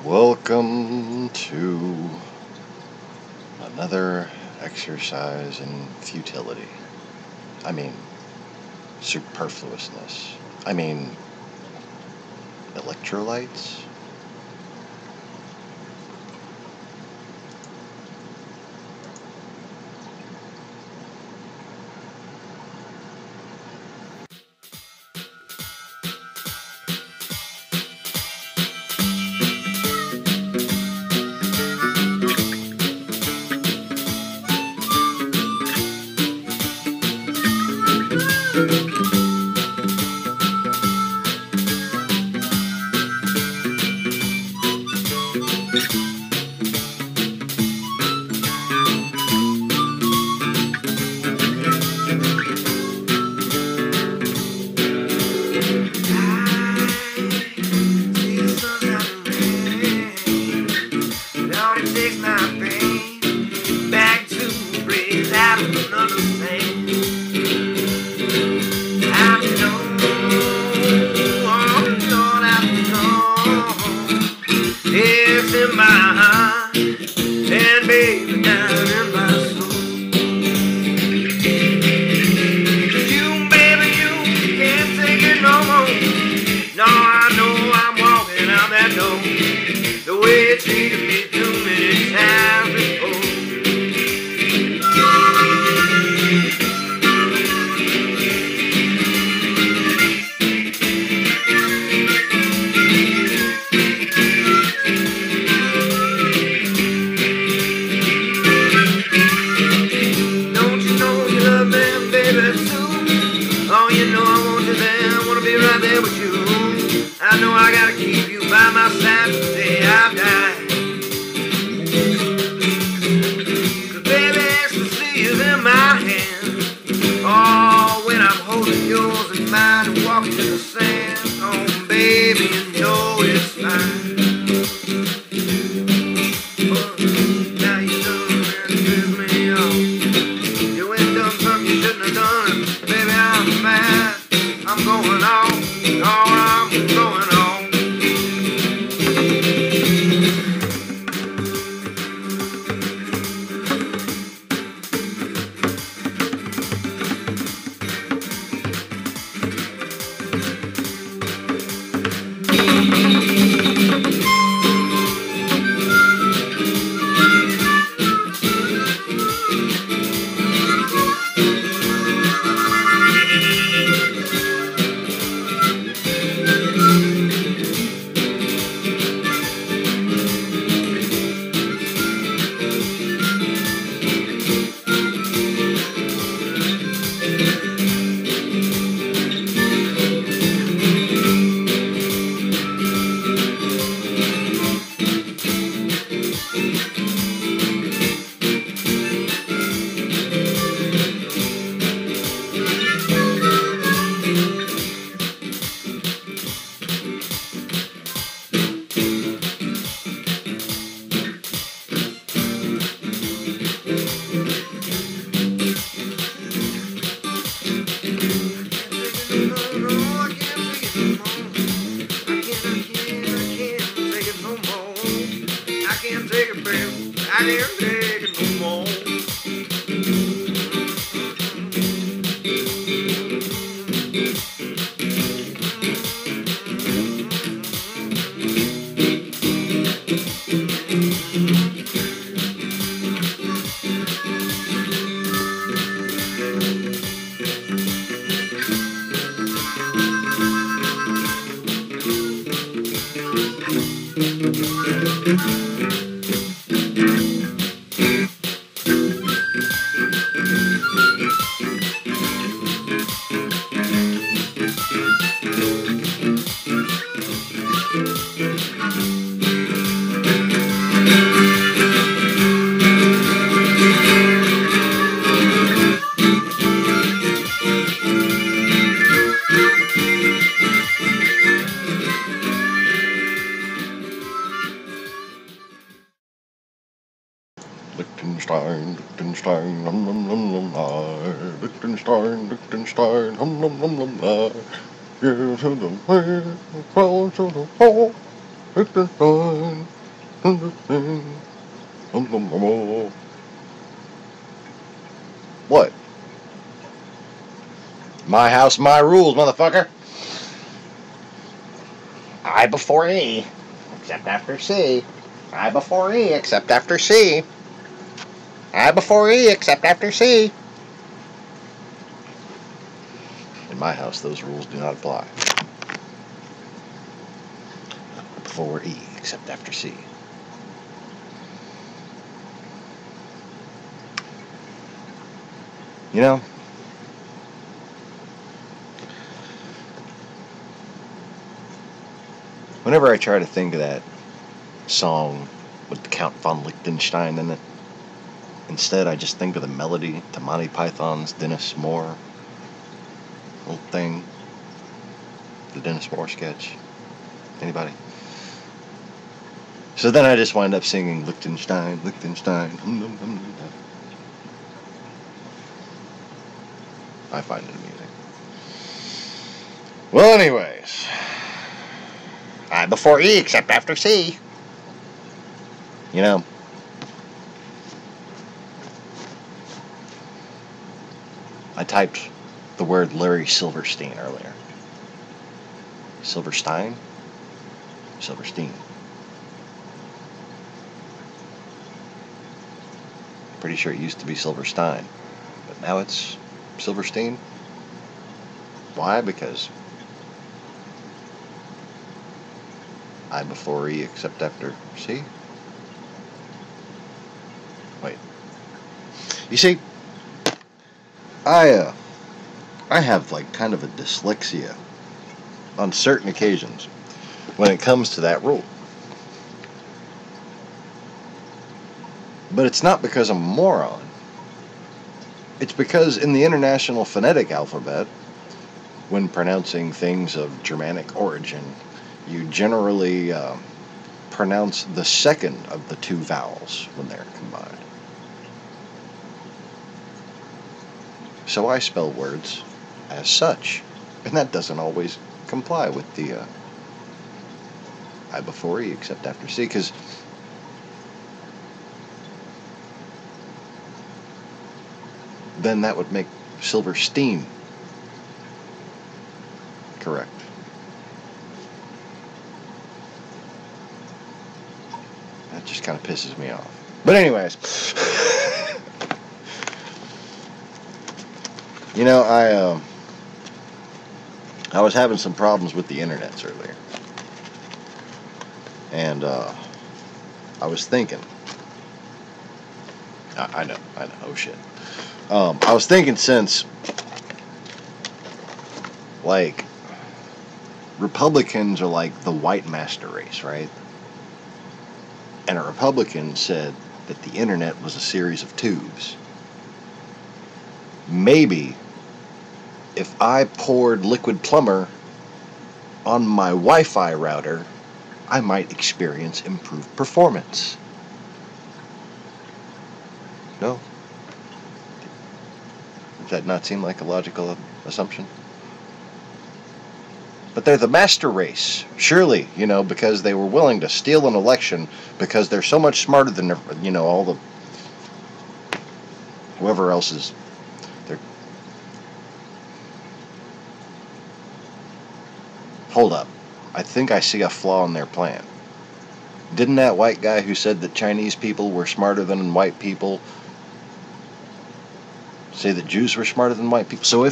Welcome to another exercise in futility. I mean, superfluousness. I mean, electrolytes? Liechtenstein, hum num num num I. Liechtenstein, hum num num num I. Here to the way, well to the hole. What? My house, my rules, motherfucker. I before E, except after C. I before E, except after C. I before E, except after C. In my house, those rules do not apply. Before E, except after C. You know, whenever I try to think of that song with the Count von Liechtenstein in it, instead I just think of the melody to Monty Python's Dennis Moore little thing. The Dennis Moore sketch. Anybody? So then I just wind up singing Liechtenstein, Liechtenstein. I find it amusing. Well, anyways. I before E, except after C. You know, I typed the word Larry Silverstein earlier. Silverstein? Silverstein. Pretty sure it used to be Silverstein, but now it's Silverstein. Why? Because I before E except after C? Wait. You see, I have like kind of a dyslexia on certain occasions when it comes to that rule. But it's not because I'm a moron. It's because in the International Phonetic Alphabet, when pronouncing things of Germanic origin, you generally pronounce the second of the two vowels when they're combined. So I spell words as such, and that doesn't always comply with the I before E except after C, because then that would make Silverstein correct. That just kind of pisses me off. But anyways, you know, I was having some problems with the internets earlier, and I was thinking. I know. Oh shit. I was thinking since, like, Republicans are like the white master race, right? And a Republican said that the internet was a series of tubes. Maybe if I poured liquid plumber on my Wi-Fi router, I might experience improved performance. No? Does that not seem like a logical assumption? But they're the master race, surely, you know, because they were willing to steal an election because they're so much smarter than, you know, all the whoever else is. They're... Hold up. I think I see a flaw in their plan. Didn't that white guy who said that Chinese people were smarter than white people say that Jews were smarter than white people? So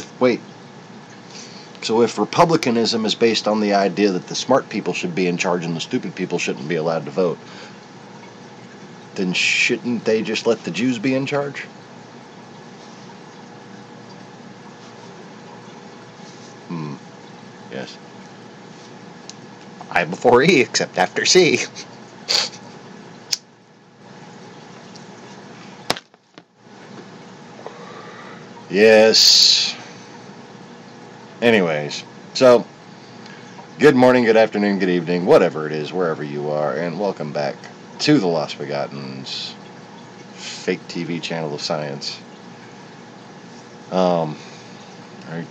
if republicanism is based on the idea that the smart people should be in charge and the stupid people shouldn't be allowed to vote, then shouldn't they just let the Jews be in charge? Yes. I before E, except after C. Yes. Anyways, so, good morning, good afternoon, good evening, whatever it is, wherever you are, and welcome back to the Lost-Begotten's fake TV channel of science. I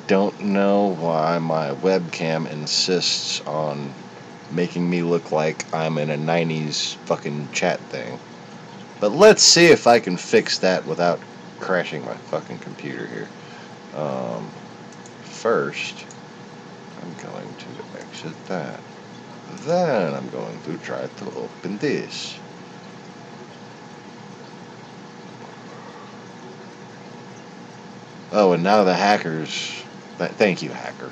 don't know why my webcam insists on making me look like I'm in a 90s fucking chat thing. But let's see if I can fix that without crashing my fucking computer here. First, I'm going to exit that. Then I'm going to try to open this. Oh, and now the hackers... Thank you, hacker.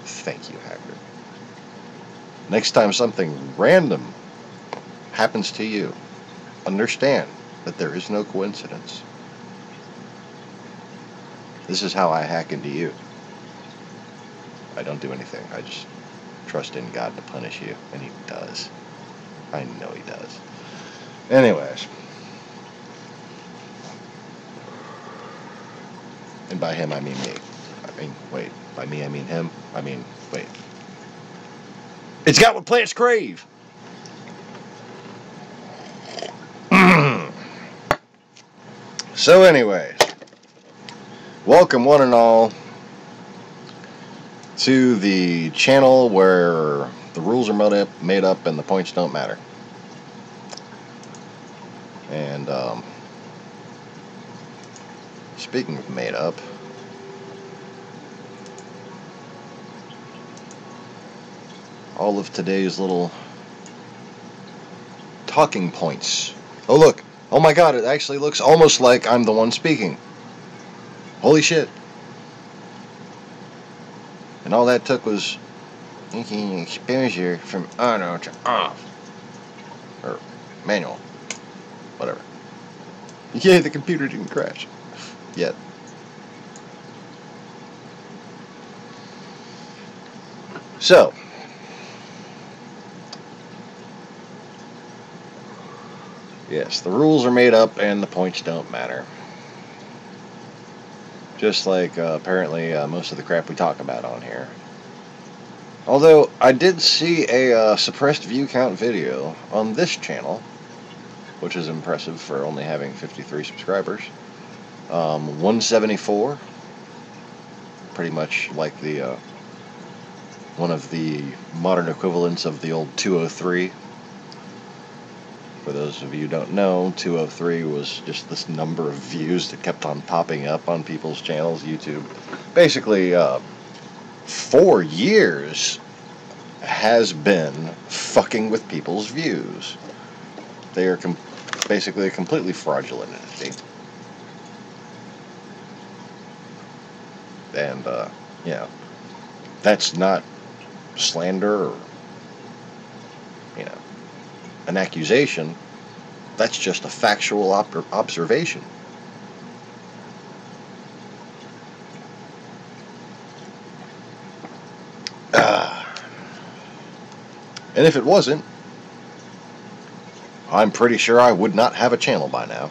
Thank you, hacker. Next time something random happens to you, understand that there is no coincidence. This is how I hack into you. I don't do anything. I just trust in God to punish you, and He does. I know He does. Anyways. And by him, I mean me. Wait. By me, I mean him. Wait. It's got what plants crave! So anyways. Welcome, one and all, to the channel where the rules are made up and the points don't matter. And, speaking of made up, all of today's little talking points. Oh look, oh my god, it actually looks almost like I'm the one speaking. Holy shit. And all that took was making exposure from auto to off. Or manual. Whatever. Yeah, the computer didn't crash. Yet. So. Yes, the rules are made up and the points don't matter. Just like apparently most of the crap we talk about on here. Although I did see a suppressed view count video on this channel, which is impressive for only having 53 subscribers. 174, pretty much like the one of the modern equivalents of the old 203. For those of you who don't know, 203 was just this number of views that kept on popping up on people's channels. YouTube basically 4 years has been fucking with people's views. They are basically a completely fraudulent entity. And, you know, that's not slander or, you know, an accusation. That's just a factual observation. And if it wasn't, I'm pretty sure I would not have a channel by now.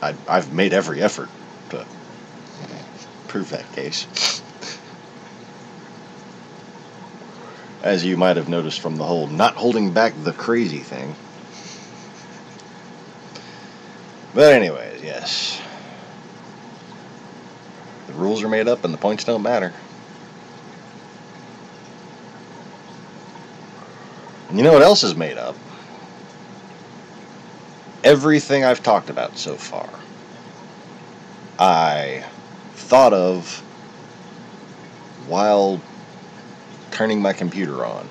I've made every effort to prove that case. As you might have noticed from the whole not holding back the crazy thing. But anyways, yes. The rules are made up and the points don't matter. And you know what else is made up? Everything I've talked about so far, I thought of while turning my computer on.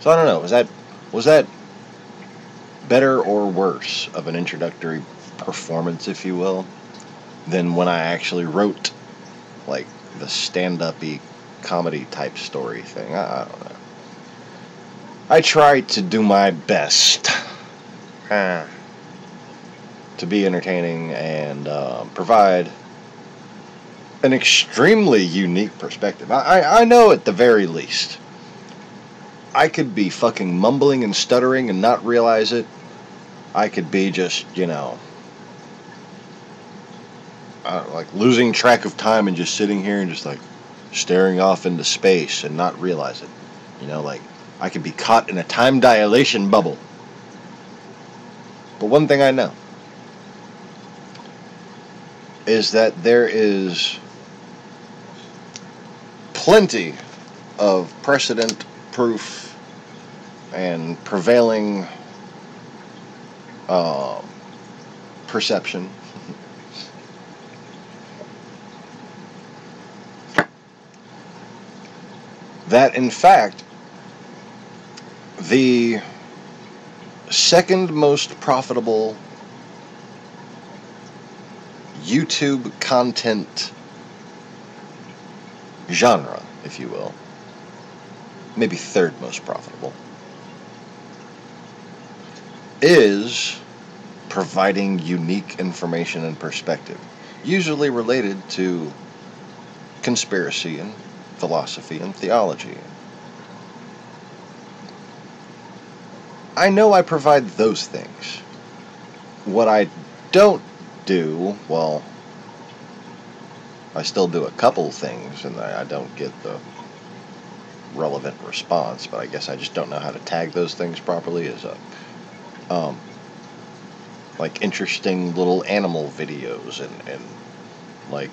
So I don't know, was that better or worse of an introductory performance, if you will, than when I actually wrote like the stand-up-y comedy type story thing? I don't know. I tried to do my best to be entertaining and provide an extremely unique perspective. I know at the very least I could be fucking mumbling and stuttering and not realize it. I could be just, you know, like losing track of time and just sitting here and just like staring off into space and not realize it. You know, like I could be caught in a time dilation bubble. But one thing I know is that there is plenty of precedent, proof, and prevailing perception that, in fact, the second most profitable YouTube content genre, if you will, maybe third most profitable, is providing unique information and perspective, usually related to conspiracy and philosophy and theology. I know I provide those things. What I don't do, well, I still do a couple things, and I don't get the relevant response, but I guess I just don't know how to tag those things properly, is like interesting little animal videos and like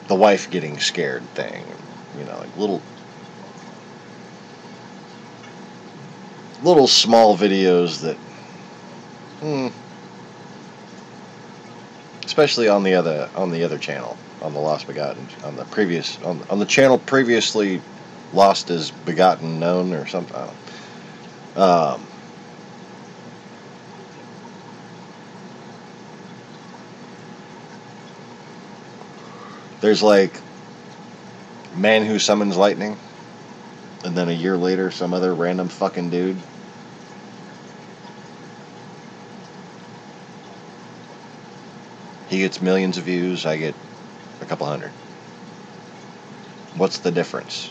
the wife getting scared thing, you know, like little small videos that especially on the other channel, on the Lost-Begotten, on the channel previously lost as begotten known or something. I don't know. There's like Man Who Summons Lightning, and then a year later some other random fucking dude. He gets millions of views, I get a couple hundred. What's the difference?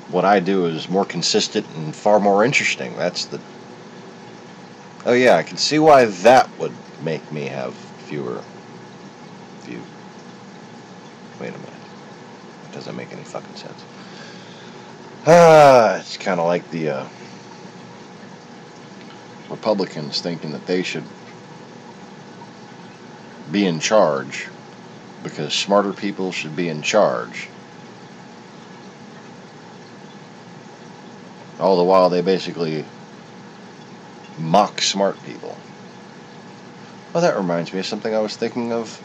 What I do is more consistent and far more interesting. That's the... Oh yeah, I can see why that would make me have fewer views. Wait a minute. It doesn't make any fucking sense. It's kind of like the Republicans thinking that they should be in charge because smarter people should be in charge. All the while they basically mock smart people. Well, that reminds me of something I was thinking of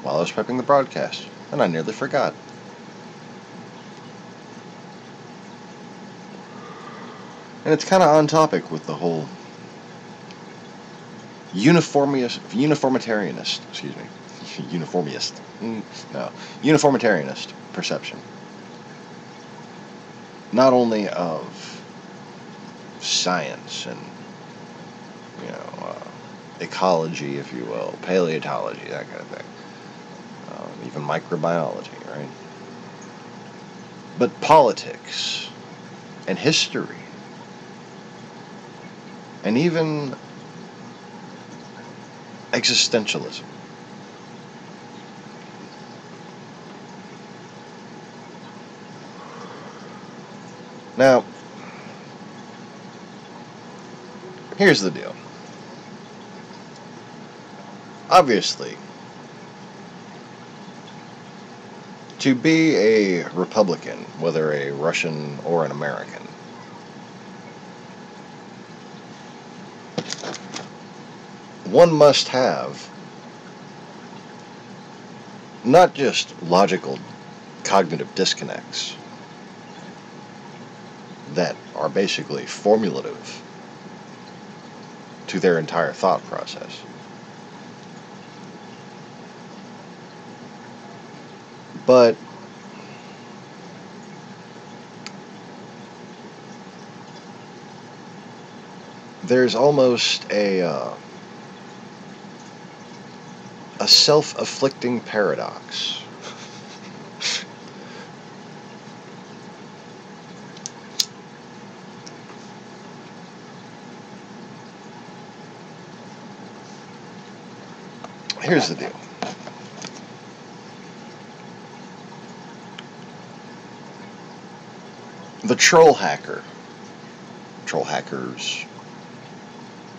while I was prepping the broadcast, and I nearly forgot. And it's kind of on topic with the whole uniformitarianist, excuse me, uniformitarianist perception. Not only of science and, you know, ecology, if you will, paleontology, that kind of thing, even microbiology, right? But politics and history and even existentialism. Now, here's the deal. Obviously, to be a Republican, whether a Russian or an American, one must have not just logical cognitive disconnects that are basically formulative to their entire thought process, but there's almost a self-afflicting paradox. Here's the deal. The troll hackers,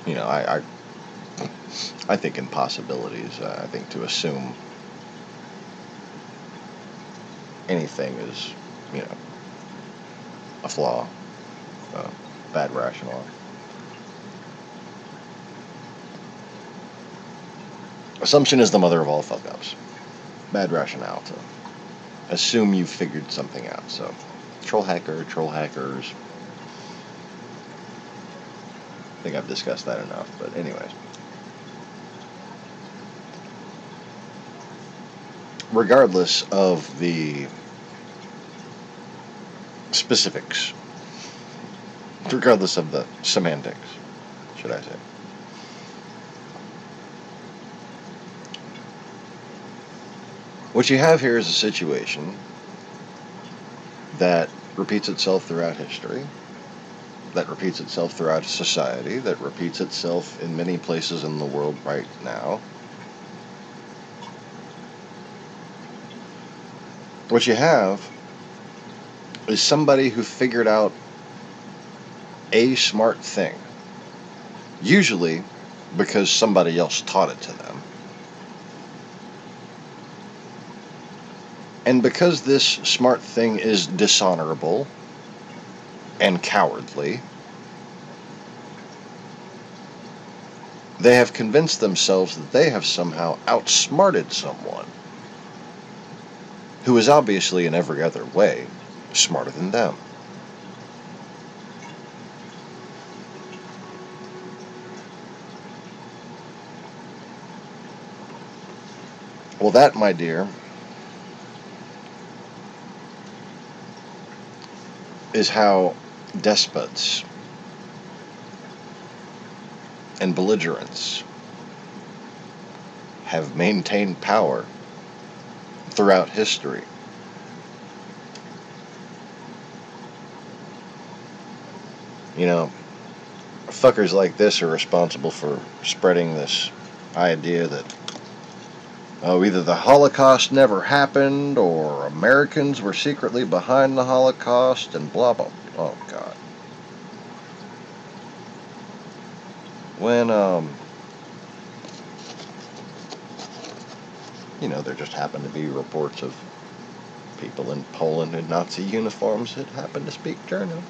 you know, I think in possibilities. I think to assume anything is, you know, a flaw, bad rationale. Assumption is the mother of all fuck-ups. Bad rationale to assume you've figured something out. So, troll hacker, troll hackers. I think I've discussed that enough, but anyways. Regardless of the specifics, regardless of the semantics, should I say. What you have here is a situation that repeats itself throughout history, that repeats itself throughout society, that repeats itself in many places in the world right now. What you have is somebody who figured out a smart thing, usually because somebody else taught it to them. And because this smart thing is dishonorable and cowardly, they have convinced themselves that they have somehow outsmarted someone who is obviously in every other way smarter than them. Well, that, my dear, is how despots and belligerents have maintained power throughout history. You know, fuckers like this are responsible for spreading this idea that, oh, either the Holocaust never happened or Americans were secretly behind the Holocaust and blah blah. Oh God. When you know, there just happened to be reports of people in Poland in Nazi uniforms that happened to speak German.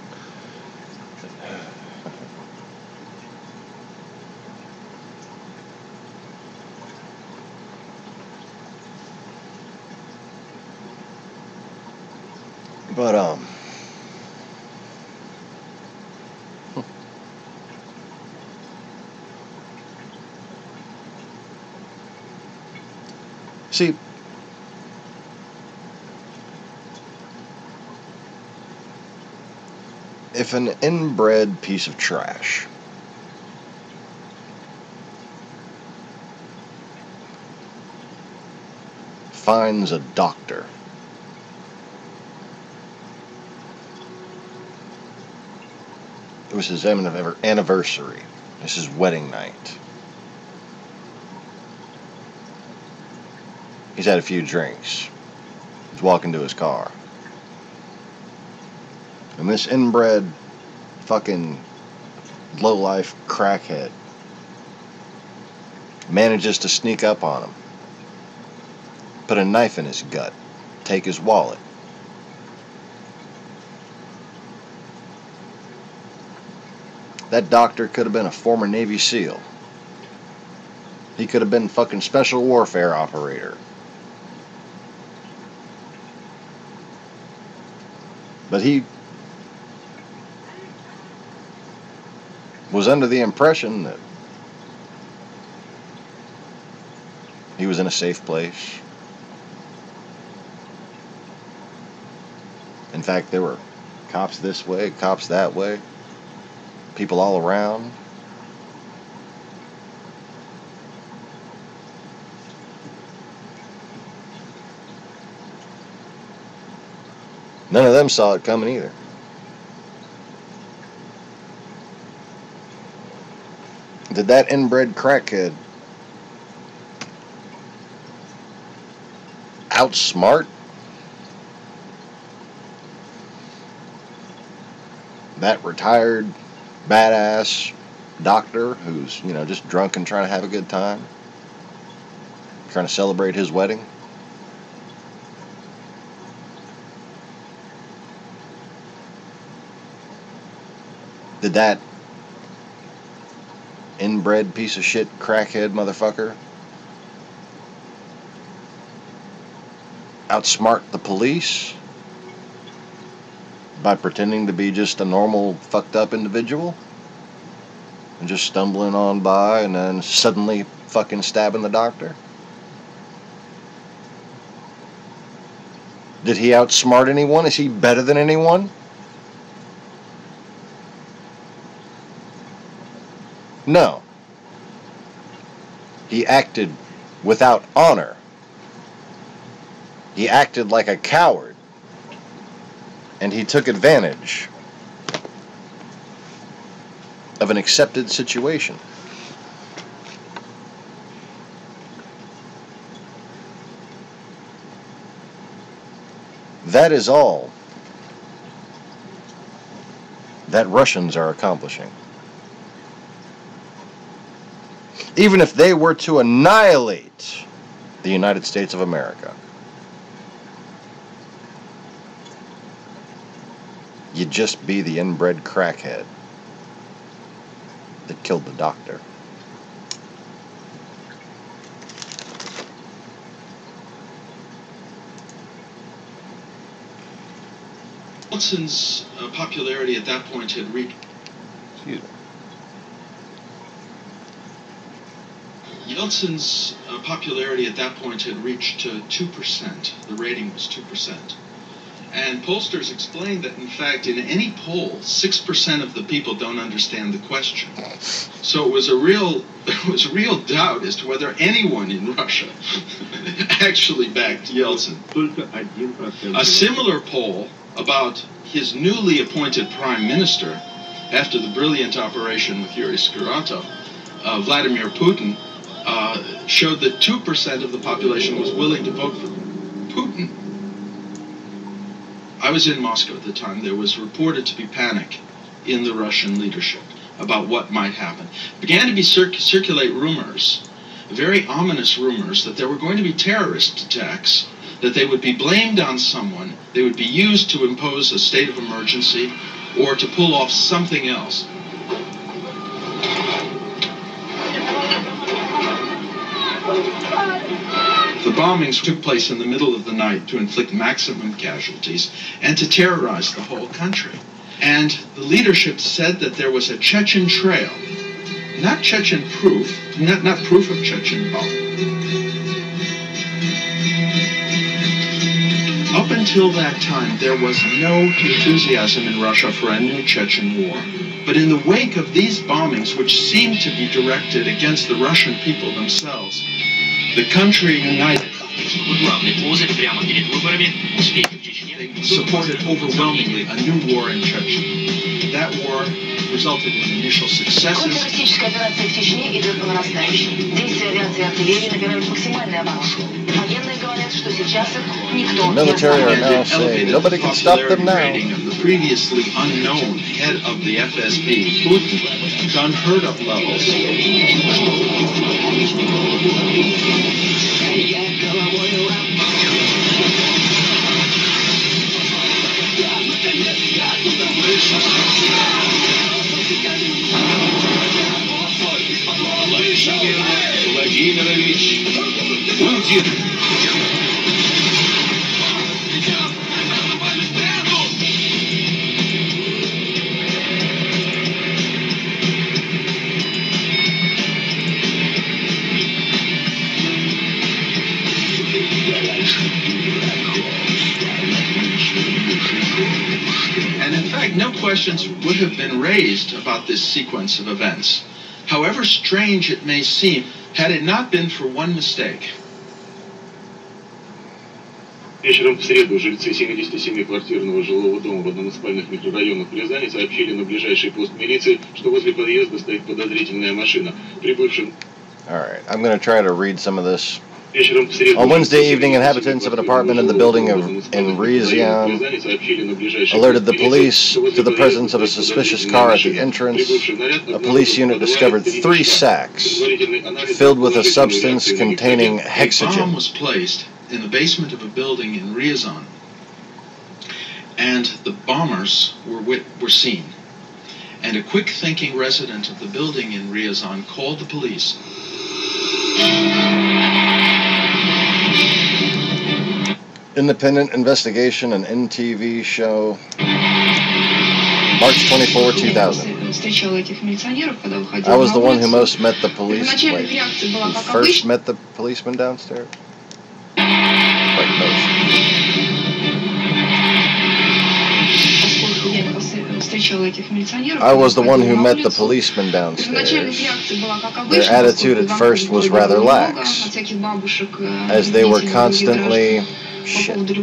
But see, if an inbred piece of trash finds a doctor it was his anniversary, this is wedding night, he's had a few drinks, he's walking to his car, and this inbred fucking lowlife crackhead manages to sneak up on him, put a knife in his gut, take his wallet. That doctor could have been a former Navy SEAL. He could have been fucking special warfare operator. But he was under the impression that he was in a safe place. In fact, there were cops this way, cops that way, people all around. None of them saw it coming either. Did that inbred crackhead outsmart that retired badass doctor who's, you know, just drunk and trying to have a good time, trying to celebrate his wedding? Did that inbred piece of shit crackhead motherfucker outsmart the police by pretending to be just a normal fucked up individual and just stumbling on by and then suddenly fucking stabbing the doctor? Did he outsmart anyone? Is he better than anyone? No. He acted without honor. He acted like a coward. And he took advantage of an accepted situation. That is all that Russians are accomplishing. Even if they were to annihilate the United States of America, you'd just be the inbred crackhead that killed the doctor. Yeltsin's popularity at that point had reached... Excuse me. Yeltsin's popularity at that point had reached 2%. The rating was 2%. And pollsters explained that, in fact, in any poll, 6% of the people don't understand the question. So it was a real doubt as to whether anyone in Russia actually backed Yeltsin. A similar poll about his newly appointed prime minister, after the brilliant operation with Yuri Skirotov, Vladimir Putin, showed that 2% of the population was willing to vote for Putin. I was in Moscow at the time. There was reported to be panic in the Russian leadership about what might happen. Began to be circulate rumors, very ominous rumors, that there were going to be terrorist attacks, that they would be blamed on someone, they would be used to impose a state of emergency or to pull off something else. The bombings took place in the middle of the night to inflict maximum casualties and to terrorize the whole country. And the leadership said that there was a Chechen trail, not Chechen proof, not proof of Chechen power. Up until that time, there was no enthusiasm in Russia for a new Chechen war. But in the wake of these bombings, which seemed to be directed against the Russian people themselves, the country united. They supported overwhelmingly a new war in Chechnya. That war resulted in initial successes. The military are now saying nobody can stop them now. Of the previously unknown head of the FSB, Putin, to unheard of levels. And in fact, no questions would have been raised about this sequence of events, however strange it may seem, had it not been for one mistake. Вечером в среду жильцы 77-квартирного жилого дома в одном из спальных микрорайонов в Рязани сообщили на ближайший пост милиции, что возле подъезда стоит подозрительная машина. Прибывшим... All right, I'm going to try to read some of this. On Wednesday evening, inhabitants of an apartment in the building in Ryazan alerted the police to the presence of a suspicious car at the entrance. A police unit discovered 3 sacks filled with a substance containing hexogen. A bomb was placed in the basement of a building in Ryazan, and the bombers were seen. And a quick-thinking resident of the building in Ryazan called the police. Independent investigation and NTV show, March 24, 2000. I was the one who most met the police. Wait, who first met the policeman downstairs? Like most. I was the one who met the policeman downstairs. Their attitude at first was rather lax, as they were constantly... Shit. Let me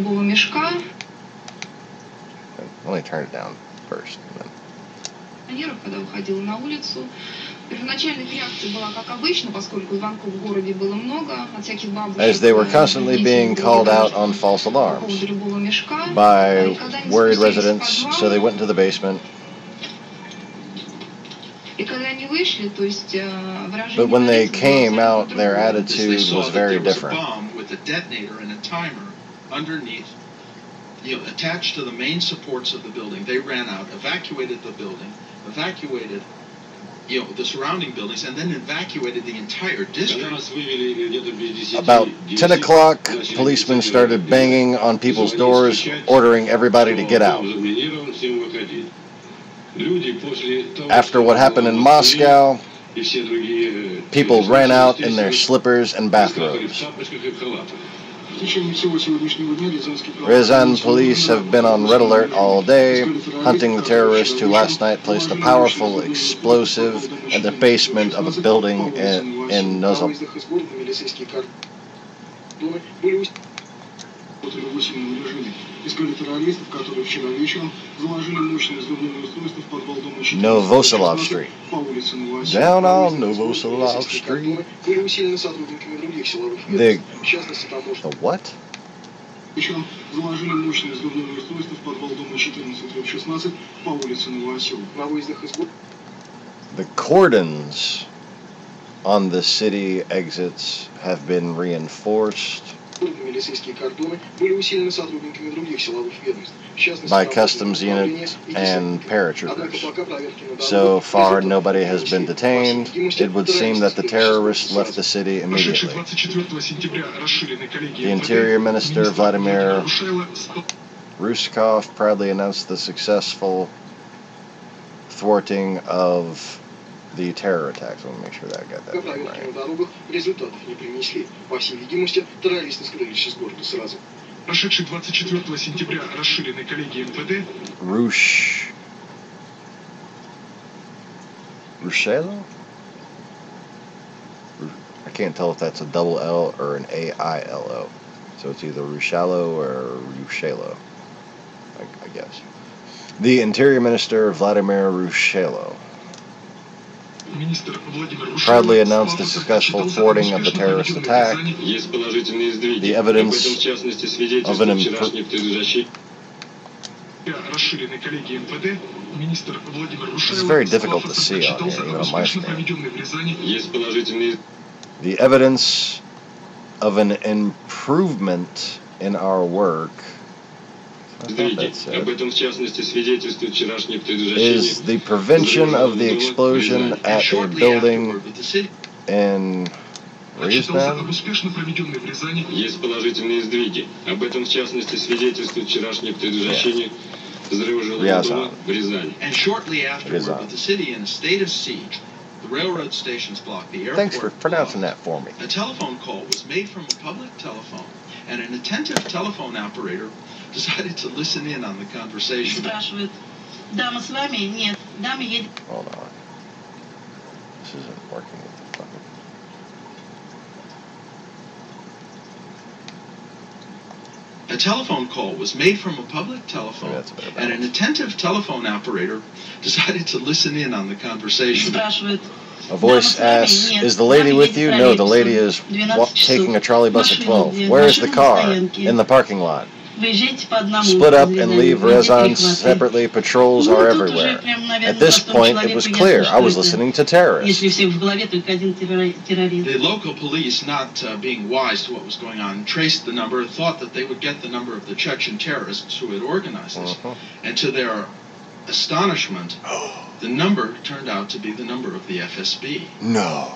turn it down first. As they were constantly being called out on false alarms by worried residents, so they went into the basement. But when they came out, their attitude was very different. With a detonator and a timer underneath, attached to the main supports of the building. They ran out, evacuated the building, evacuated the surrounding buildings, and then evacuated the entire district. About 10 o'clock, policemen started banging on people's doors, ordering everybody to get out. After what happened in Moscow, people ran out in their slippers and bathrobes. Ryazan police have been on red alert all day, hunting the terrorist who last night placed a powerful explosive in the basement of a building in Nozom. Novoselov Street. Down on Novoselov Street. The what? The cordons on the city exits have been reinforced by customs units and paratroopers. So far, nobody has been detained. It would seem that the terrorists left the city immediately. The Interior Minister, Vladimir Ruskov, proudly announced the successful thwarting of the terror attacks. Let me make sure that I got that name right. Rushelo? I can't tell if that's a double L or an A-I-L-O. So it's either Rushalo or Rushelo, I guess. The Interior Minister, Vladimir Rushelo, proudly announced the successful thwarting of the terrorist attack. The evidence of an It's very difficult to see on here, even on my screen. The evidence of an improvement in our work is the prevention of the explosion at a building in Ryazan. And shortly afterward, with the city in a state of siege, the railroad stations blocked, the airport. Thanks for pronouncing that for me. A telephone call was made from a public telephone, and an attentive telephone operator decided to listen in on the conversation. Hold on. This isn't working with the fucking... A telephone call was made from a public telephone, and an attentive telephone operator decided to listen in on the conversation. A voice asks, "Is the lady with you?" No, the lady is taking a trolley bus at 12. Where is the car? In the parking lot. Split up and leave Ryazan separately. Patrols are everywhere. At this point, it was clear I was listening to terrorists. The local police, not being wise to what was going on, traced the number, thought that they would get the number of the Chechen terrorists who had organized this. And to their astonishment, the number turned out to be the number of the FSB. No.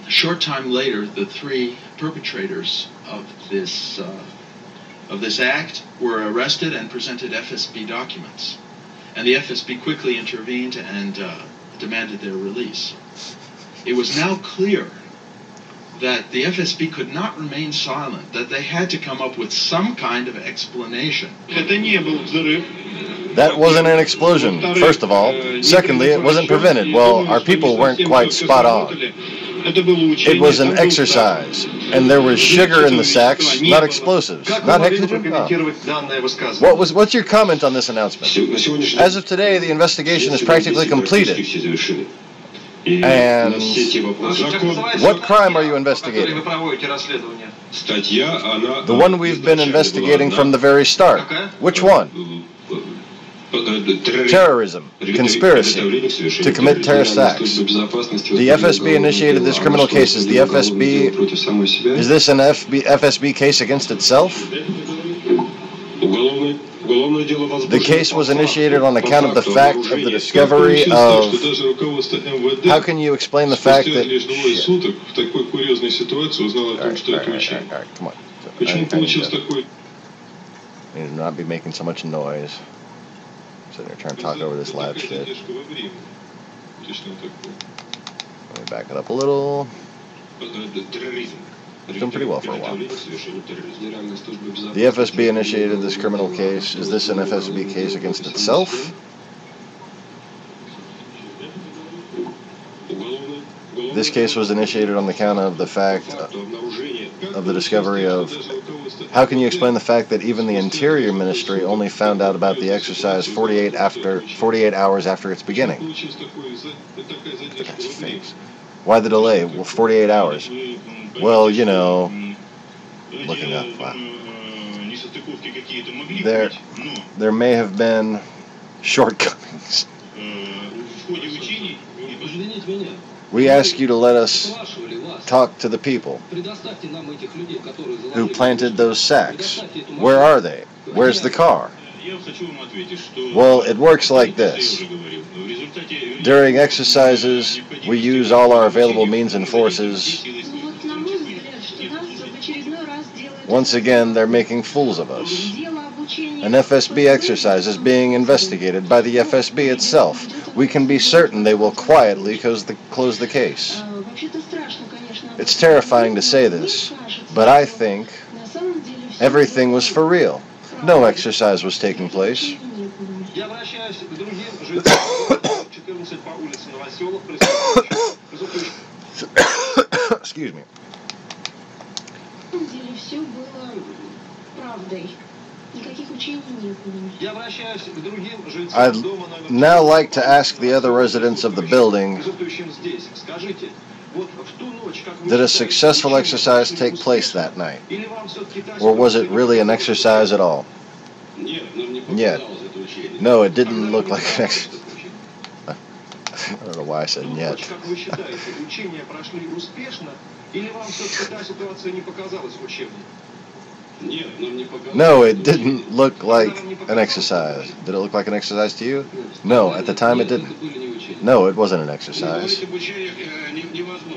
A short time later, the three perpetrators of this act were arrested and presented FSB documents. And the FSB quickly intervened and demanded their release. It was now clear that the FSB could not remain silent, that they had to come up with some kind of explanation. That wasn't an explosion, first of all. Secondly, it wasn't prevented. Well, our people weren't quite spot on. It was an exercise, and there was sugar in the sacks, not explosives. Not hexogen? Oh. What's your comment on this announcement? As of today, the investigation is practically completed. And what crime are you investigating? The one we've been investigating from the very start. Which one? Terrorism, conspiracy to commit terrorist acts. The FSB initiated this criminal case. Is this an FSB case against itself? The case was initiated on account of the fact of the discovery of... How can you explain the fact that... Alright, come on. I need to not be making so much noise. Sitting there trying to talk over this loud shit. Let me back it up a little. Doing pretty well for a while. The FSB initiated this criminal case. Is this an FSB case against itself? This case was initiated on the account of the fact of the discovery of... How can you explain the fact that even the Interior Ministry only found out about the exercise 48 hours after its beginning? The guy's face. Why the delay? Well, 48 hours. Well, you know, looking up. Wow. There may have been shortcomings. We ask you to let us talk to the people who planted those sacks. Where are they? Where's the car? Well, it works like this. During exercises, we use all our available means and forces. Once again, they're making fools of us. An FSB exercise is being investigated by the FSB itself. We can be certain they will quietly close the case. It's terrifying to say this, but I think everything was for real. No exercise was taking place. Excuse me. I'd now like to ask the other residents of the building, did a successful exercise take place that night? Or was it really an exercise at all? Yet. No, it didn't look like an exercise. I don't know why I said yet. No, it didn't look like an exercise. Did it look like an exercise to you? No, at the time it didn't. No, it wasn't an exercise.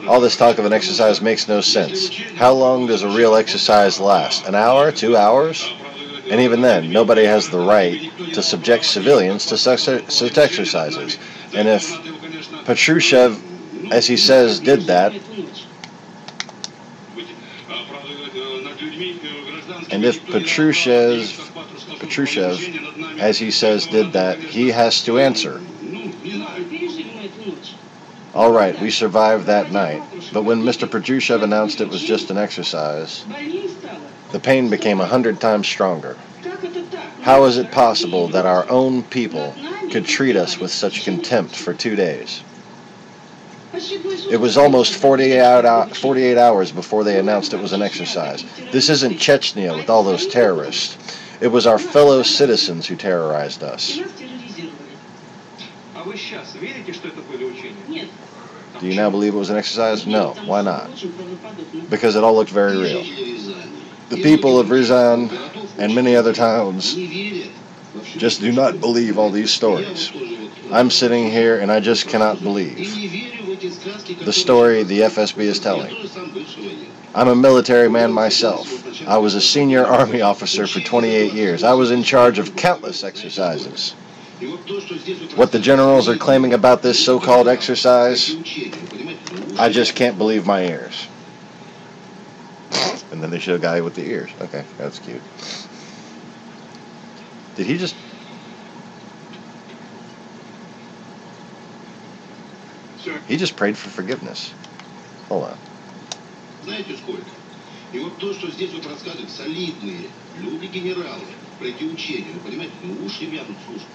All this talk of an exercise makes no sense. How long does a real exercise last? An hour? 2 hours? And even then, nobody has the right to subject civilians to such exercises. And if Patrushev, as he says, did that, and if Patrushev, as he says, did that, he has to answer. All right, we survived that night, but when Mr. Patrushev announced it was just an exercise, the pain became 100 times stronger. How is it possible that our own people could treat us with such contempt for 2 days? It was almost 48 hours before they announced it was an exercise. This isn't Chechnya with all those terrorists. It was our fellow citizens who terrorized us. Do you now believe it was an exercise? No. Why not? Because it all looked very real. The people of Ryazan and many other towns just do not believe all these stories. I'm sitting here and I just cannot believe the story the FSB is telling. I'm a military man myself. I was a senior Army officer for 28 years. I was in charge of countless exercises. What the generals are claiming about this so-called exercise, I just can't believe my ears. And then they show a guy with the ears. Okay, that's cute. Did he just... He just prayed for forgiveness. Hold on. Знаете сколько? И вот то, что здесь вот рассказывают солидные люди-генералы по эти учения, вы понимаете, ну уши вянут, слушай.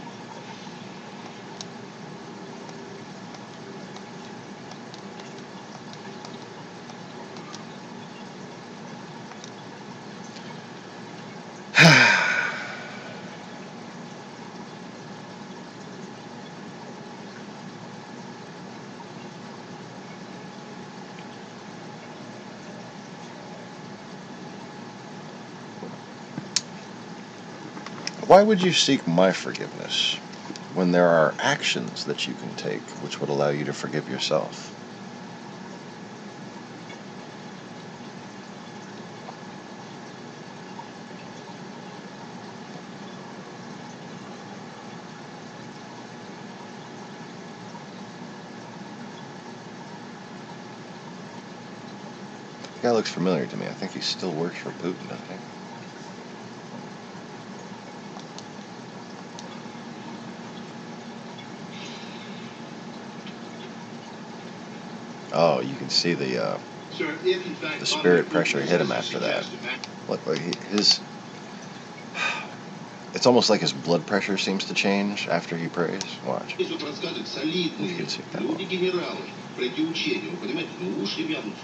Why would you seek my forgiveness when there are actions that you can take which would allow you to forgive yourself? The guy looks familiar to me. I think he still works for Putin, doesn't he? Oh, you can see the spirit pressure hit him after that. Look, his... It's almost like his blood pressure seems to change after he prays. Watch. You can see that one.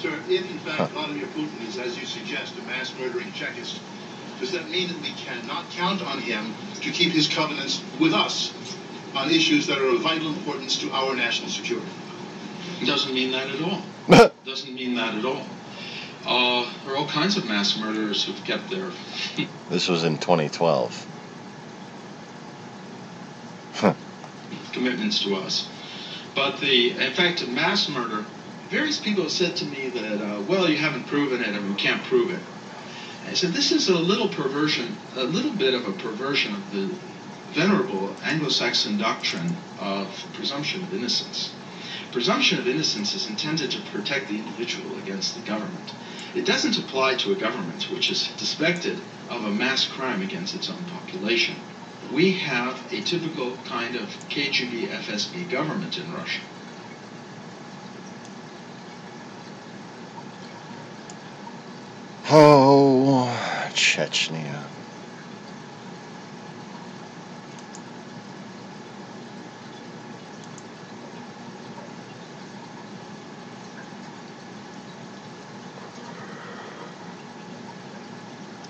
Sir, if in fact Vladimir Putin is, as you suggest, a mass murdering Chekist, does that mean that we cannot count on him to keep his covenants with us on issues that are of vital importance to our national security? It doesn't mean that at all. Doesn't mean that at all. There are all kinds of mass murderers who've kept their... This was in 2012. commitments to us. But in fact, mass murder, various people have said to me that, well, you haven't proven it and we can't prove it. And I said, this is a little perversion, a little bit of a perversion of the venerable Anglo-Saxon doctrine of presumption of innocence. Presumption of innocence is intended to protect the individual against the government. It doesn't apply to a government which is suspected of a mass crime against its own population. We have a typical kind of KGB, FSB government in Russia. Oh, Chechnya.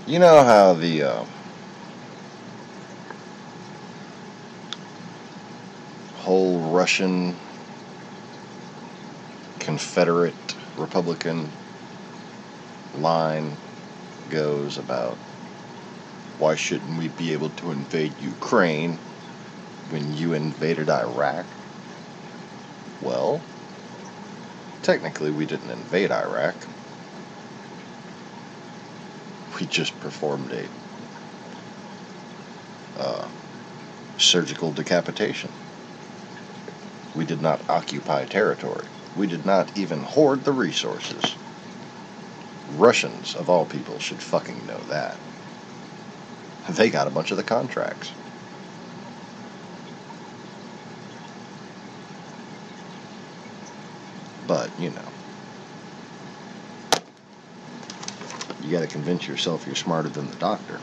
You know how the whole Russian Confederate Republican line goes about why shouldn't we be able to invade Ukraine when you invaded Iraq? Well, technically we didn't invade Iraq. We just performed a surgical decapitation. We did not occupy territory. We did not even hoard the resources. Russians, of all people, should fucking know that. They got a bunch of the contracts. But, you know, you gotta convince yourself you're smarter than the doctor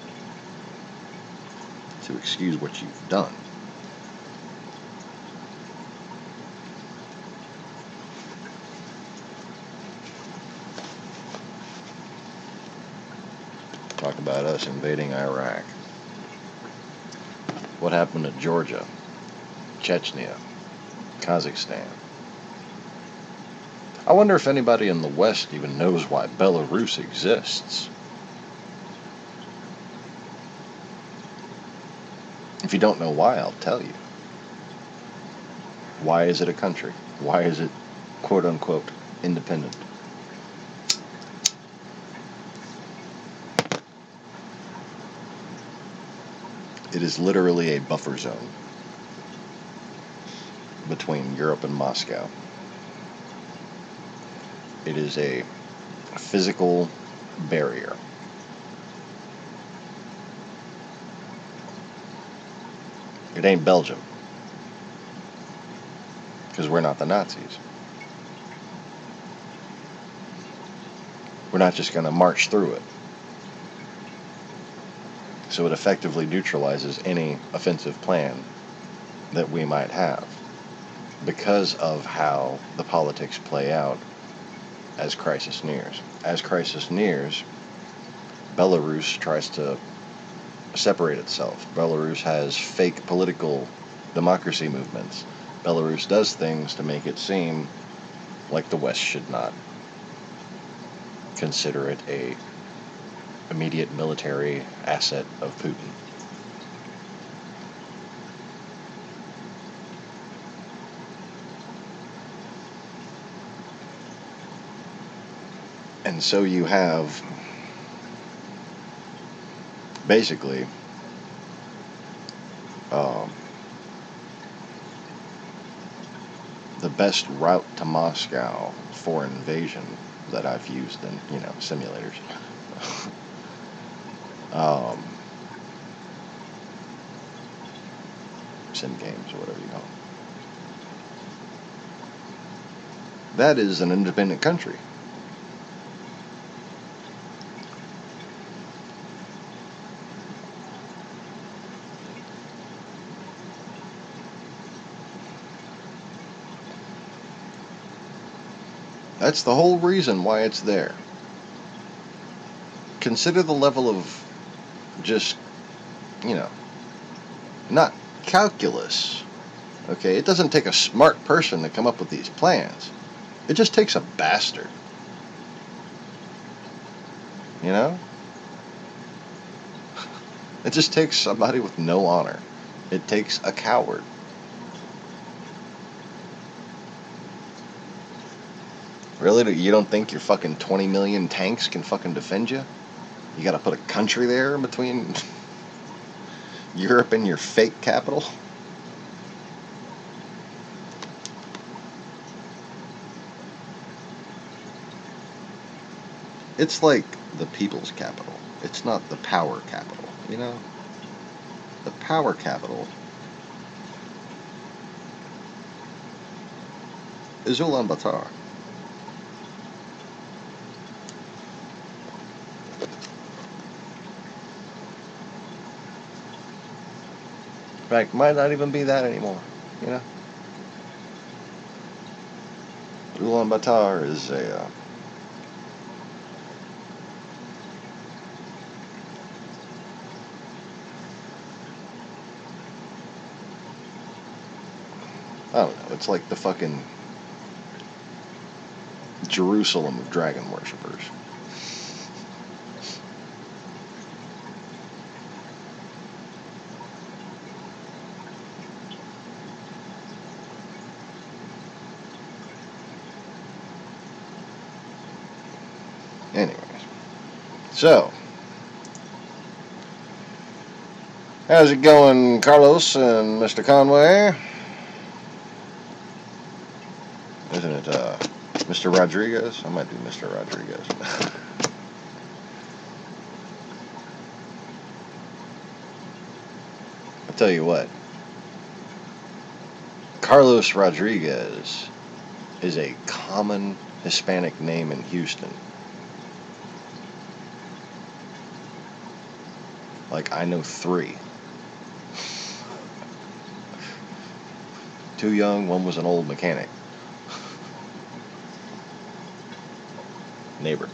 to excuse what you've done. Talk about us invading Iraq. What happened to Georgia? Chechnya, Kazakhstan. I wonder if anybody in the West even knows why Belarus exists. If you don't know why, I'll tell you. Why is it a country? Why is it, quote-unquote, independent? It is literally a buffer zone between Europe and Moscow. It is a physical barrier. It ain't Belgium, because we're not the Nazis. We're not just going to march through it. So it effectively neutralizes any offensive plan that we might have because of how the politics play out as crisis nears. As crisis nears, Belarus tries to separate itself. Belarus has fake political democracy movements. Belarus does things to make it seem like the West should not consider it a immediate military asset of Putin. And so you have basically the best route to Moscow for invasion that I've used in, simulators. Sim games or whatever you call them. That is an independent country. That's the whole reason why it's there. Consider the level of just, not calculus. Okay, it doesn't take a smart person to come up with these plans. It just takes a bastard. It just takes somebody with no honor. It takes a coward. Really? You don't think your fucking 20 million tanks can fucking defend you? You gotta put a country there between Europe and your fake capital? It's like the people's capital. It's not the power capital, The power capital is Ulaanbaatar. In fact, might not even be that anymore, Ulaanbaatar is a I don't know, it's like the fucking Jerusalem of dragon worshippers. Anyways, so, how's it going, Carlos and Mr. Conway? Isn't it, Mr. Rodriguez? I might do Mr. Rodriguez. I'll tell you what. Carlos Rodriguez is a common Hispanic name in Houston. Like, I know 3. 2 young, 1 was an old mechanic. Neighbor.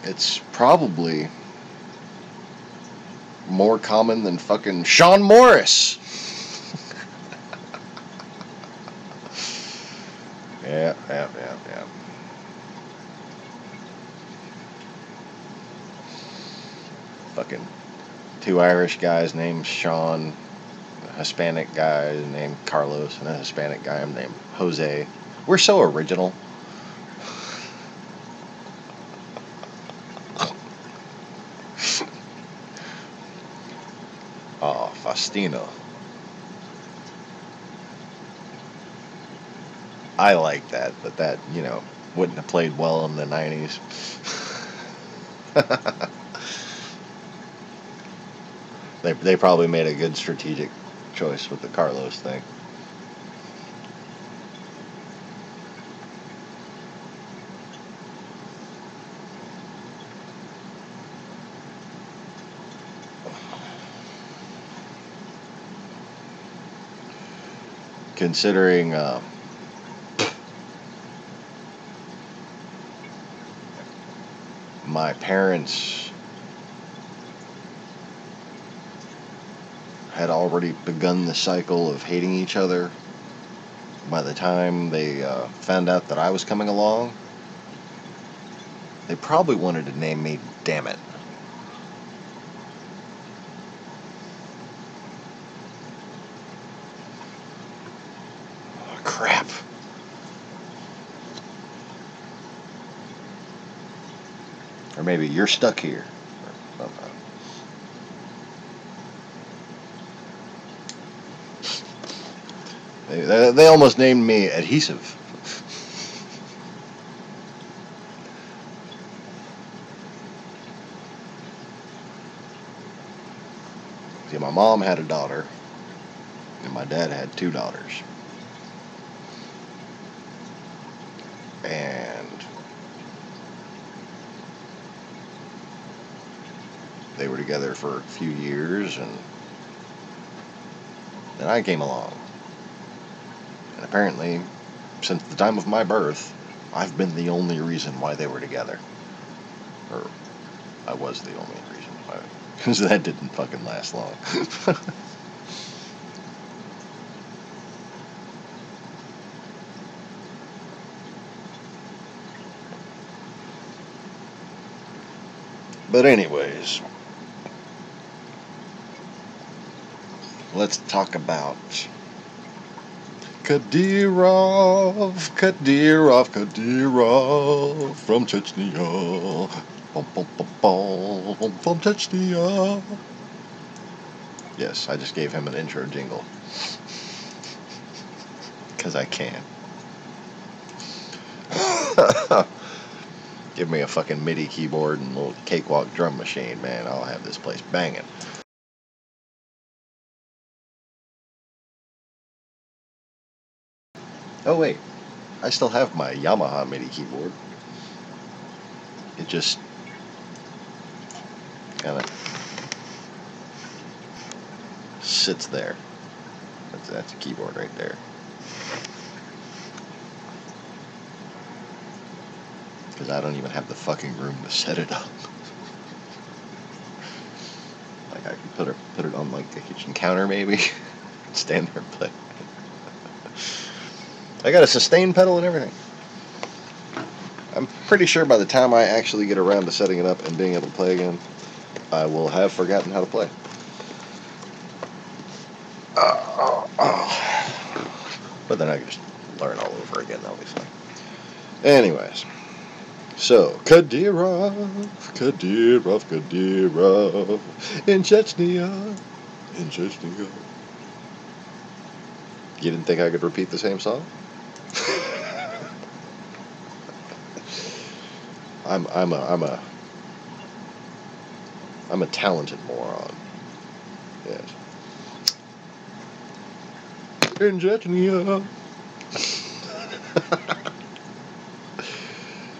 It's probably more common than fucking Sean Morris. Yeah. Fucking 2 Irish guys named Sean, a Hispanic guy named Carlos, and a Hispanic guy named Jose. We're so original. Oh, Faustino. I like that, but that, wouldn't have played well in the 90s. They probably made a good strategic choice with the Carlos thing. Considering my parents had already begun the cycle of hating each other by the time they found out that I was coming along, they probably wanted to name me Damn It. Oh, crap. Or maybe You're Stuck Here. They almost named me Adhesive. See, my mom had a daughter, and my dad had 2 daughters. And they were together for a few years, and then I came along. And apparently, since the time of my birth, I've been the only reason why they were together. Or, I was the only reason why. Because that didn't fucking last long. But anyways, let's talk about Kadyrov from Chechnya. From Chechnya. Yes, I just gave him an intro jingle. Because I can. Give me a fucking MIDI keyboard and a little cakewalk drum machine, man. I'll have this place banging. Oh wait, I still have my Yamaha MIDI keyboard. It just kind of sits there. That's a keyboard right there. Because I don't even have the fucking room to set it up. Like I could put it on like the kitchen counter maybe. Stand there and play. I got a sustain pedal and everything. I'm pretty sure by the time I actually get around to setting it up and being able to play again, I will have forgotten how to play. But then I can just learn all over again. That'll be fun. Anyways. So, Kadyrov. In Chechnya. You didn't think I could repeat the same song? I'm a talented moron. Yes. In Chechnya.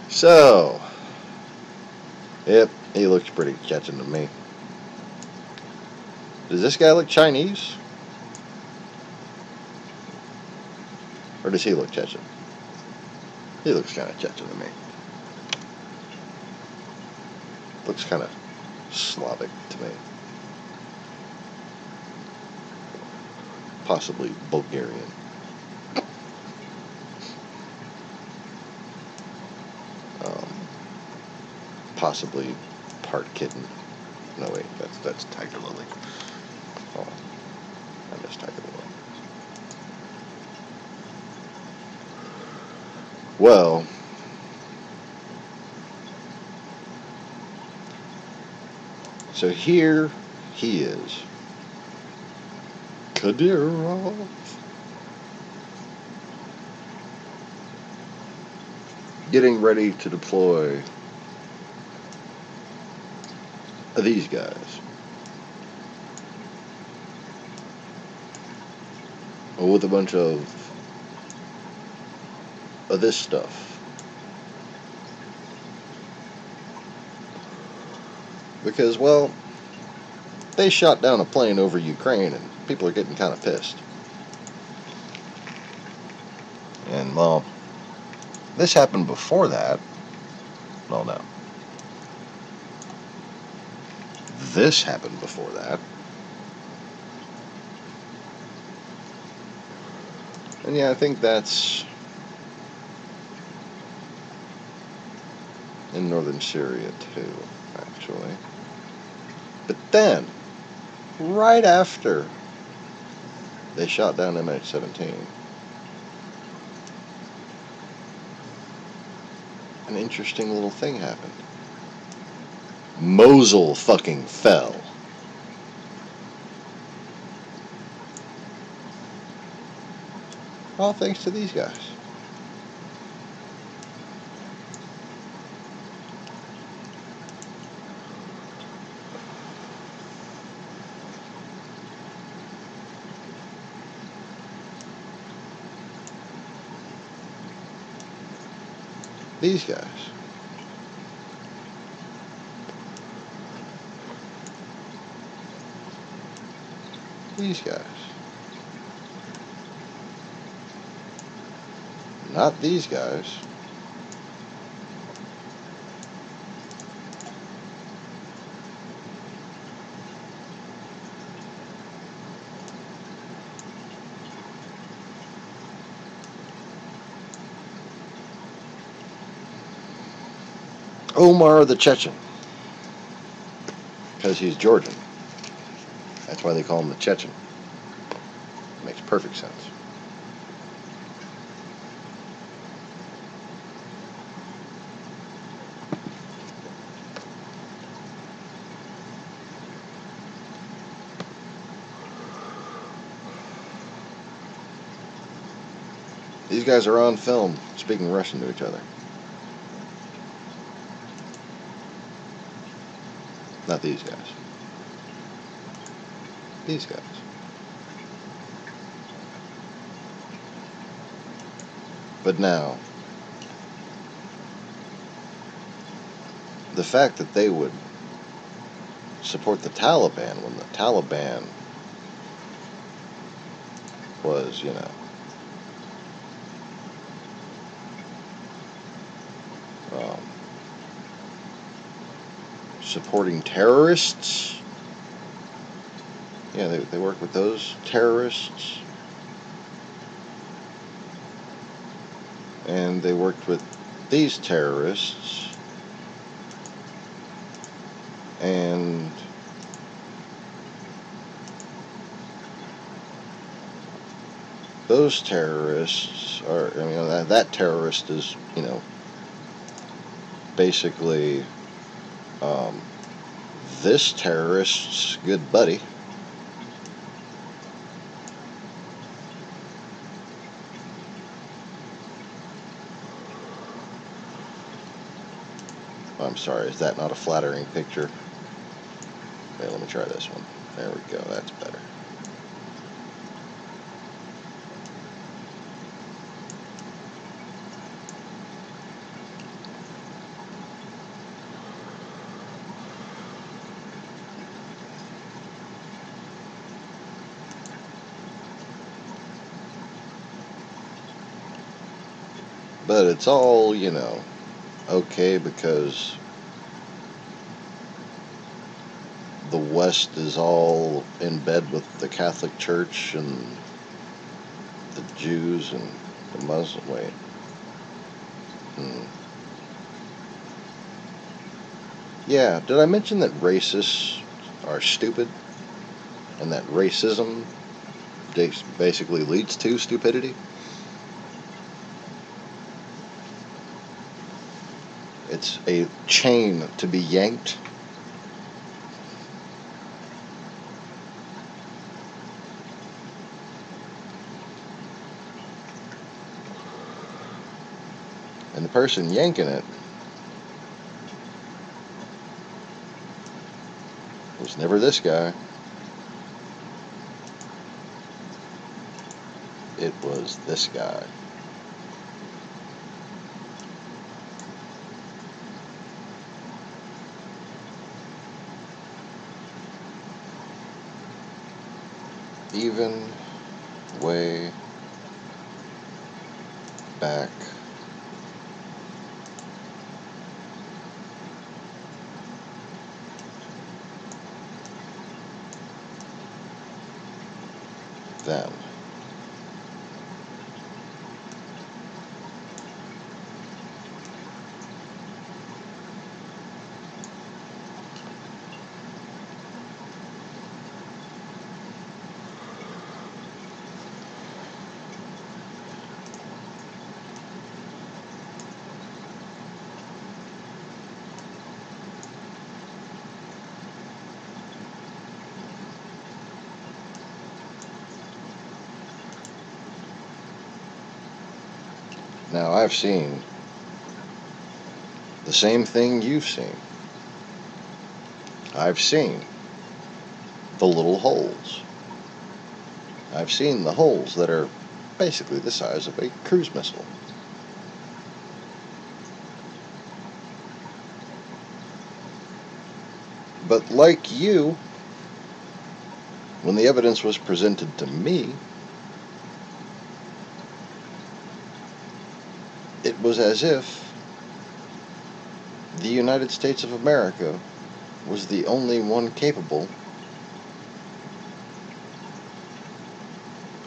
So, yep, he looks pretty Chechen to me. Does this guy look Chinese? Or does he look Chechen? He looks kind of Chechen to me. Looks kind of Slavic to me. Possibly Bulgarian. Possibly part kitten. No, wait, that's Tiger Lily. Oh, I missed Tiger Lily. Well, so here he is, Kadyrov, getting ready to deploy these guys. With a bunch of this stuff. Because, well, they shot down a plane over Ukraine and people are getting kind of pissed. And, well, this happened before that. Well, no. This happened before that. And yeah, I think that's in northern Syria too, actually. But then, right after they shot down MH17, an interesting little thing happened. Mosul fucking fell. All thanks to these guys. These guys. These guys. Not these guys. Omar the Chechen. Because he's Georgian. That's why they call him the Chechen. Makes perfect sense. These guys are on film speaking Russian to each other. Not these guys. These guys. But now, the fact that they would support the Taliban when the Taliban was, you know, supporting terrorists. Yeah, they work with those terrorists. And they worked with these terrorists. And those terrorists are, I mean, that terrorist is, you know, basically this terrorist's good buddy. I'm sorry, is that not a flattering picture? Okay, let me try this one. There we go, that's better. But it's all, you know, okay because West is all in bed with the Catholic Church and the Jews and the Muslim. Wait. Yeah, did I mention that racists are stupid? And that racism basically leads to stupidity? It's a chain to be yanked. And the person yanking it was never this guy. It was this guy. Even way back then. Now, I've seen the same thing you've seen. I've seen the little holes. I've seen the holes that are basically the size of a cruise missile. But like you, when the evidence was presented to me, it was as if the United States of America was the only one capable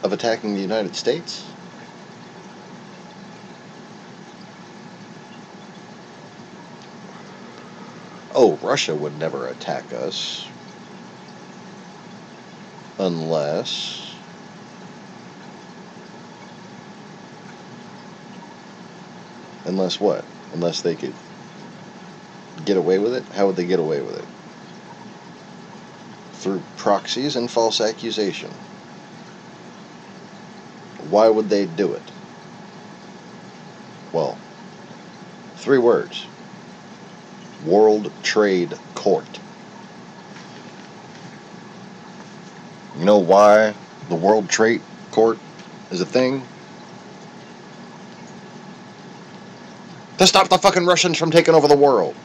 of attacking the United States. Oh, Russia would never attack us unless what? Unless they could get away with it? How would they get away with it? Through proxies and false accusation. Why would they do it? Well, 3 words. World Trade Court. You know why the World Trade Court is a thing? To stop the fucking Russians from taking over the world.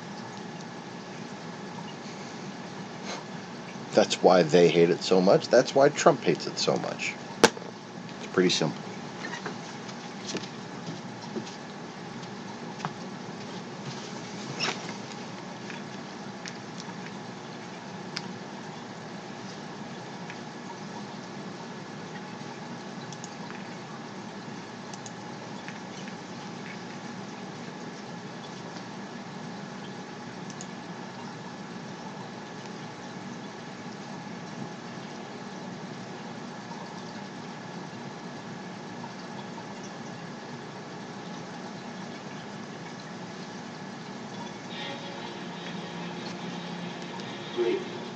That's why they hate it so much. That's why Trump hates it so much. It's pretty simple.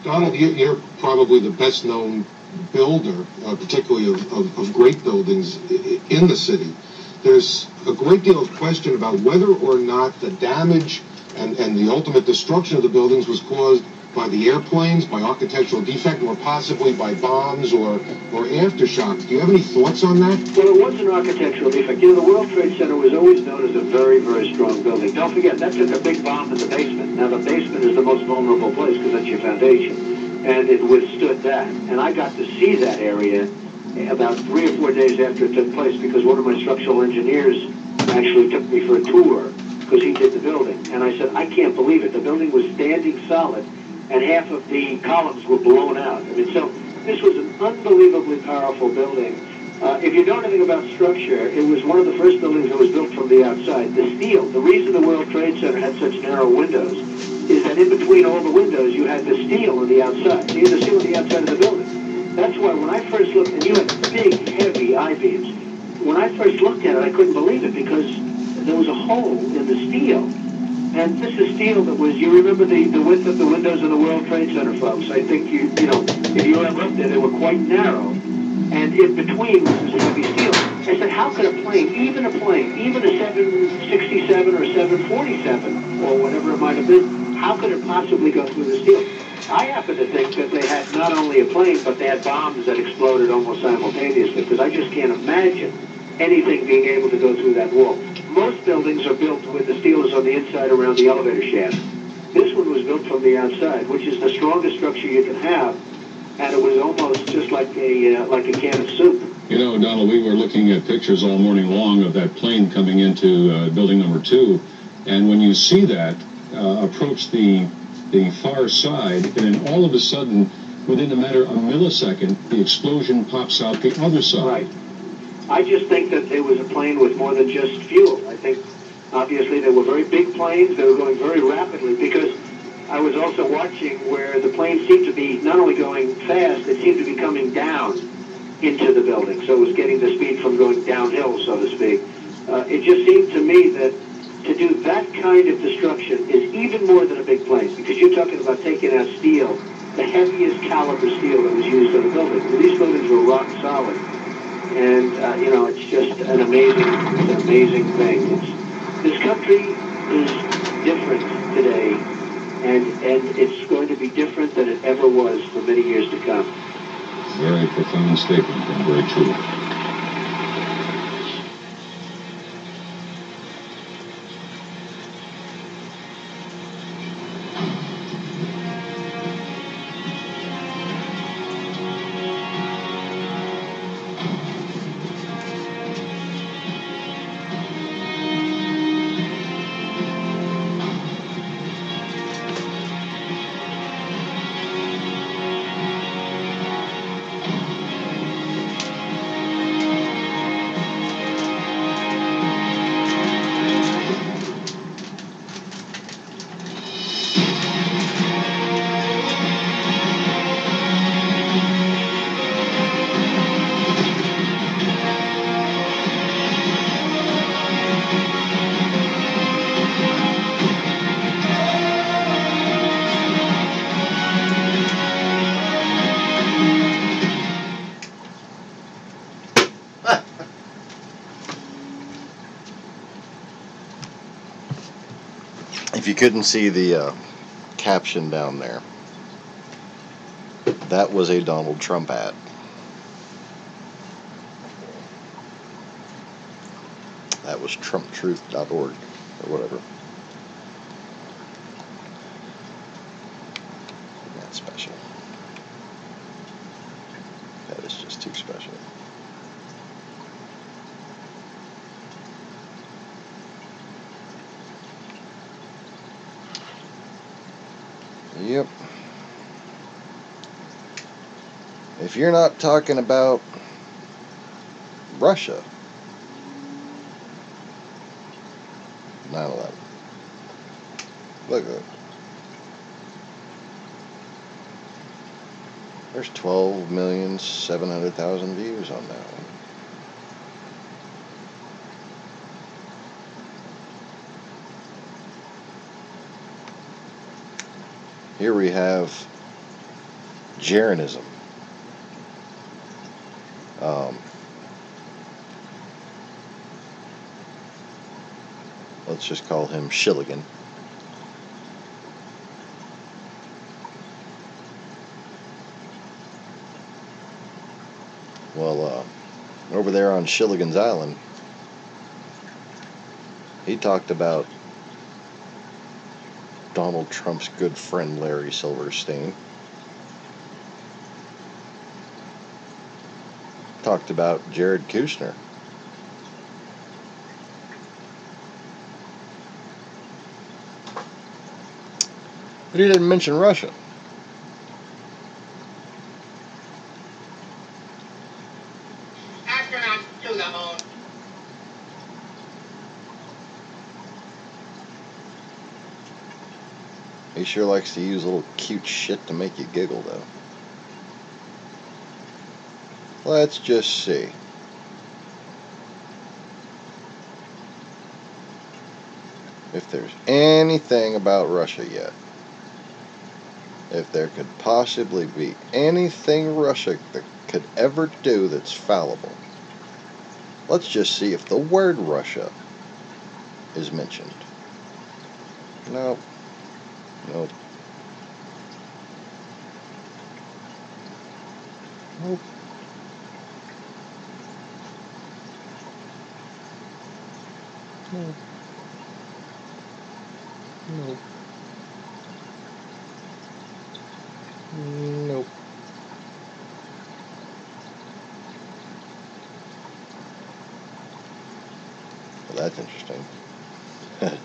Donald, you're probably the best-known builder, particularly of great buildings in the city. There's a great deal of question about whether or not the damage and the ultimate destruction of the buildings was caused by the airplanes, by architectural defect, or possibly by bombs or aftershocks. Do you have any thoughts on that? Well, it was an architectural defect. You know, the World Trade Center was always known as a very, very strong building. Don't forget, that took a big bomb in the basement. Now, the basement is the most vulnerable place because that's your foundation. And it withstood that. And I got to see that area about 3 or 4 days after it took place because one of my structural engineers actually took me for a tour because he did the building. And I said, I can't believe it. The building was standing solid. and half of the columns were blown out. I mean, so this was an unbelievably powerful building. If you know anything about structure, it was one of the first buildings that was built from the outside. The steel, the reason the World Trade Center had such narrow windows is that in between all the windows you had the steel on the outside. You had the steel on the outside of the building. That's why when I first looked, and you had big, heavy I-beams, when I first looked at it, I couldn't believe it because there was a hole in the steel. And this is steel that was, you remember the width of the windows in the World Trade Center, folks. I think you know, if you ever up there, they were quite narrow. And in between was this heavy steel. I said, how could a plane, even a 767 or 747, or whatever it might have been, how could it possibly go through the steel? I happen to think that they had not only a plane, but they had bombs that exploded almost simultaneously, because I just can't imagine anything being able to go through that wall. Most buildings are built with the steel is on the inside around the elevator shaft. This one was built from the outside, which is the strongest structure you can have, and it was almost just like a can of soup. You know, Donald, we were looking at pictures all morning long of that plane coming into building number 2, and when you see that approach the far side, and then all of a sudden, within a matter of a millisecond, the explosion pops out the other side. Right. I just think that it was a plane with more than just fuel. I think, obviously, they were very big planes. They were going very rapidly, because I was also watching where the plane seemed to be not only going fast, it seemed to be coming down into the building. So it was getting the speed from going downhill, so to speak. It just seemed to me that to do that kind of destruction is even more than a big plane, because you're talking about taking out steel, the heaviest caliber steel that was used on a building. So these buildings were rock solid. And, you know, it's just an amazing thing. This country is different today, and it's going to be different than it ever was for many years to come. Very profound statement, and very true. If you couldn't see the caption down there, that was a Donald Trump ad. That was TrumpTruth.org or whatever. That's special. That is just too special. Yep. If you're not talking about Russia, 9/11. Look at that. There's 12,700,000 views on that one. Here we have Jeranism. Let's just call him Shilligan. Well, over there on Shilligan's Island, he talked about Donald Trump's good friend Larry Silverstein. Talked about Jared Kushner. But he didn't mention Russia. He sure likes to use little cute shit to make you giggle, though. Let's just see. If there's anything about Russia yet. If there could possibly be anything Russia that could ever do that's fallible. Let's just see if the word Russia is mentioned. Nope. Nope. Nope. Nope. Nope. Nope. Well, that's interesting.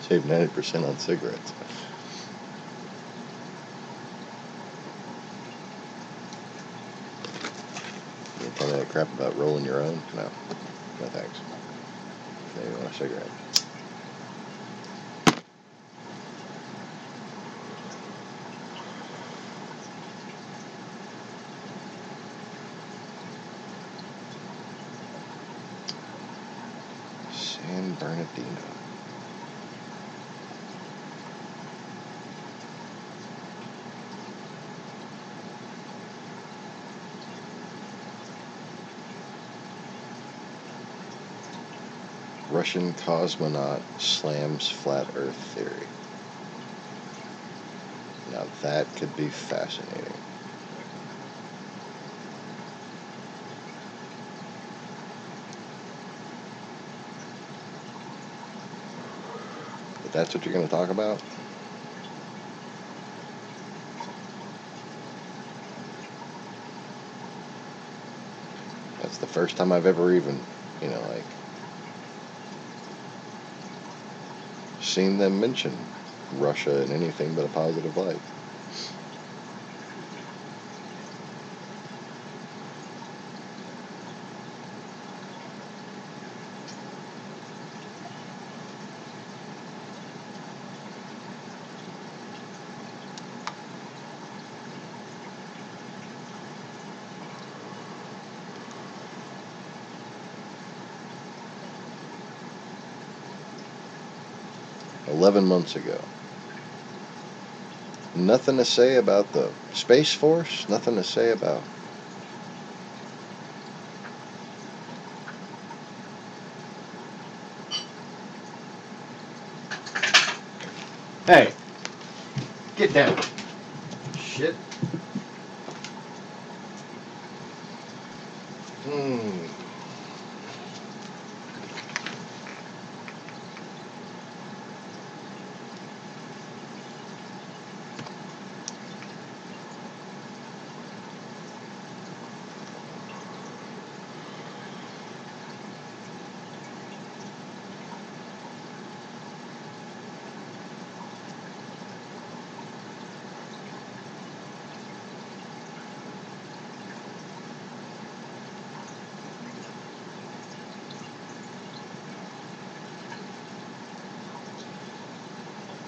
Save 90% on cigarettes. You tell me that crap about rolling your own? No. No thanks. Maybe want a cigarette. San Bernardino. Russian cosmonaut slams flat earth theory. Now that could be fascinating. But that's what you're going to talk about? That's the first time I've ever even, like, seen them mention Russia in anything but a positive light. "11 months ago. Nothing to say about the Space Force? Nothing to say about..." Hey! Get down! Shit.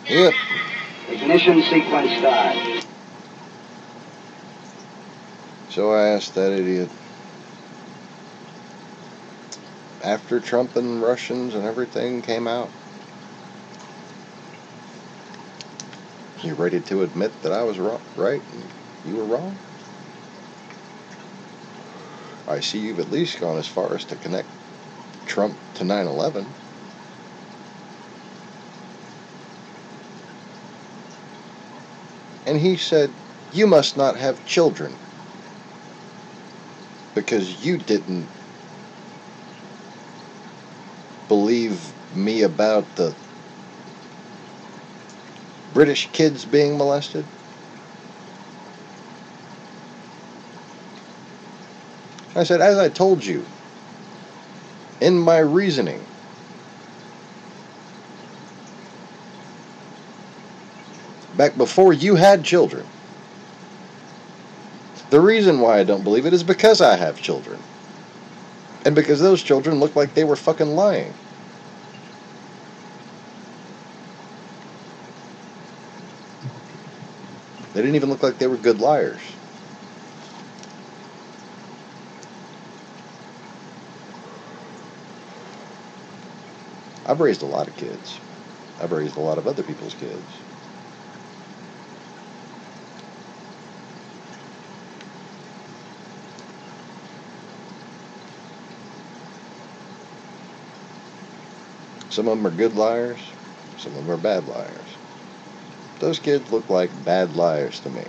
Yep. Ignition sequence start. So I asked that idiot, after Trump and Russians and everything came out, you ready to admit that I was wrong, right and you were wrong? I see you've at least gone as far as to connect Trump to 9/11. And he said, "You must not have children because you didn't believe me about the British kids being molested." I said, as I told you in my reasoning, back before you had children, the reason why I don't believe it is because I have children. And because those children looked like they were fucking lying. They didn't even look like they were good liars. I've raised a lot of kids. I've raised a lot of other people's kids. Some of them are good liars. Some of them are bad liars. Those kids look like bad liars to me.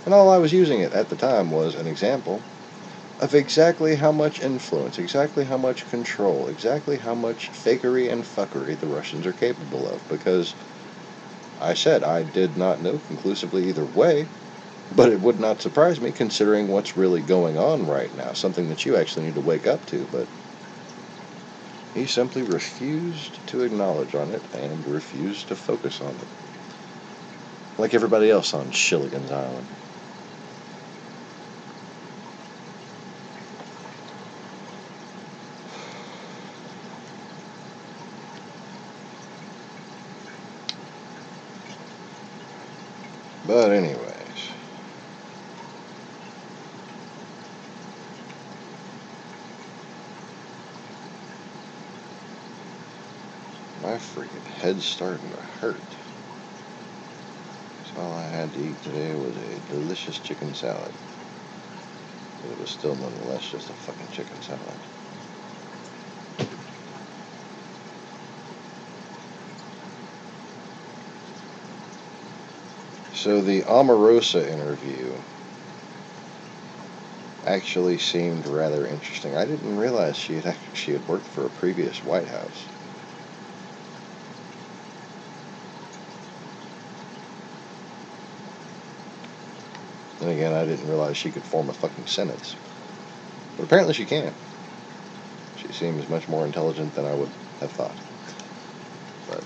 And all I was using it at the time was an example of exactly how much influence, exactly how much control, exactly how much fakery and fuckery the Russians are capable of. Because I said I did not know conclusively either way, but it would not surprise me considering what's really going on right now. Something that you actually need to wake up to, but he simply refused to acknowledge on it and refused to focus on it. Like everybody else on Shilligan's Island. But anyways, my freaking head's starting to hurt. So all I had to eat today was a delicious chicken salad. But it was still nonetheless just a fucking chicken salad. So the Omarosa interview actually seemed rather interesting. I didn't realize she had worked for a previous White House. Then again, I didn't realize she could form a fucking sentence. But apparently she can. She seems much more intelligent than I would have thought. But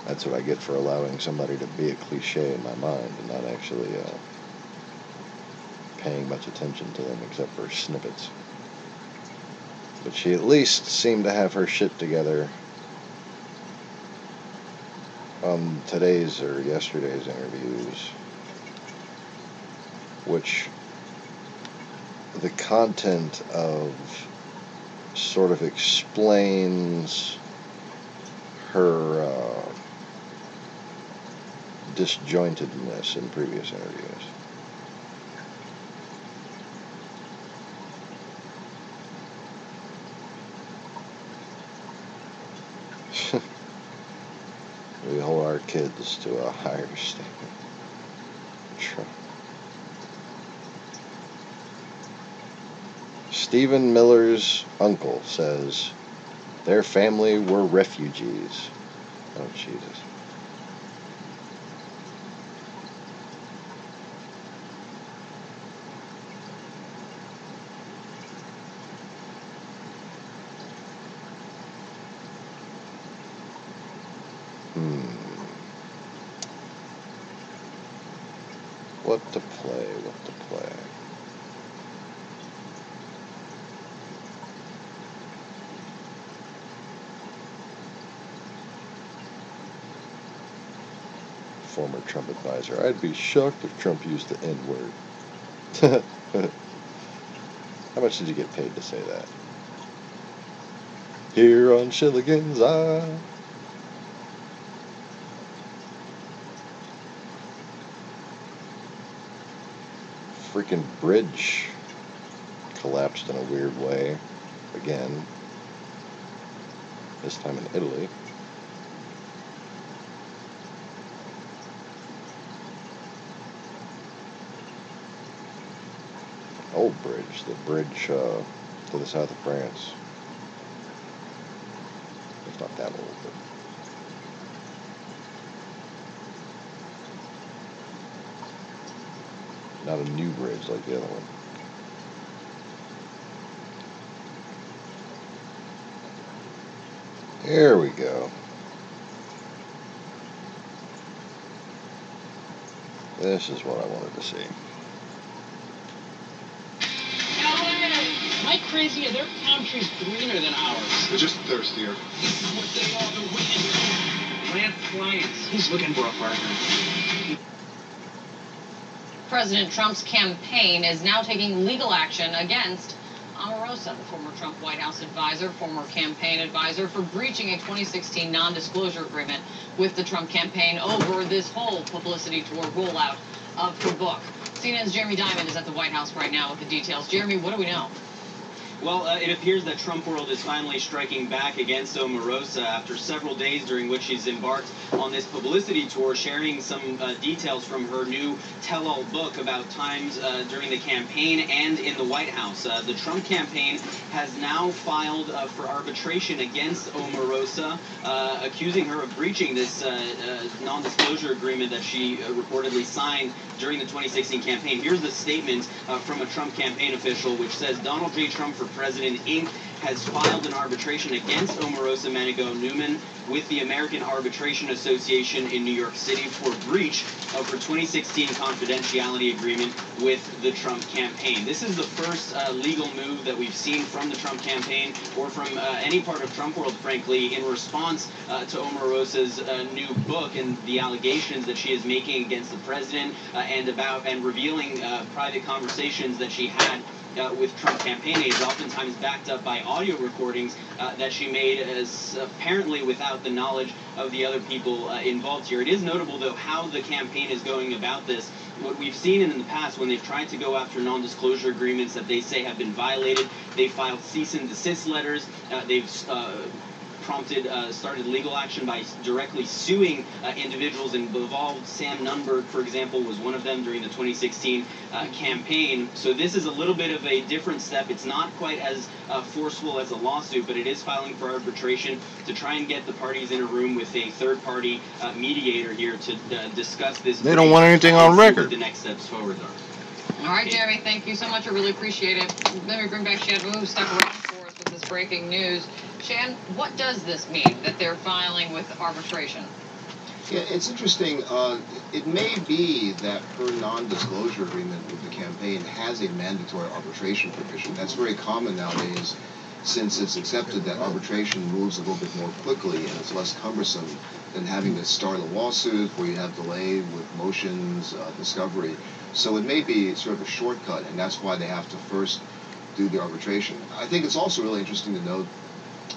that's what I get for allowing somebody to be a cliche in my mind and not actually paying much attention to them except for snippets. But she at least seemed to have her shit together on today's or yesterday's interviews, which the content of sort of explains her disjointedness in previous interviews. We hold our kids to a higher standard. Stephen Miller's uncle says their family were refugees. Oh, Jesus. What to play, what to play. Former Trump advisor. I'd be shocked if Trump used the N-word. How much did you get paid to say that? Here on Shilligan's Island. Freaking bridge collapsed in a weird way again, this time in Italy. Old bridge, the bridge to the south of France. It's not that old, but not a new bridge like the other one. There we go. This is what I wanted to see. I crazy? Their palm tree's greener than ours. They're just thirstier. Plant clients. He's looking for a partner. President Trump's campaign is now taking legal action against Omarosa, the former Trump White House advisor, former campaign advisor, for breaching a 2016 non-disclosure agreement with the Trump campaign over this whole publicity tour rollout of her book. CNN's Jeremy Diamond is at the White House right now with the details. Jeremy, what do we know? Well, it appears that Trump world is finally striking back against Omarosa after several days during which she's embarked on this publicity tour, sharing some details from her new tell-all book about times during the campaign and in the White House. The Trump campaign has now filed for arbitration against Omarosa, accusing her of breaching this non-disclosure agreement that she reportedly signed during the 2016 campaign. Here's the statement from a Trump campaign official, which says, Donald J. Trump for President, Inc. has filed an arbitration against Omarosa Manigault Newman with the American Arbitration Association in New York City for breach of her 2016 confidentiality agreement with the Trump campaign. This is the first legal move that we've seen from the Trump campaign or from any part of Trump world, frankly, in response to Omarosa's new book and the allegations that she is making against the president and revealing private conversations that she had with Trump campaign aides, oftentimes backed up by audio recordings that she made as apparently without the knowledge of the other people involved here. It is notable, though, how the campaign is going about this. What we've seen in the past when they've tried to go after non-disclosure agreements that they say have been violated, they filed cease and desist letters. They've started legal action by directly suing individuals involved. Sam Nunberg, for example, was one of them during the 2016 campaign. So this is a little bit of a different step. It's not quite as forceful as a lawsuit, but it is filing for arbitration to try and get the parties in a room with a third-party mediator here to discuss this. They don't want anything on record. What the next steps forward are. All right, Jeremy, thank you so much. I really appreciate it. Let me bring back Shan Wu, stuck around for us with this breaking news. Shan, what does this mean that they're filing with arbitration? Yeah, it's interesting. It may be that her non-disclosure agreement with the campaign has a mandatory arbitration provision. That's very common nowadays, since it's accepted that arbitration moves a little bit more quickly and it's less cumbersome than having to start a lawsuit where you have delay with motions, discovery. So it may be sort of a shortcut, and that's why they have to first do the arbitration. I think it's also really interesting to note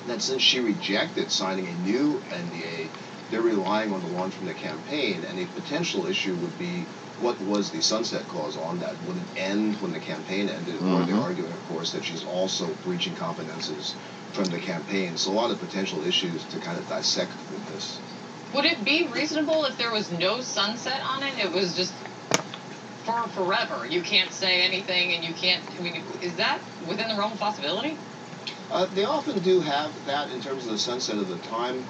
that since she rejected signing a new NDA, they're relying on the one from the campaign, and a potential issue would be, what was the sunset clause on that? Would it end when the campaign ended? Or they're arguing, of course, that she's also breaching confidences from the campaign. So a lot of potential issues to kind of dissect with this. Would it be reasonable if there was no sunset on it? It was just for forever. You can't say anything, and you can't, I mean, is that within the realm of possibility? They often do have that in terms of the sunset of the time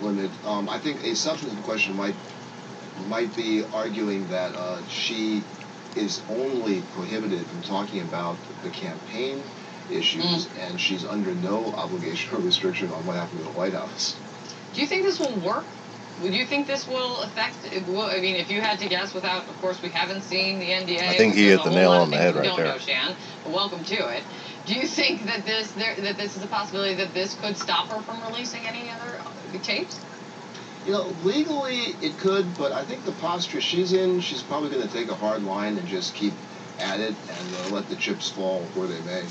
limit. I think a substantive question might be arguing that she is only prohibited from talking about the campaign issues, and she's under no obligation or restriction on what happened in the White House. Do you think this will work? Would you think this will affect, I mean, if you had to guess without, of course, we haven't seen the NDA. I think he hit the nail on the head right there. We don't know, Shan, but welcome to it. Do you think that this is a possibility that this could stop her from releasing any other tapes? You know, legally it could, but I think the posture she's in, she's probably going to take a hard line and just keep at it and let the chips fall where they may.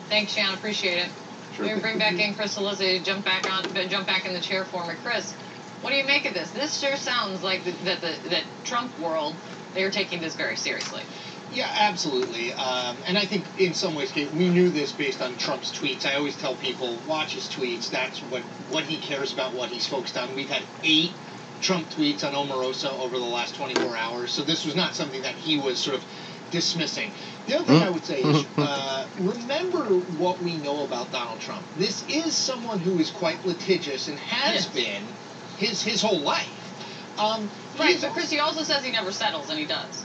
Thanks, Shan. Appreciate it. Sure. Maybe bring back in Chris Lizzie, jump back in the chair for me. Chris, what do you make of this? This sure sounds like that Trump world, they're taking this very seriously. Yeah, absolutely. And I think in some ways, Kate, we knew this based on Trump's tweets. I always tell people, watch his tweets. That's what he cares about, what he's focused on. We've had 8 Trump tweets on Omarosa over the last 24 hours. So this was not something that he was sort of dismissing. The other thing I would say is, remember what we know about Donald Trump. This is someone who is quite litigious and has been his whole life. Right, but Chris, he also says he never settles, and he does.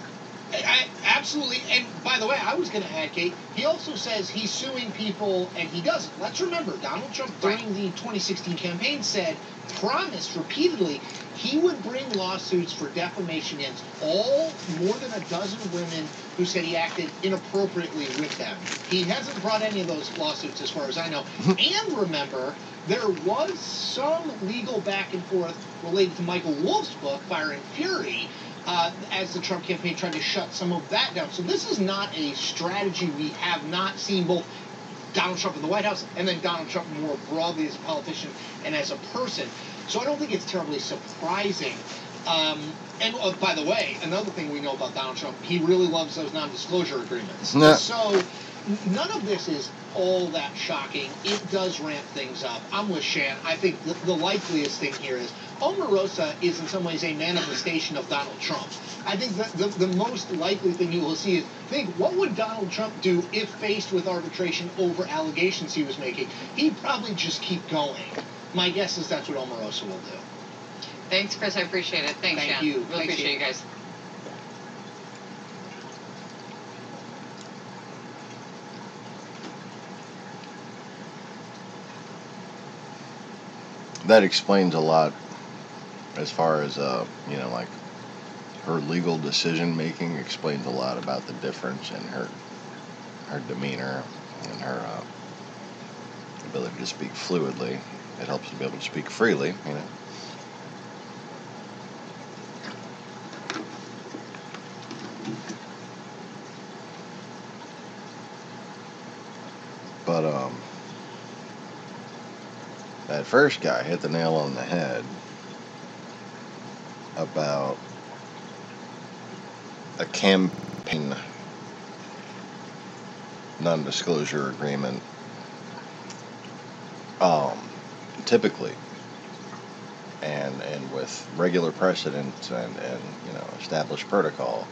Absolutely. And by the way, I was going to add, Kate, he also says he's suing people, and he doesn't. Let's remember, Donald Trump, during the 2016 campaign, promised repeatedly he would bring lawsuits for defamation against all more than a dozen women who said he acted inappropriately with them. He hasn't brought any of those lawsuits, as far as I know. And remember, there was some legal back and forth related to Michael Wolff's book, Fire and Fury, as the Trump campaign tried to shut some of that down. So this is not a strategy we have not seen both Donald Trump in the White House and then Donald Trump more broadly as a politician and as a person. So I don't think it's terribly surprising. And by the way, another thing we know about Donald Trump, he really loves those non-disclosure agreements. No. So none of this is all that shocking. It does ramp things up. I'm with Shan. I think the likeliest thing here is Omarosa is in some ways a manifestation of Donald Trump. I think the most likely thing you will see is, think, what would Donald Trump do if faced with arbitration over allegations he was making? He'd probably just keep going. My guess is that's what Omarosa will do. Thanks, Chris. I appreciate it. Thanks, Thank Shan. you. Really appreciate you guys. That explains a lot as far as, you know, like her legal decision making explains a lot about the difference in her demeanor and her ability to speak fluidly. It helps to be able to speak freely, you know. But that first guy hit the nail on the head about a campaign non-disclosure agreement. Typically, and with regular precedent and you know, established protocol,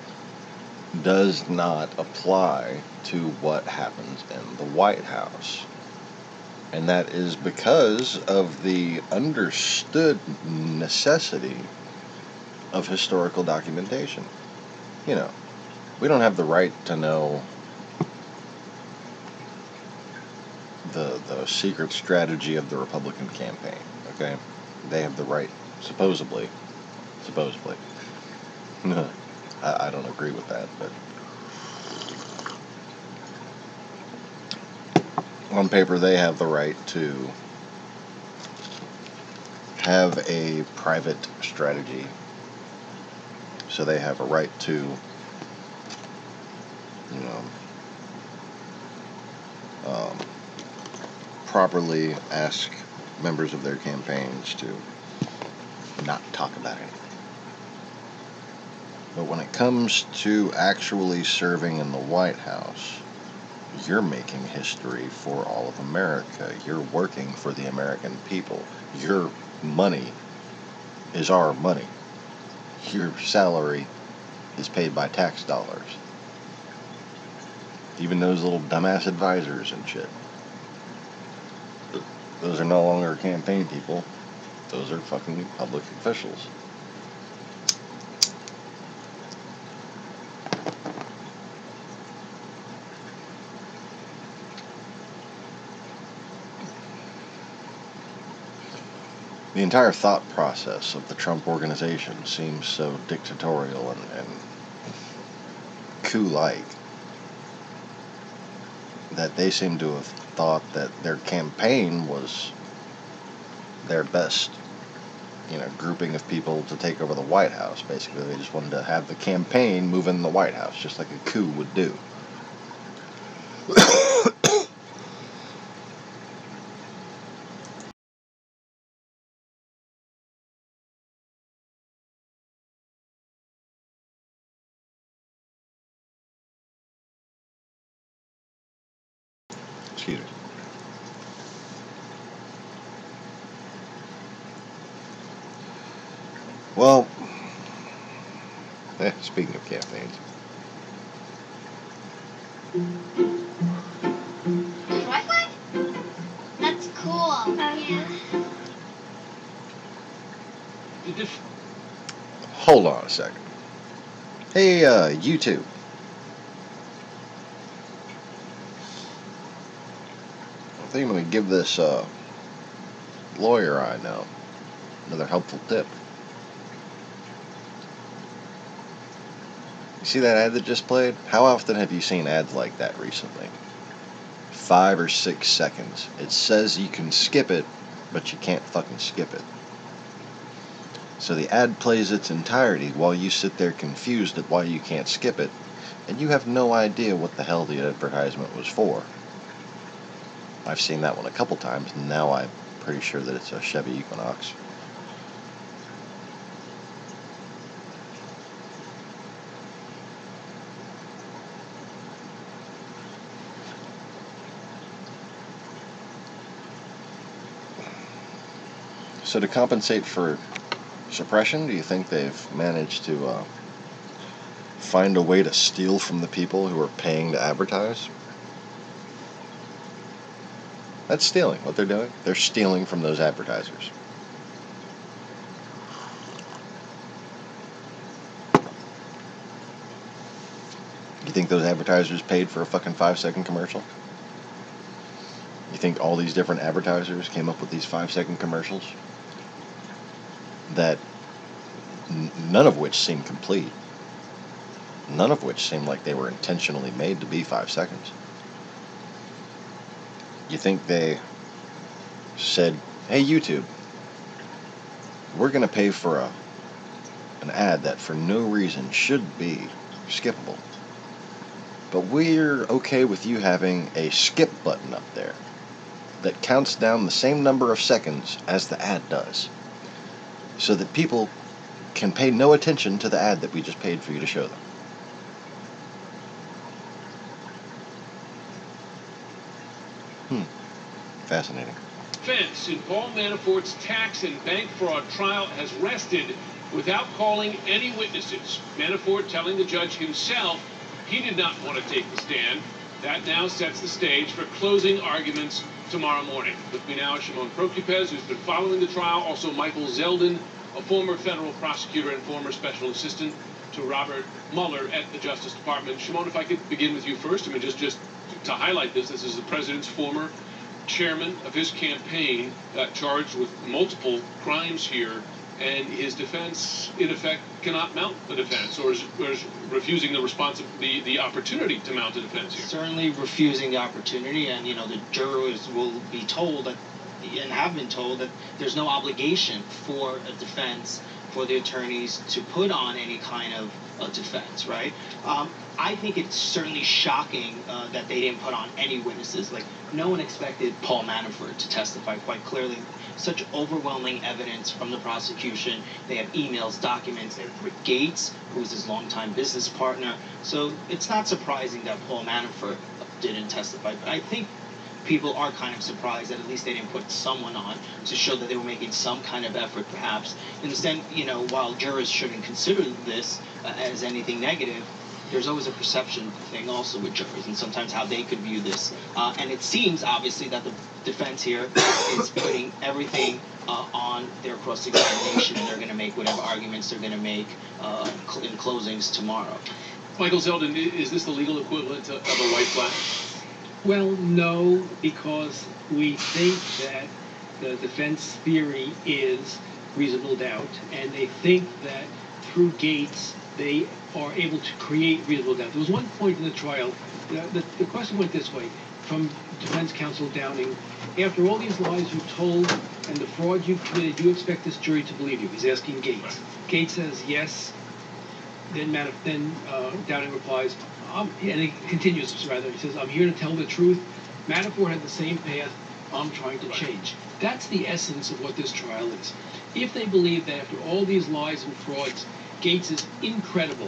does not apply to what happens in the White House. And that is because of the understood necessity of historical documentation. You know, we don't have the right to know the secret strategy of the Republican campaign, okay? They have the right, supposedly. I don't agree with that, but on paper they have the right to have a private strategy. So they have a right to, you know, properly ask members of their campaigns to not talk about anything. But when it comes to actually serving in the White House, you're making history for all of America. You're working for the American people. Your money is our money. Your salary is paid by tax dollars. Even those little dumbass advisors and shit. Those are no longer campaign people. Those are fucking public officials. The entire thought process of the Trump organization seems so dictatorial and coup-like that they seem to have thought that their campaign was their best, you know, grouping of people to take over the White House. Basically, they just wanted to have the campaign move in the White House, just like a coup would do. Excuse me. Well, speaking of campaigns. Wi-Fi? That's cool. Yeah. Hold on a second. Hey, YouTube. I think I'm going to give this lawyer I know another helpful tip. You see that ad that just played? How often have you seen ads like that recently? 5 or 6 seconds. It says you can skip it, but you can't fucking skip it. So the ad plays its entirety while you sit there confused at why you can't skip it, and you have no idea what the hell the advertisement was for. I've seen that one a couple times, and now I'm pretty sure that it's a Chevy Equinox. So to compensate for suppression, do you think they've managed to find a way to steal from the people who are paying to advertise? That's stealing, what they're doing. They're stealing from those advertisers. You think those advertisers paid for a fucking 5-second commercial? You think all these different advertisers came up with these 5-second commercials? That none of which seem complete. None of which seem like they were intentionally made to be 5 seconds. You think they said, hey YouTube, we're going to pay for an ad that for no reason should be skippable, but we're okay with you having a skip button up there that counts down the same number of seconds as the ad does, so that people can pay no attention to the ad that we just paid for you to show them. Fascinating. Defense in Paul Manafort's tax and bank fraud trial has rested without calling any witnesses. Manafort telling the judge himself he did not want to take the stand. That now sets the stage for closing arguments tomorrow morning. With me now is Shimon Prokupez, who's been following the trial. Also Michael Zeldin, a former federal prosecutor and former special assistant to Robert Mueller at the Justice Department. Shimon, if I could begin with you first. I mean, just to highlight this is the president's former chairman of his campaign, charged with multiple crimes here, and his defense, in effect, cannot mount a defense, or is refusing the opportunity to mount a defense here. Certainly refusing the opportunity, and the jurors will be told that, and have been told, that there's no obligation for a defense, for the attorneys to put on any kind of defense, right? I think it's certainly shocking that they didn't put on any witnesses. Like, no one expected Paul Manafort to testify quite clearly. Such overwhelming evidence from the prosecution. They have emails, documents. They have Rick Gates, who is his longtime business partner. So it's not surprising that Paul Manafort didn't testify. But I think people are kind of surprised that at least they didn't put someone on to show that they were making some kind of effort, perhaps. In the sense, while jurors shouldn't consider this as anything negative, there's always a perception thing also with jurors, and sometimes how they could view this. And it seems, obviously, that the defense here is putting everything on their cross-examination, and they're going to make whatever arguments they're going to make in closings tomorrow. Michael Zeldin, is this the legal equivalent of a white flag? Well, no, because we think that the defense theory is reasonable doubt, and they think that through Gates they are able to create reasonable doubt. There was one point in the trial, the question went this way, from defense counsel Downing: after all these lies you've told and the fraud you've committed, do you expect this jury to believe you? He's asking Gates. Right. Gates says yes. Then Downing replies, and he continues, rather, he says, I'm here to tell the truth. Manafort had the same path. I'm trying to change. That's the essence of what this trial is. If they believe that after all these lies and frauds, Gates is incredible,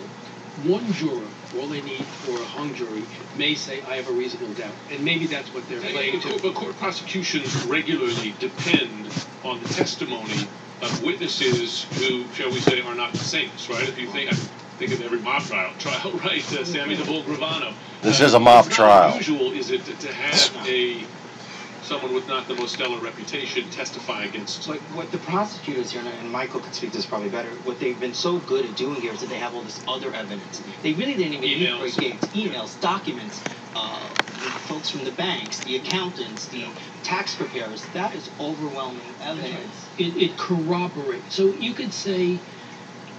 one juror, all they need for a hung jury, may say, I have a reasonable doubt. And maybe that's what they're playing to. But court prosecutions regularly depend on the testimony of witnesses who, shall we say, are not saints, right? If you think of every mob trial, right? Sammy DeVol Gravano. This is a mob trial. How unusual is it to have a someone with not the most stellar reputation testify against. But what the prosecutors here, and Michael could speak to this probably better, what they've been so good at doing here is that they have all this other evidence. They really didn't even need Rick Gates. Emails, documents, the folks from the banks, the accountants, the tax preparers. That is overwhelming evidence. It corroborates. So you could say,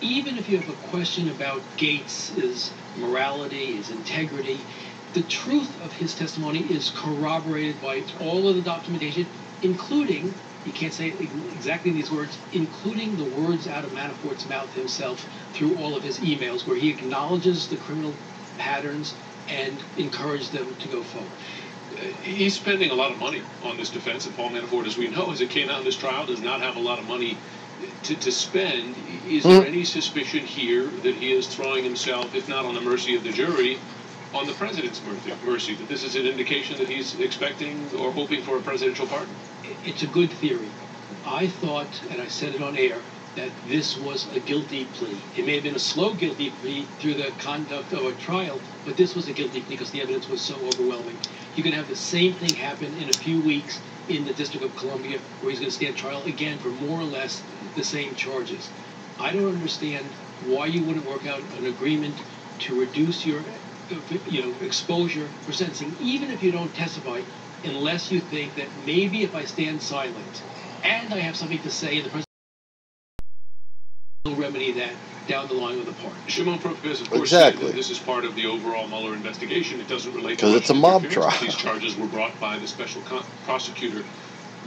even if you have a question about Gates' morality, his integrity, the truth of his testimony is corroborated by all of the documentation, including, you can't say exactly these words, including the words out of Manafort's mouth himself through all of his emails, where he acknowledges the criminal patterns and encourages them to go forward. He's spending a lot of money on this defense, and Paul Manafort, as we know, as it came out in this trial, does not have a lot of money to spend. Is there any suspicion here that he is throwing himself, if not on the mercy of the jury, on the president's mercy, that this is an indication that he's expecting or hoping for a presidential pardon? It's a good theory. I thought, and I said it on air, that this was a guilty plea. It may have been a slow guilty plea through the conduct of a trial, but this was a guilty plea because the evidence was so overwhelming. You can have the same thing happen in a few weeks in the District of Columbia, where he's going to stand trial again for more or less the same charges. I don't understand why you wouldn't work out an agreement to reduce your exposure for sentencing, even if you don't testify, unless you think that maybe if I stand silent and I have something to say, the president will remedy that down the line with a pardon. Shimon Prokopis, of course, Exactly. said that this is part of the overall Mueller investigation. It doesn't relate to Because it's a mob interference. trial. These charges were brought by the special prosecutor.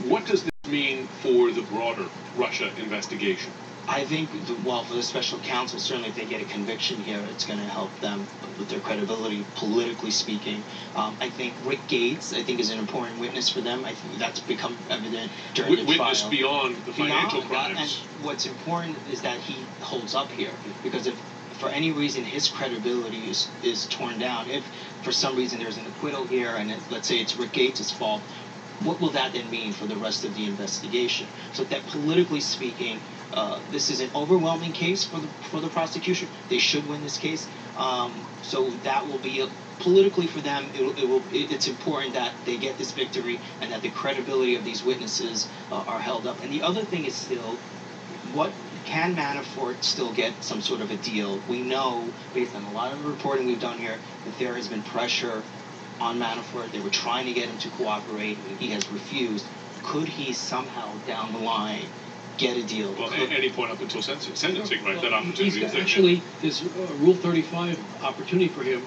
What does this mean for the broader Russia investigation? I think, for the special counsel, certainly if they get a conviction here, it's going to help them with their credibility, politically speaking. I think Rick Gates, is an important witness for them. I think that's become evident during the trial. Witness beyond the financial crimes. And what's important is that he holds up here, because if for any reason his credibility is torn down, if for some reason there's an acquittal here, and let's say it's Rick Gates' fault, what will that then mean for the rest of the investigation? So that politically speaking, this is an overwhelming case for the prosecution. They should win this case. So that will be politically for them. It's important that they get this victory and that the credibility of these witnesses are held up. And the other thing is still, what can Manafort still get some sort of a deal? We know, based on a lot of the reporting we've done here, that there has been pressure on Manafort. They were trying to get him to cooperate. He has refused. Could he somehow down the line get a deal? Well, at any point up until sentencing, right? That opportunity is there. Actually, there's a Rule 35 opportunity for him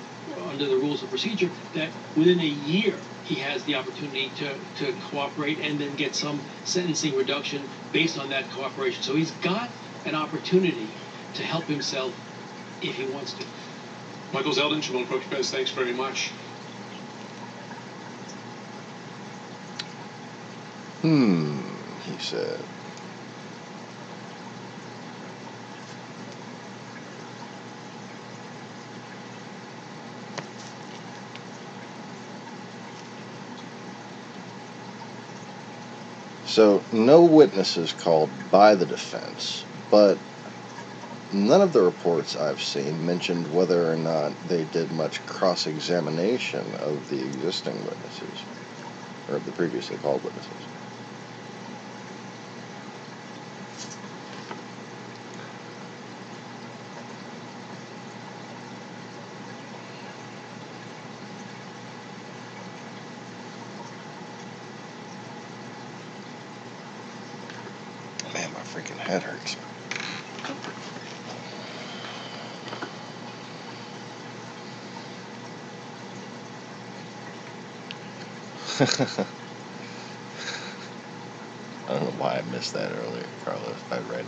under the rules of procedure that within a year he has the opportunity to cooperate and then get some sentencing reduction based on that cooperation. So he's got an opportunity to help himself if he wants to. Michael Zeldin, Shimon Prokopis, thanks very much. He said. So, no witnesses called by the defense, but none of the reports I've seen mentioned whether or not they did much cross-examination of the existing witnesses, or of the previously called witnesses. Man, my freaking head hurts. I don't know why I missed that earlier, Carlos. I read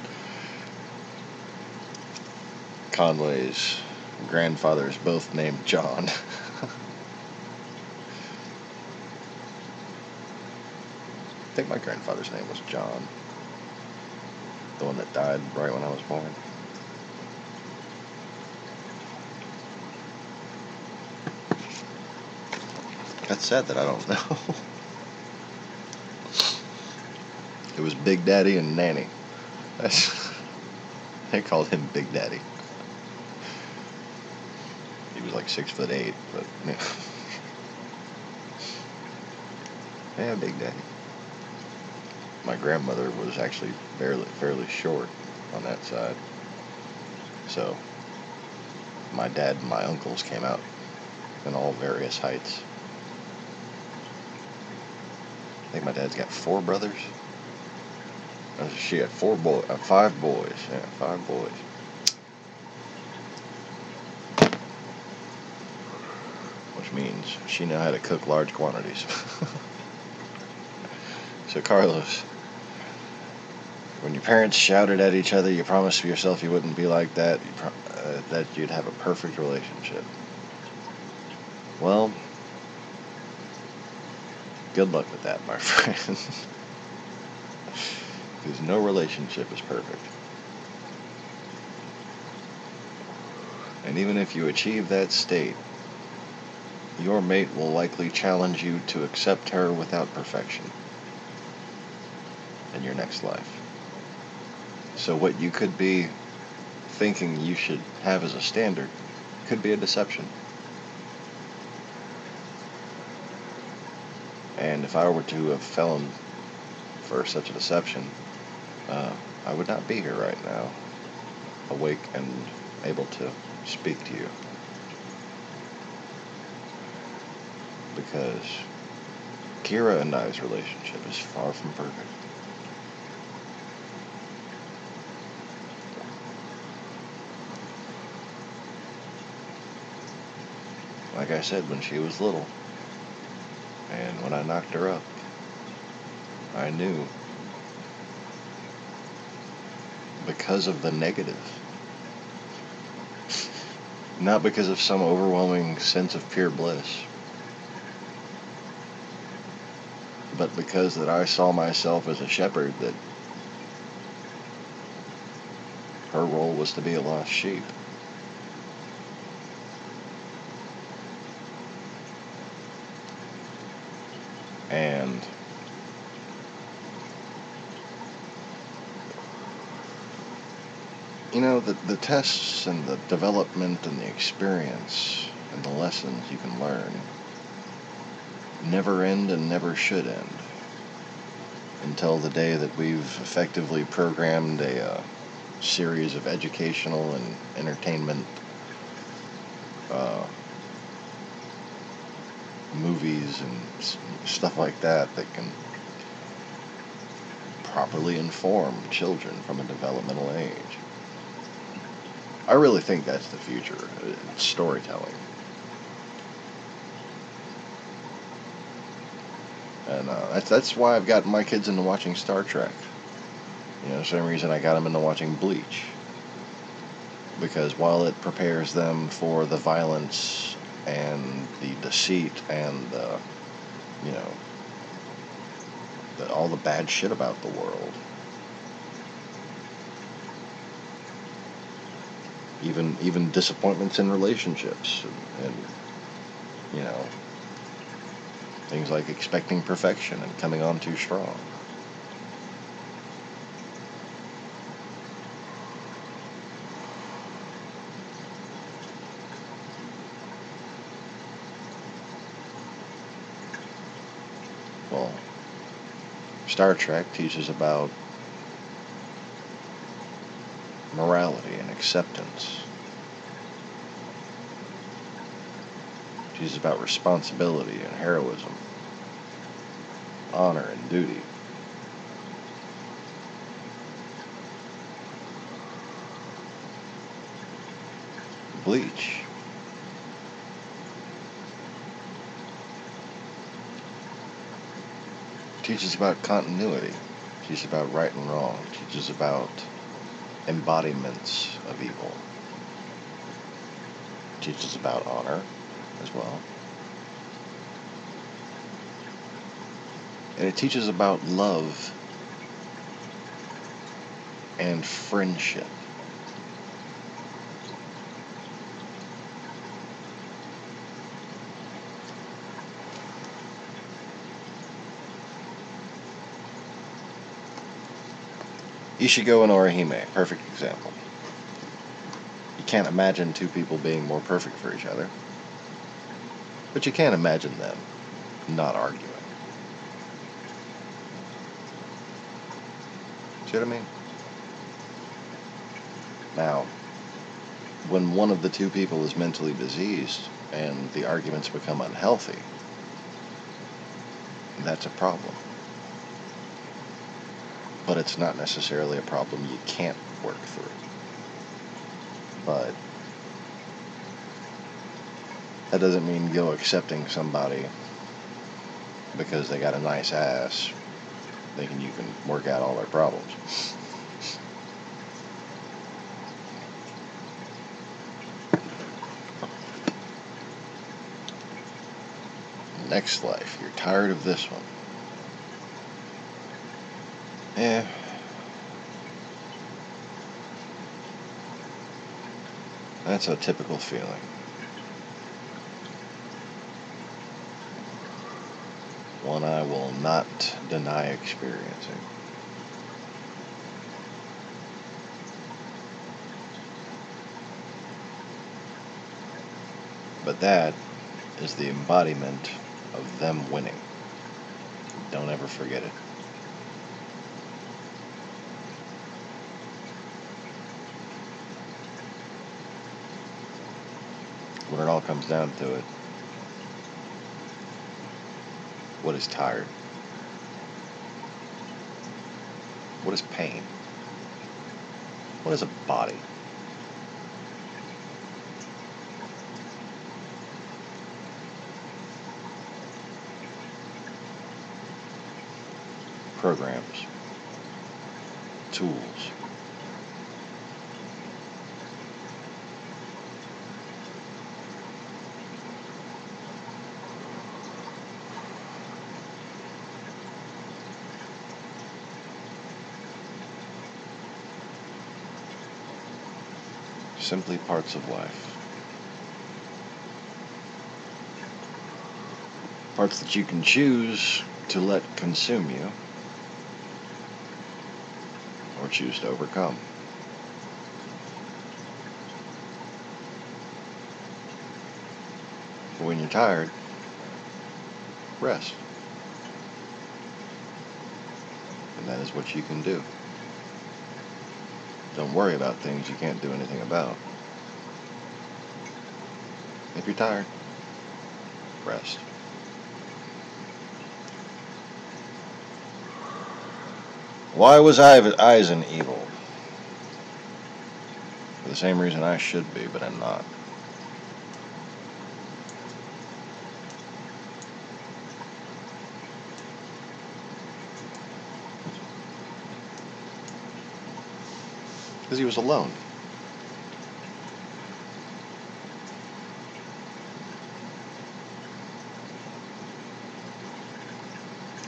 Conway's grandfather is both named John. I think my grandfather's name was John. The one that died right when I was born. That's sad that I don't know. It was Big Daddy and Nanny. They called him Big Daddy. He was like 6'8", but yeah. Yeah, Big Daddy. My grandmother was actually fairly short on that side. So, my dad and my uncles came out in all various heights. I think my dad's got 4 brothers. She had 5 boys. Yeah, 5 boys. Which means she knew how to cook large quantities. So Carlos, when your parents shouted at each other, you promised yourself you wouldn't be like that, that you'd have a perfect relationship. Well, good luck with that, my friend. Because no relationship is perfect. And even if you achieve that state, your mate will likely challenge you to accept her without perfection in your next life. So what you could be thinking you should have as a standard could be a deception. And if I were to have fallen for such a deception, I would not be here right now, awake and able to speak to you. Because Kira and I's relationship is far from perfect. Like I said, when she was little, and when I knocked her up, I knew, because of the negative, not because of some overwhelming sense of pure bliss, but because that I saw myself as a shepherd, that her role was to be a lost sheep. And you know, the tests and the development and the experience and the lessons you can learn never end and never should end until the day that we've effectively programmed a series of educational and entertainment movies and stuff like that that can properly inform children from a developmental age. I really think that's the future. It's storytelling. And that's why I've gotten my kids into watching Star Trek. You know, same reason I got them into watching Bleach. Because while it prepares them for the violence and the deceit and you know, all the bad shit about the world, even disappointments in relationships, and you know, things like expecting perfection and coming on too strong. Well, Star Trek teaches about morality and acceptance. It teaches about responsibility and heroism, honor and duty. Bleach teaches about continuity, teaches about right and wrong, teaches about embodiments of evil, teaches about honor as well, and it teaches about love and friendship. Ishigo and Orihime, perfect example. You can't imagine two people being more perfect for each other, but you can imagine them not arguing. See what I mean? Now, when one of the two people is mentally diseased and the arguments become unhealthy, that's a problem. But it's not necessarily a problem you can't work through. But that doesn't mean go accepting somebody because they got a nice ass, thinking you can work out all their problems. Next life, you're tired of this one. Yeah. That's a typical feeling. One I will not deny experiencing. But that is the embodiment of them winning. Don't ever forget it. When it all comes down to it, what is tired? What is pain? What is a body? Programs, tools, simply parts of life. Parts that you can choose to let consume you, or choose to overcome. But when you're tired, rest. And that is what you can do. Don't worry about things you can't do anything about. If you're tired, rest. Why was Eisen evil? For the same reason I should be, but I'm not. Because he was alone.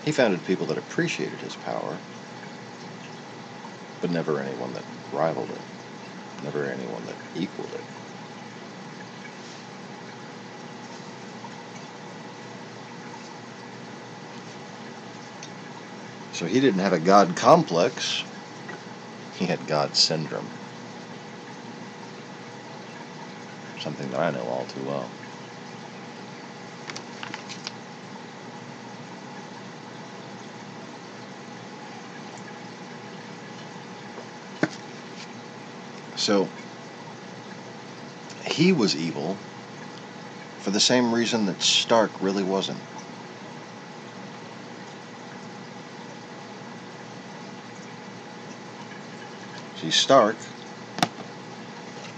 He founded people that appreciated his power, but never anyone that rivaled it, never anyone that equaled it. So he didn't have a God complex, he had God syndrome. Something that I know all too well. So, he was evil for the same reason that Stark really wasn't. See, Stark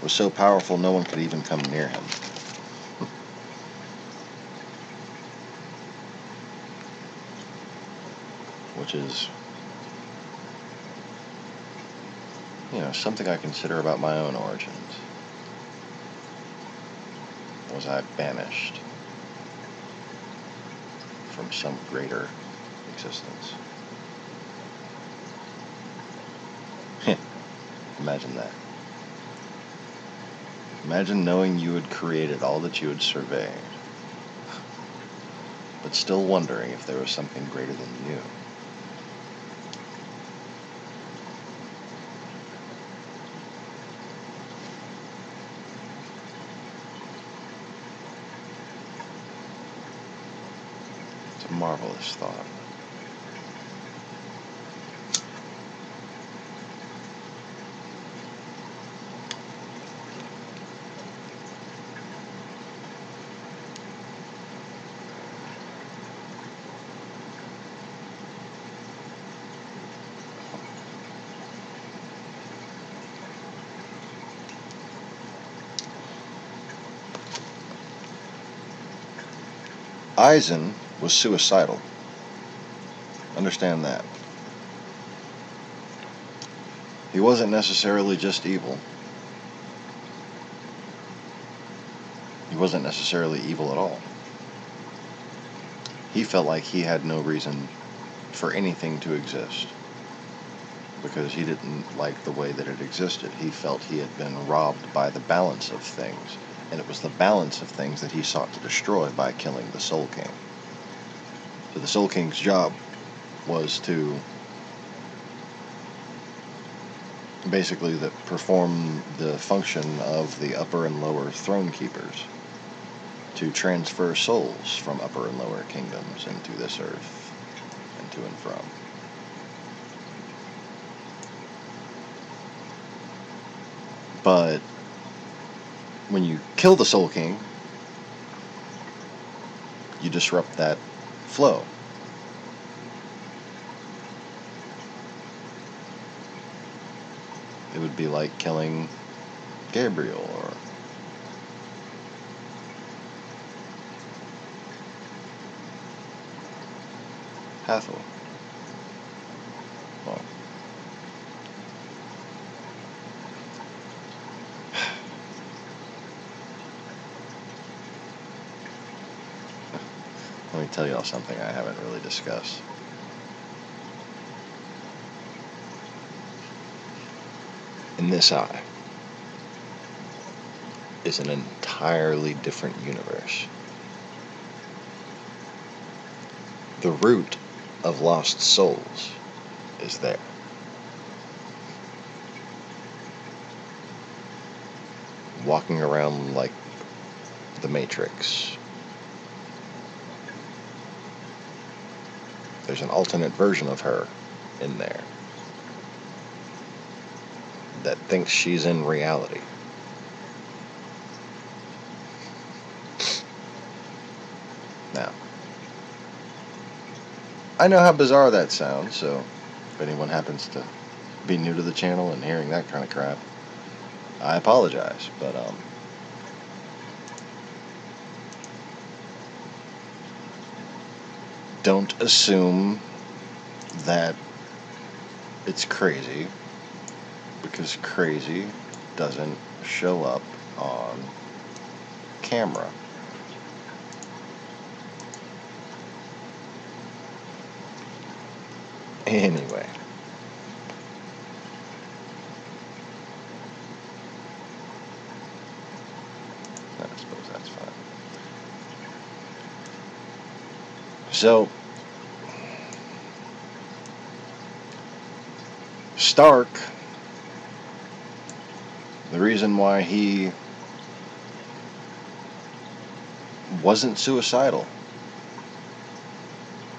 was so powerful no one could even come near him. Which is, you know, something I consider about my own origins. Was I banished from some greater existence? Imagine that. Imagine knowing you had created all that you had surveyed, but still wondering if there was something greater than you. It's a marvelous thought. Eisen was suicidal. Understand that. He wasn't necessarily just evil. He wasn't necessarily evil at all. He felt like he had no reason for anything to exist, because he didn't like the way that it existed. He felt he had been robbed by the balance of things, and it was the balance of things that he sought to destroy by killing the Soul King. So the Soul King's job was to basically perform the function of the upper and lower throne keepers, to transfer souls from upper and lower kingdoms into this earth and to and from. But when you kill the Soul King, you disrupt that flow. It would be like killing Gabriel or Hathor. Well, let me tell y'all something I haven't really discussed. In this eye is an entirely different universe. The root of lost souls is there. Walking around like the Matrix. There's an alternate version of her in there that thinks she's in reality. Now, I know how bizarre that sounds, so if anyone happens to be new to the channel and hearing that kind of crap, I apologize, but don't assume that it's crazy, because crazy doesn't show up on camera. Anyway. I suppose that's fine. So, Stark, the reason why he wasn't suicidal,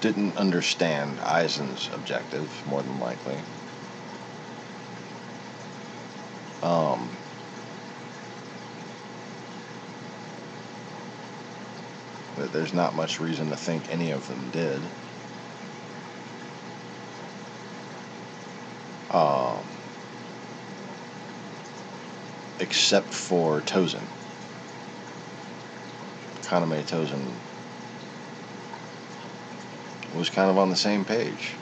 didn't understand Eisen's objective, more than likely. There's not much reason to think any of them did. Except for Tozin. Kaname Tozin was kind of on the same page.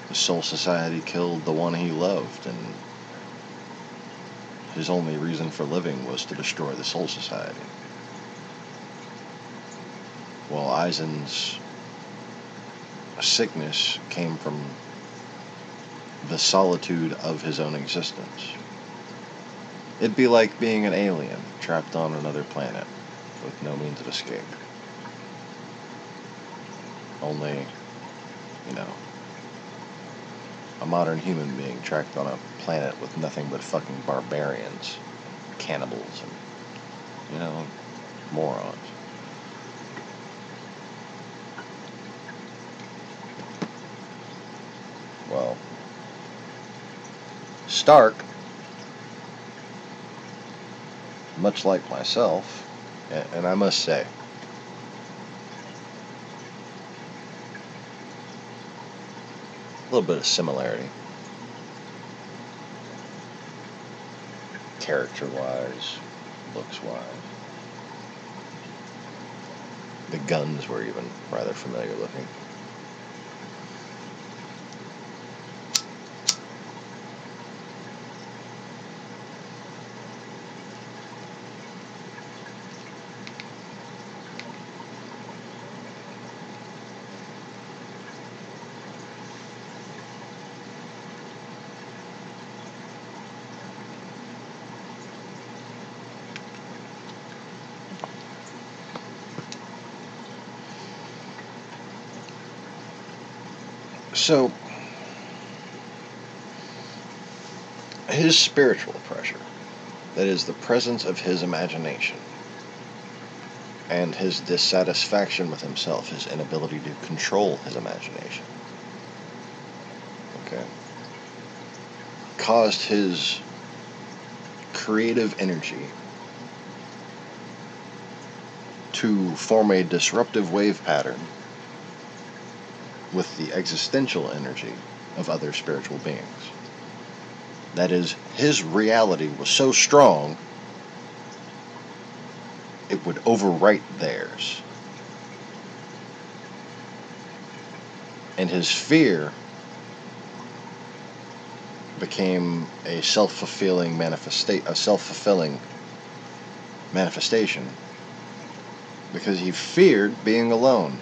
The Soul Society killed the one he loved, and his only reason for living was to destroy the Soul Society. Well, Eisen's sickness came from the solitude of his own existence. It'd be like being an alien trapped on another planet with no means of escape. Only, you know, a modern human being trapped on a planet with nothing but fucking barbarians, cannibals, and, you know, morons. Well, Stark, much like myself, and I must say, a little bit of similarity, character-wise, looks-wise. The guns were even rather familiar looking. So, his spiritual pressure, that is the presence of his imagination, and his dissatisfaction with himself, his inability to control his imagination, okay, caused his creative energy to form a disruptive wave pattern with the existential energy of other spiritual beings. That is, his reality was so strong, it would overwrite theirs. And his fear became a self-fulfilling manifestation because he feared being alone.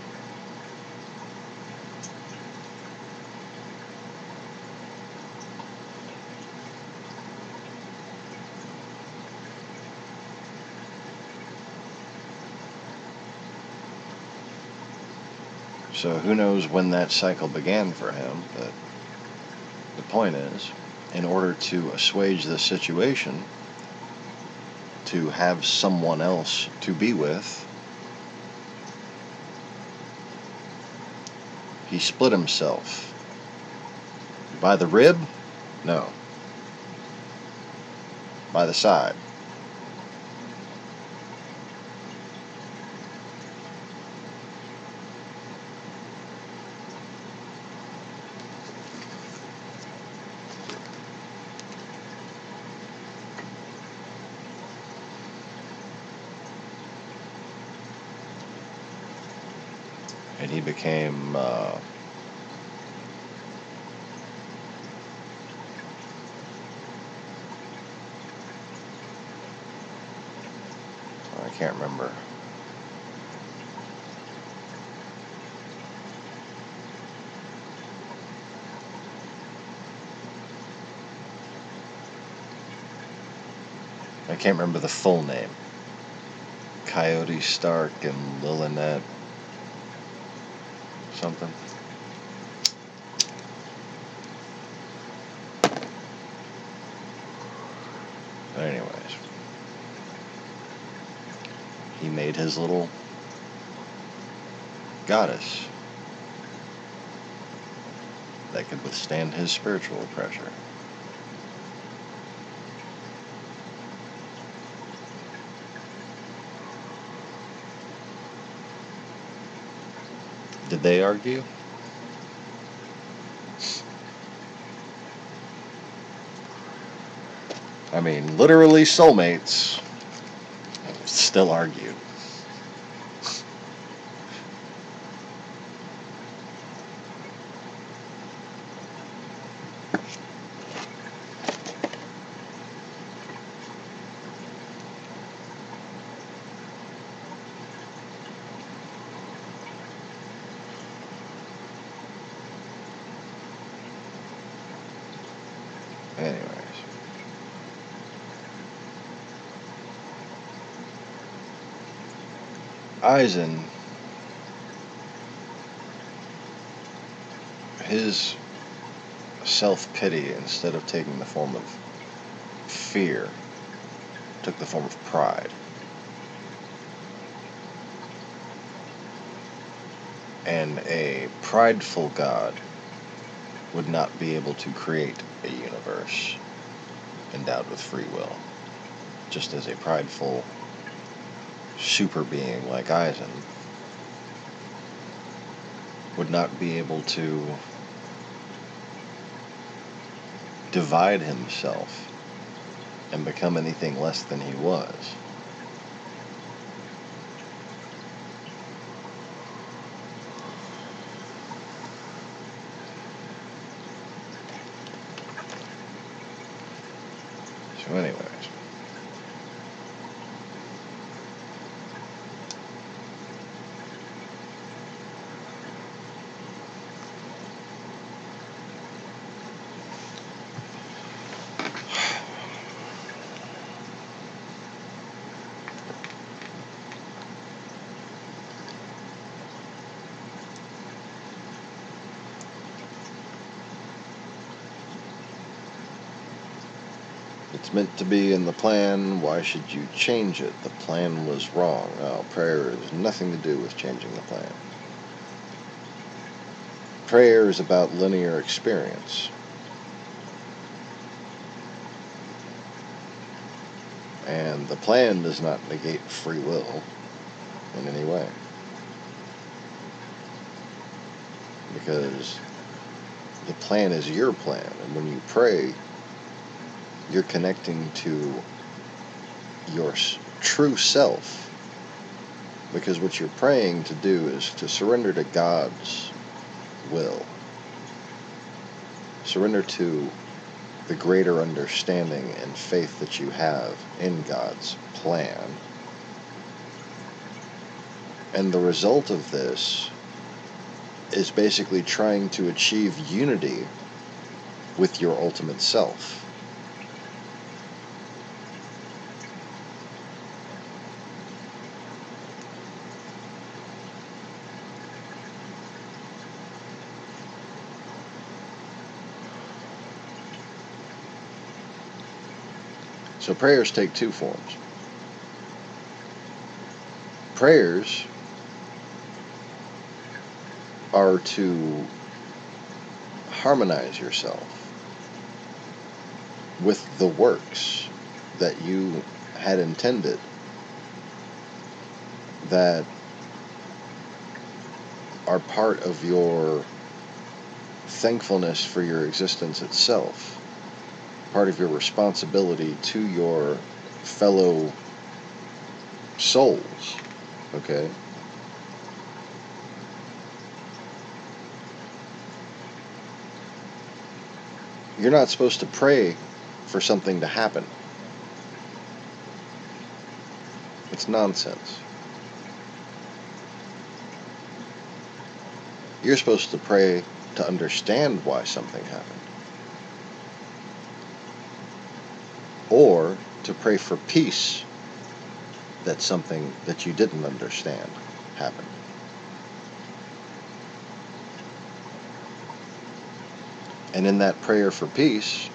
So who knows when that cycle began for him, but the point is, in order to assuage the situation, to have someone else to be with, he split himself. By the rib? No. By the side. And he became I can't remember. I can't remember the full name. Coyote Stark and Lillinet something. But anyways, he made his little goddess that could withstand his spiritual pressure. Did they argue? I mean, literally soulmates still argue. Anyways. Eisen, his self-pity, instead of taking the form of fear, took the form of pride. And a prideful God would not be able to create a universe endowed with free will, just as a prideful super being like Eisen would not be able to divide himself and become anything less than he was. So anyways. It's meant to be in the plan. Why should you change it? The plan was wrong. Oh, prayer has nothing to do with changing the plan. Prayer is about linear experience. And the plan does not negate free will in any way. Because the plan is your plan. And when you pray, you're connecting to your true self, because what you're praying to do is to surrender to God's will, surrender to the greater understanding and faith that you have in God's plan. And the result of this is basically trying to achieve unity with your ultimate self. So prayers take two forms. Prayers are to harmonize yourself with the works that you had intended, that are part of your thankfulness for your existence itself, part of your responsibility to your fellow souls, okay? You're not supposed to pray for something to happen. It's nonsense. You're supposed to pray to understand why something happened. Or to pray for peace that something that you didn't understand happened. And in that prayer for peace,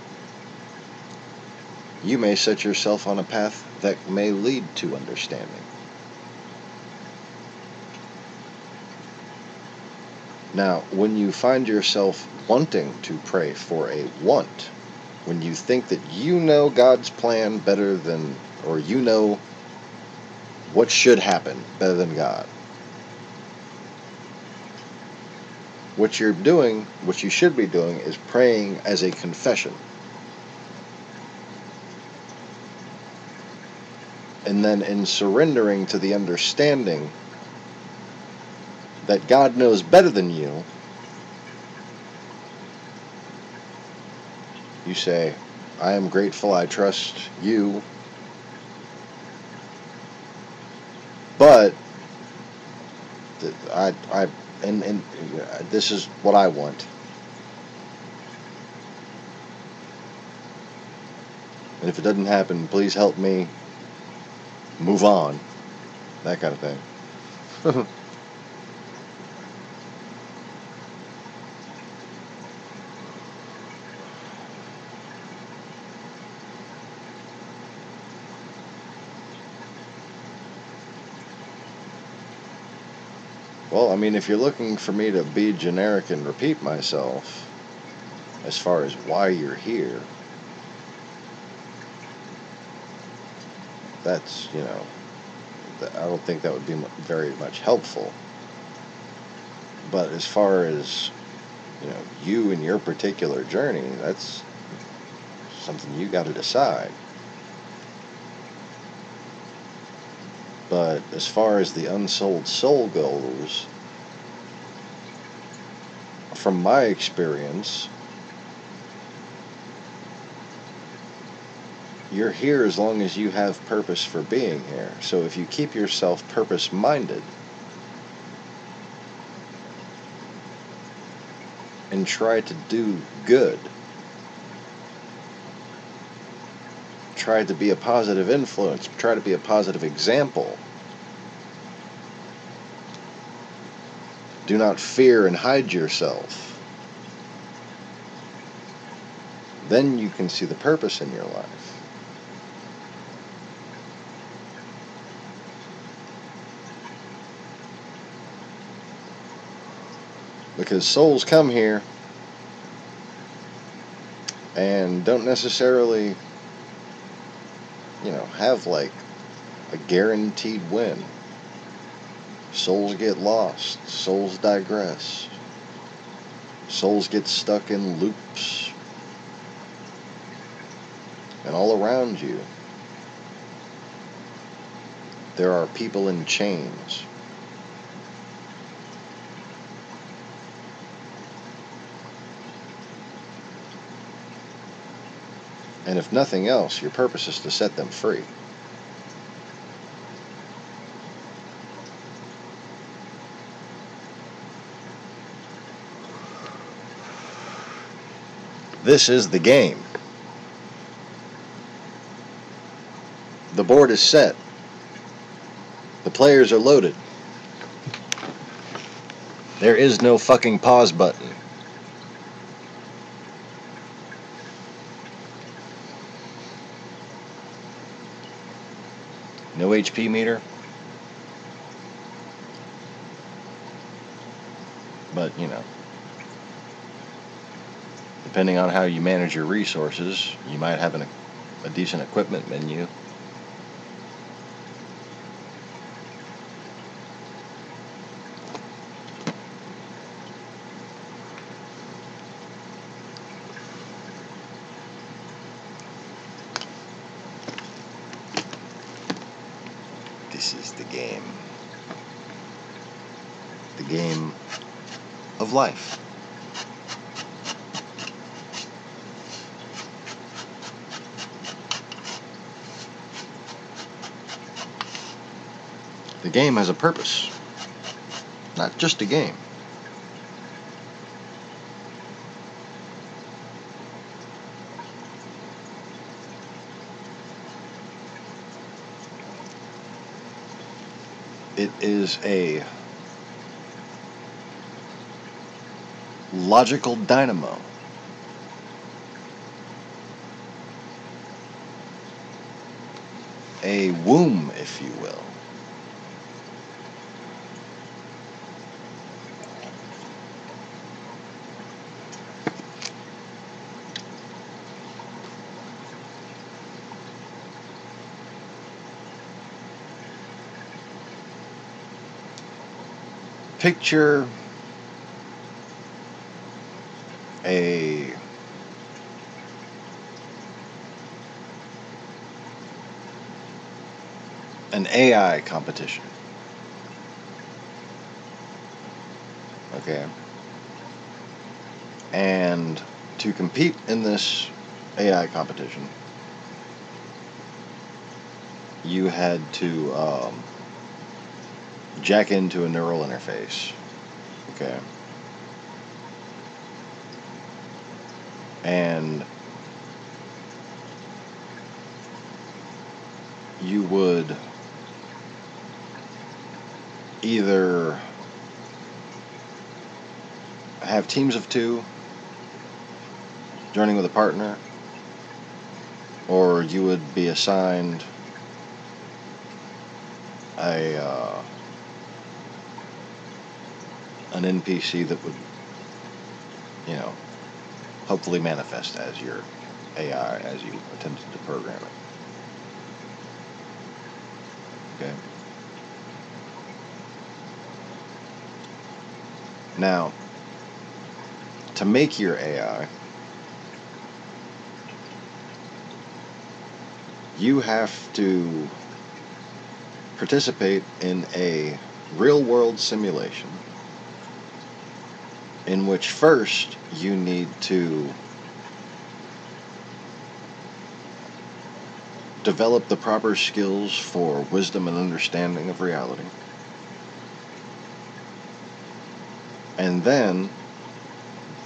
you may set yourself on a path that may lead to understanding. Now, when you find yourself wanting to pray for a want, when you think that you know God's plan better than, or you know what should happen better than God, what you're doing, what you should be doing, is praying as a confession. And then in surrendering to the understanding that God knows better than you, you say, I am grateful, I trust you, but and this is what I want. And if it doesn't happen, please help me move on. That kind of thing. Well, I mean, if you're looking for me to be generic and repeat myself as far as why you're here, that's, you know, I don't think that would be very much helpful. But as far as, you know, you and your particular journey, that's something you got to decide. But as far as the unsold soul goes, from my experience, you're here as long as you have purpose for being here. So if you keep yourself purpose-minded and try to do good, try to be a positive influence, try to be a positive example, do not fear and hide yourself, then you can see the purpose in your life. Because souls come here and don't necessarily, have like a guaranteed win. Souls get lost, souls digress, souls get stuck in loops. And all around you, there are people in chains. And if nothing else, your purpose is to set them free. This is the game. The board is set. The players are loaded. There is no fucking pause button. No HP meter. But, depending on how you manage your resources, you might have a decent equipment menu. This is the game. The game of life. The game has a purpose, not just a game. It is a logical dynamo. A womb, if you will. Picture an AI competition. Okay. And to compete in this AI competition, you had to jack into a neural interface. Okay. And you would either have teams of two joining with a partner, or you would be assigned an NPC that would, hopefully manifest as your AI as you attempted to program it. Okay. Now, to make your AI, you have to participate in a real-world simulation in which first you need to develop the proper skills for wisdom and understanding of reality, and then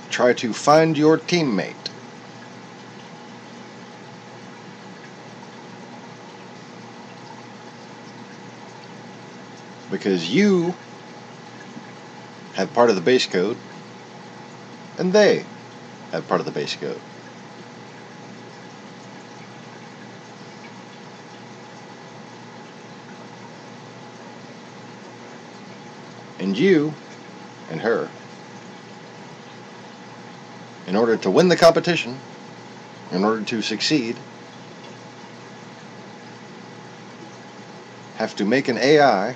try to find your teammate. Because you have part of the base code, and they have part of the base code. And you and her, in order to win the competition, in order to succeed, have to make an AI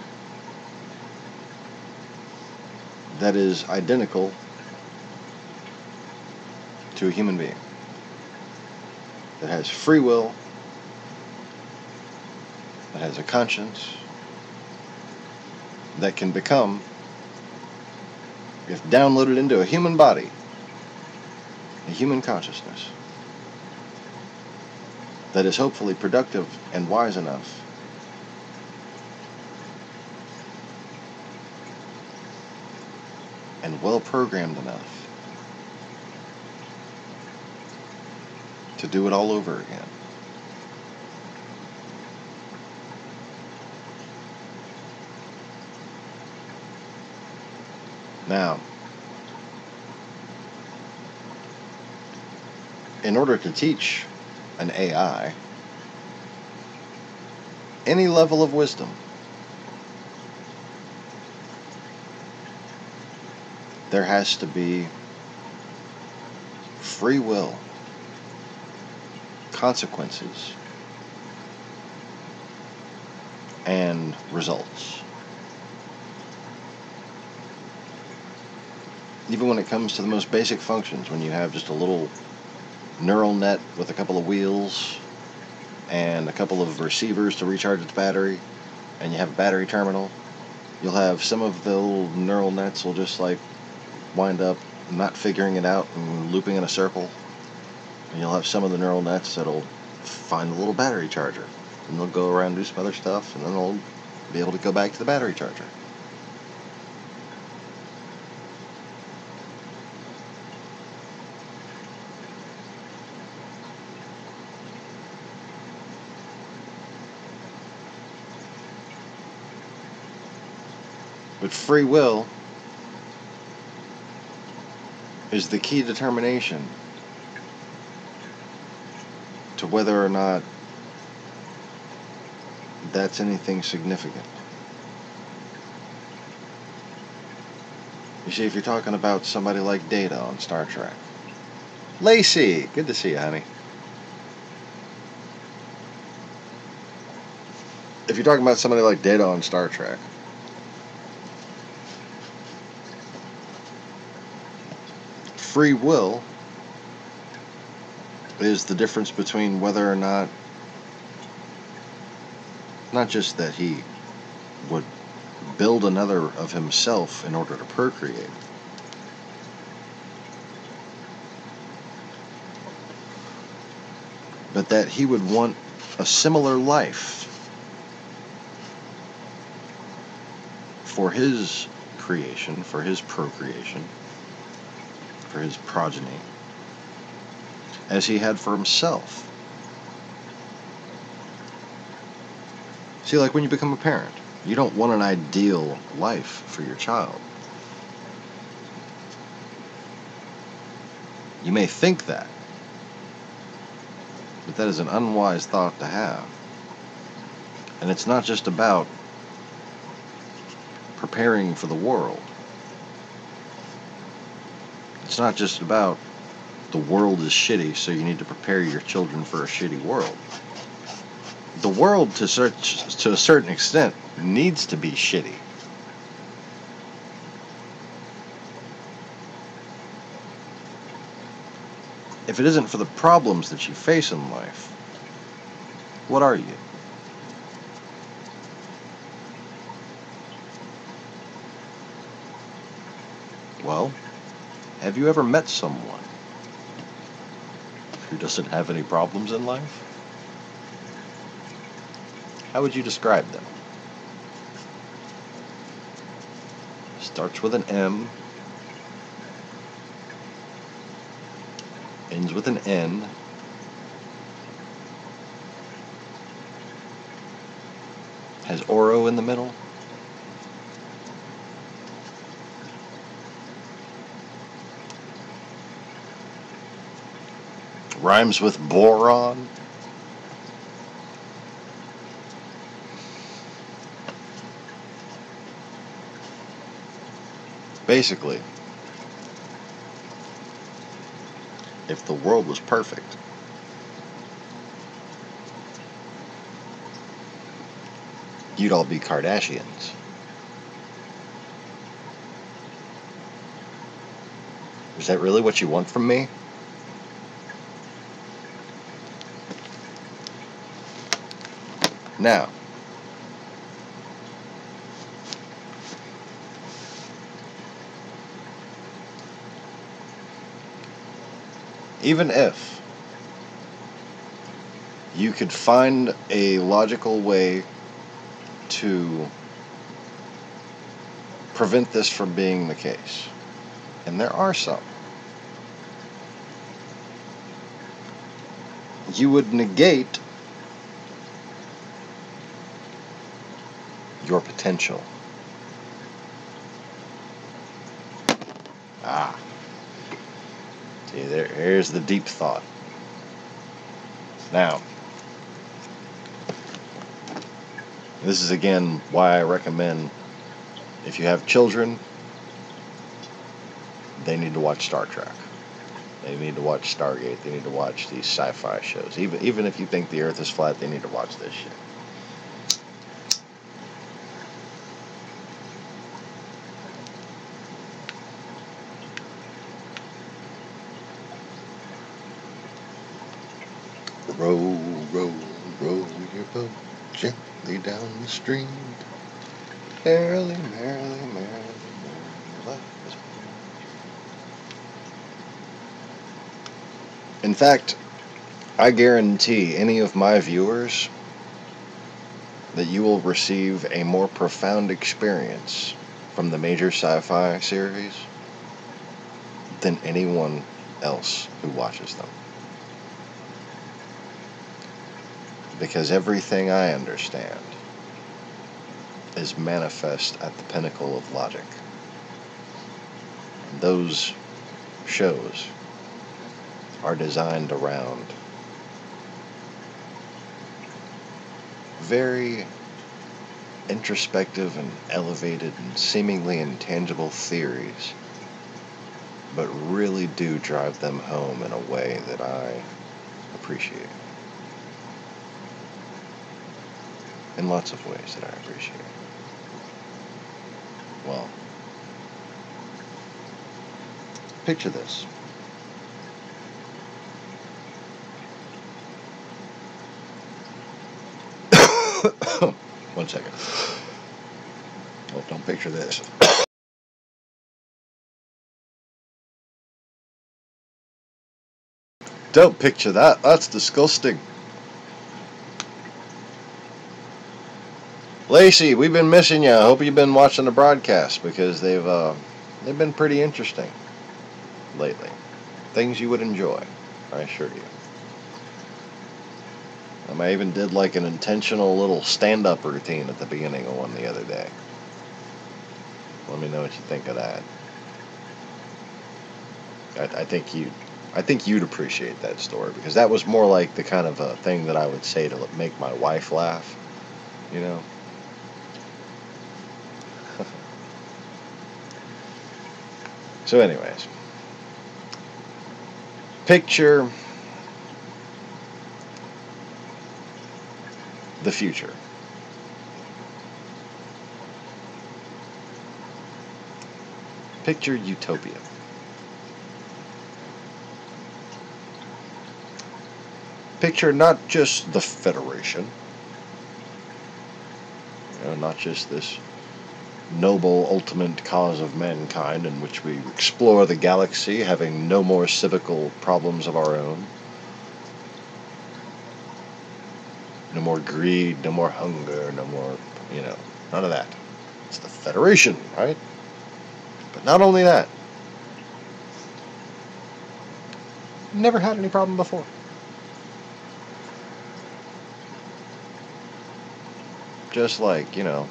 that is identical to a human being, that has free will, that has a conscience, that can become, if downloaded into a human body, a human consciousness, that is hopefully productive and wise enough and well programmed enough to do it all over again. Now, in order to teach an AI any level of wisdom, there has to be free will, consequences, and results. Even when it comes to the most basic functions, when you have just a little neural net with a couple of wheels and a couple of receivers to recharge its battery, and you have a battery terminal, you'll have some of the little neural nets will just like wind up not figuring it out and looping in a circle, and you'll have some of the neural nets that'll find a little battery charger, and they'll go around and do some other stuff, and then they'll be able to go back to the battery charger. But free will is the key determination to whether or not that's anything significant. You see, if you're talking about somebody like Data on Star Trek. Lacey, good to see you, honey. If you're talking about somebody like Data on Star Trek, free will is the difference between whether or not just that he would build another of himself in order to procreate, but that he would want a similar life for his creation, for his procreation, for his progeny, as he had for himself. See, like when you become a parent, you don't want an ideal life for your child. You may think that, but that is an unwise thought to have. And it's not just about preparing for the world. It's not just about the world is shitty, so you need to prepare your children for a shitty world. The world, to a certain extent, needs to be shitty. If it isn't for the problems that you face in life, what are you? Well, have you ever met someone who doesn't have any problems in life? How would you describe them? Starts with an M, ends with an N, has Oro in the middle. Rhymes with boron. Basically, if the world was perfect, you'd all be Kardashians. Is that really what you want from me? Now, even if you could find a logical way to prevent this from being the case, and there are some, you would negate your potential. See, here's the deep thought. Now, this is again why I recommend, if you have children, they need to watch Star Trek. They need to watch Stargate. They need to watch these sci-fi shows. Even if you think the Earth is flat, they need to watch this shit. Row, row, row your boat gently down the stream. Merrily, merrily, merrily, merrily, life is. In fact, I guarantee any of my viewers that you will receive a more profound experience from the major sci-fi series than anyone else who watches them. Because everything I understand is manifest at the pinnacle of logic. And those shows are designed around very introspective and elevated and seemingly intangible theories, but really do drive them home in a way that I appreciate. In lots of ways that I appreciate. Well, picture this. One second. Oh, don't picture this. Don't picture that. That's disgusting. Lacey, we've been missing you. I hope you've been watching the broadcast, because they've been pretty interesting lately. Things you would enjoy, I assure you. I even did like an intentional little stand-up routine at the beginning of one the other day. Let me know what you think of that. I think you'd appreciate that story, because that was more like the kind of a thing that I would say to make my wife laugh, you know. So anyways, picture the future. Picture utopia. Picture not just the Federation, not just this noble ultimate cause of mankind in which we explore the galaxy having no more civical problems of our own. No more greed, no more hunger, no more, none of that. It's the Federation, right? But not only that, never had any problem before. Just like, a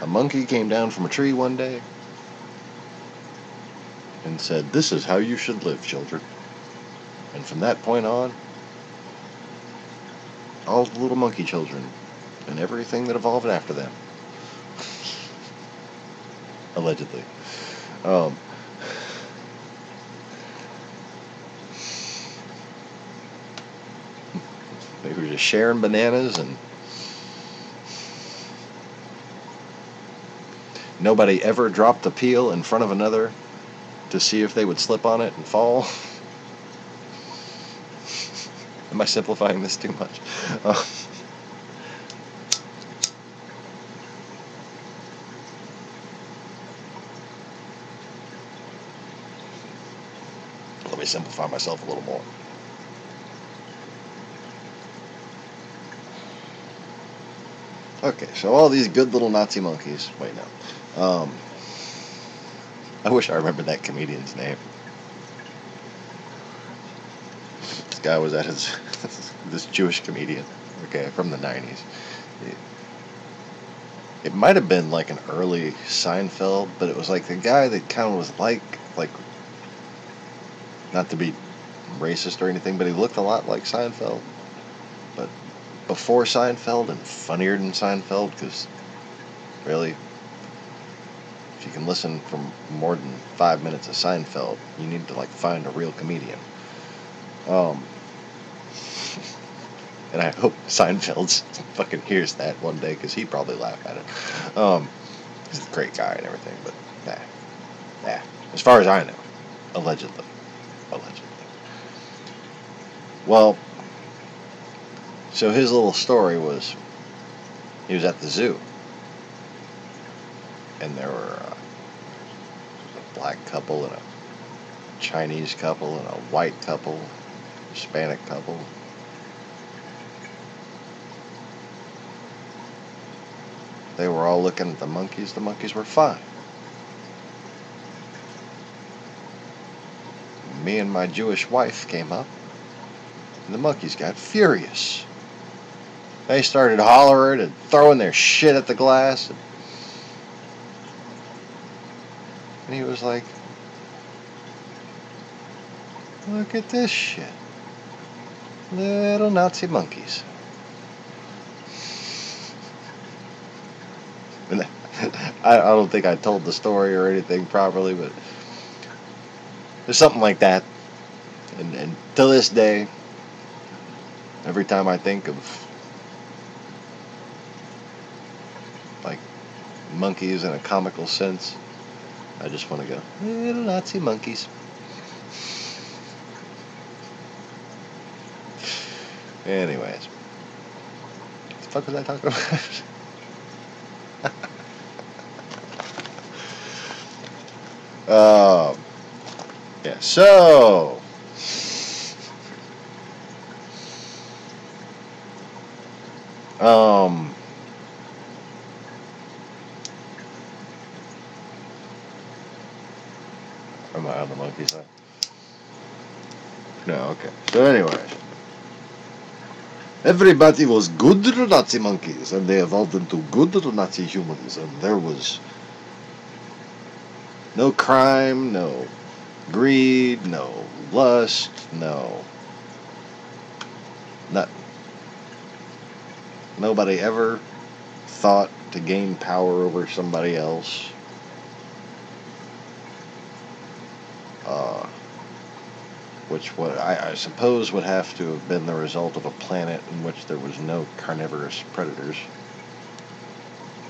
monkey came down from a tree one day and said, "This is how you should live, children." And from that point on, all the little monkey children and everything that evolved after them, allegedly, they were just sharing bananas, and nobody ever dropped the peel in front of another to see if they would slip on it and fall. Am I simplifying this too much? Let me simplify myself a little more. Okay, so all these good little Nazi monkeys. Wait, no. I wish I remembered that comedian's name. This guy was at this Jewish comedian, okay, from the 90s. It might have been like an early Seinfeld, but it was like the guy that kind of was like, not to be racist or anything, but he looked a lot like Seinfeld. But before Seinfeld and funnier than Seinfeld, because really, if you can listen for more than 5 minutes of Seinfeld, you need to find a real comedian. And I hope Seinfeld fucking hears that one day, because he'd probably laugh at it. He's a great guy and everything, but nah. As far as I know, allegedly. Well, so his little story was, he was at the zoo, and there were a black couple and a Chinese couple and a white couple, Hispanic couple. They were all looking at the monkeys. The monkeys were fine. Me and my Jewish wife came up, and the monkeys got furious. They started hollering and throwing their shit at the glass. And he was like, "Look at this shit. Little Nazi monkeys." And I don't think I told the story or anything properly, but there's something like that. And to this day, every time I think of monkeys in a comical sense, I just want to go, little Nazi monkeys. Anyways, what the fuck was I talking about? Yeah, so am I on the monkey side? No, okay. So anyways, everybody was good little Nazi monkeys, and they evolved into good little Nazi humans, and there was no crime, no greed, no lust, no nothing. Nobody ever thought to gain power over somebody else. Which I suppose would have to have been the result of a planet in which there was no carnivorous predators.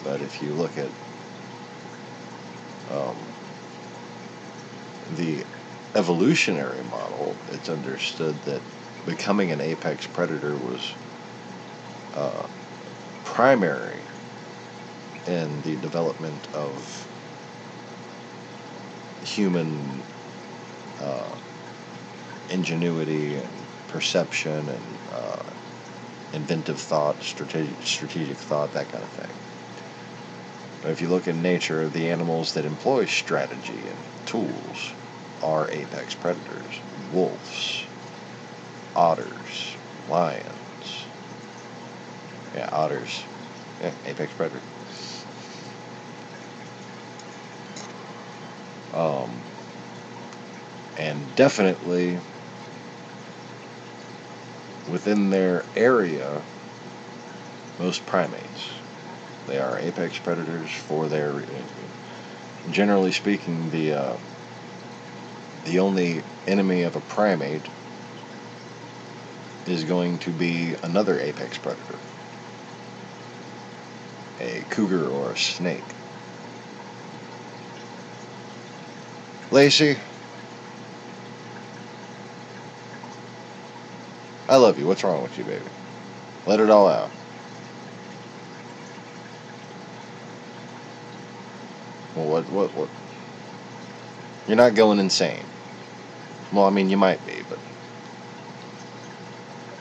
But if you look at the evolutionary model, it's understood that becoming an apex predator was primary in the development of human ingenuity and perception and inventive thought, strategic thought, that kind of thing. But if you look in nature, the animals that employ strategy and tools are apex predators. Wolves, otters, lions. Yeah, otters. Yeah, apex predator. And definitely within their area, most primates. They are apex predators for their, generally speaking, the only enemy of a primate is going to be another apex predator. A cougar or a snake. Lacey, I love you. What's wrong with you, baby? Let it all out. Well, what? You're not going insane. Well, I mean, you might be, but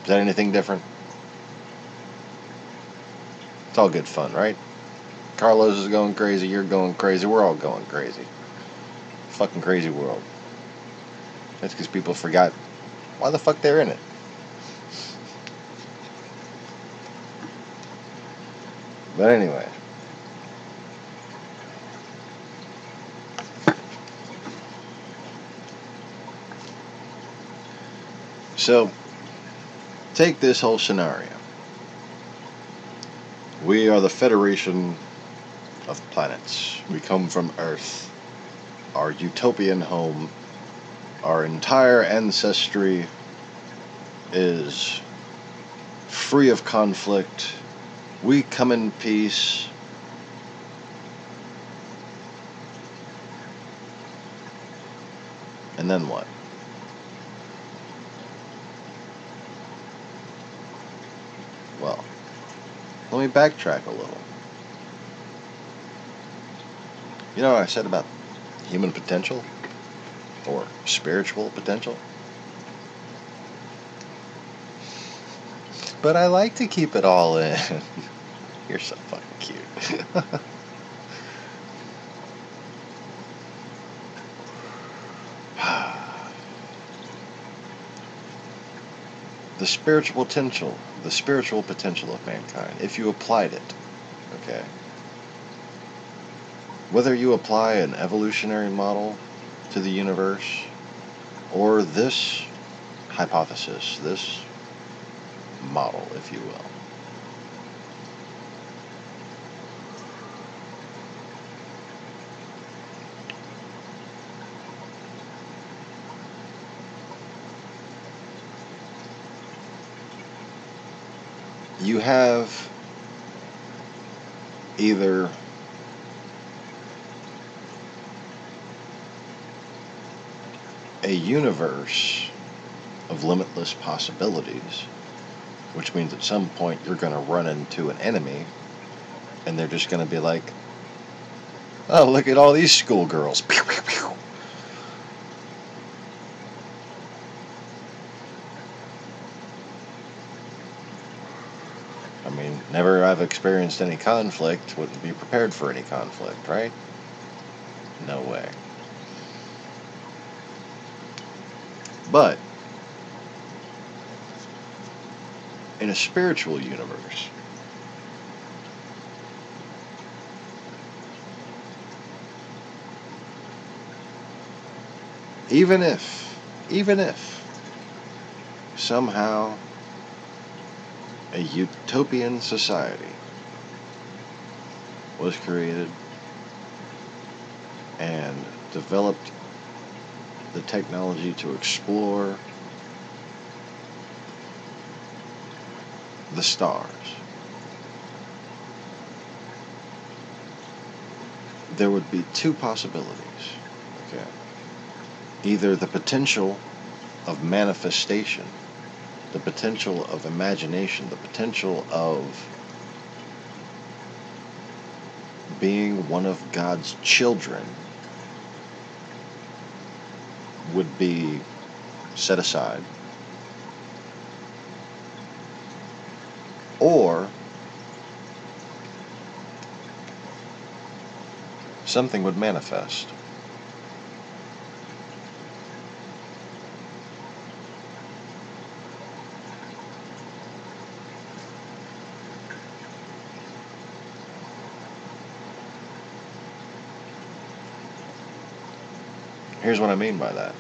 is that anything different? It's all good fun, right? Carlos is going crazy, you're going crazy, we're all going crazy. Fucking crazy world. That's because people forgot why the fuck they're in it. But anyway. So, take this whole scenario. We are the Federation of Planets. We come from Earth, our utopian home. Our entire ancestry is free of conflict. We come in peace. And then what? Well, let me backtrack a little. You know what I said about human potential? Or spiritual potential? But I like to keep it all in. You're so fucking cute. The spiritual potential of mankind, if you applied it, okay? Whether you apply an evolutionary model to the universe, or this hypothesis, this model, if you will. You have either a universe of limitless possibilities, which means at some point you're going to run into an enemy and they're just going to be like, oh, look at all these schoolgirls. Pew, pew, pew. I mean, never I've experienced any conflict, wouldn't be prepared for any conflict, right? No way. But in a spiritual universe, even if somehow a utopian society was created and developed the technology to explore the stars, there would be two possibilities, okay? Either the potential of manifestation, the potential of imagination, the potential of being one of God's children would be set aside, or something would manifest. Here's what I mean by that.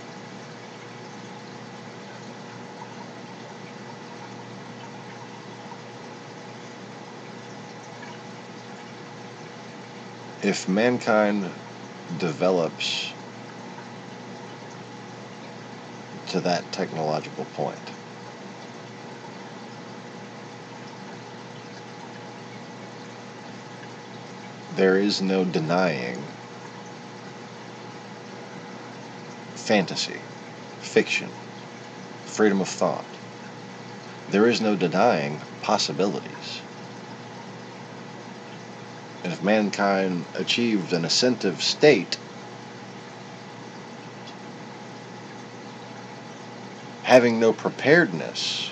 If mankind develops to that technological point, there is no denying fantasy, fiction, freedom of thought. There is no denying possibilities. And if mankind achieved an ascensive state, having no preparedness,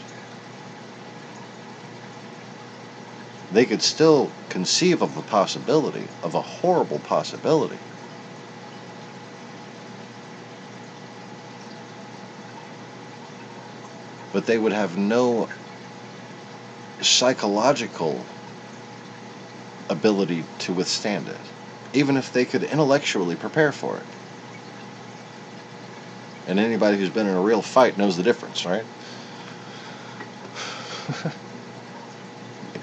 they could still conceive of the possibility, of a horrible possibility. But they would have no psychological ability to withstand it, even if they could intellectually prepare for it. And anybody who's been in a real fight knows the difference, right?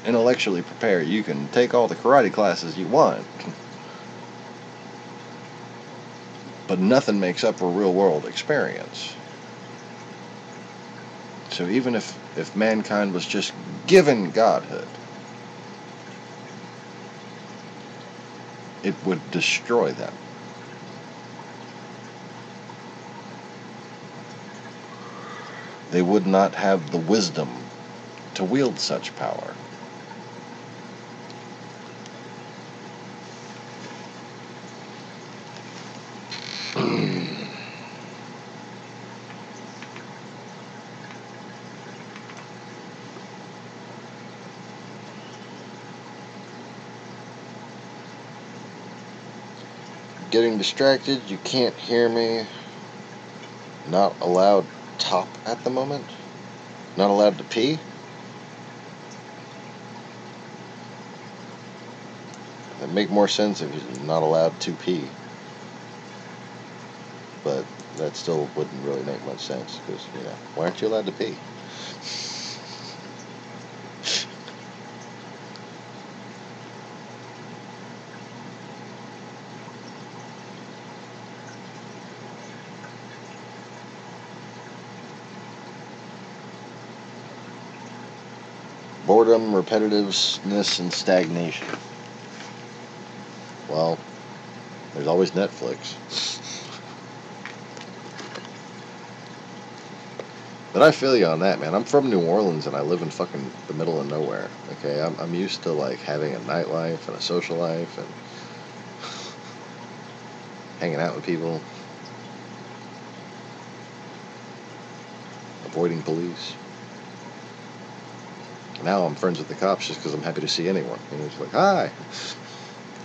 Intellectually prepare. You can take all the karate classes you want, but nothing makes up a real-world experience. So even if mankind was just given godhood, it would destroy them. They would not have the wisdom to wield such power. Getting distracted, you can't hear me. Not allowed top at the moment. Not allowed to pee. That'd make more sense if you're not allowed to pee. But that still wouldn't really make much sense, because, you know, why aren't you allowed to pee? Boredom, repetitiveness, and stagnation. Well, there's always Netflix. But I feel you on that, man. I'm from New Orleans and I live in fucking the middle of nowhere. Okay, I'm used to like having a nightlife and a social life and hanging out with people, avoiding police. Now I'm friends with the cops just because I'm happy to see anyone. You know, it's like, hi,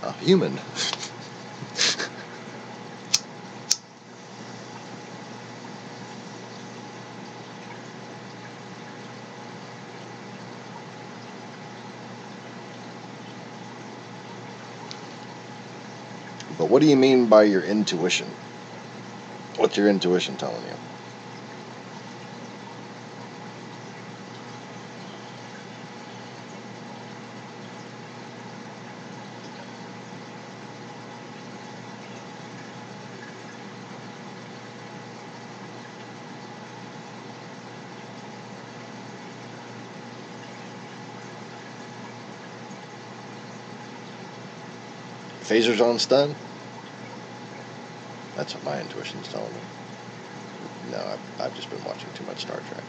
a human. But what do you mean by your intuition? What's your intuition telling you? Phasers on stun? That's what my intuition's telling me. No, I've just been watching too much Star Trek.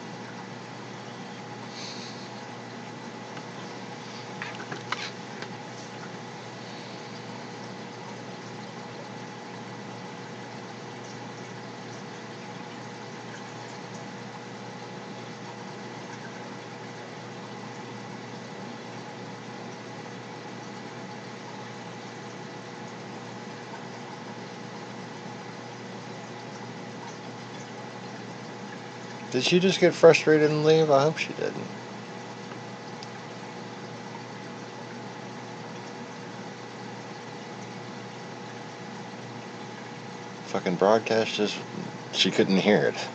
Did she just get frustrated and leave? I hope she didn't. Fucking broadcast just... She couldn't hear it.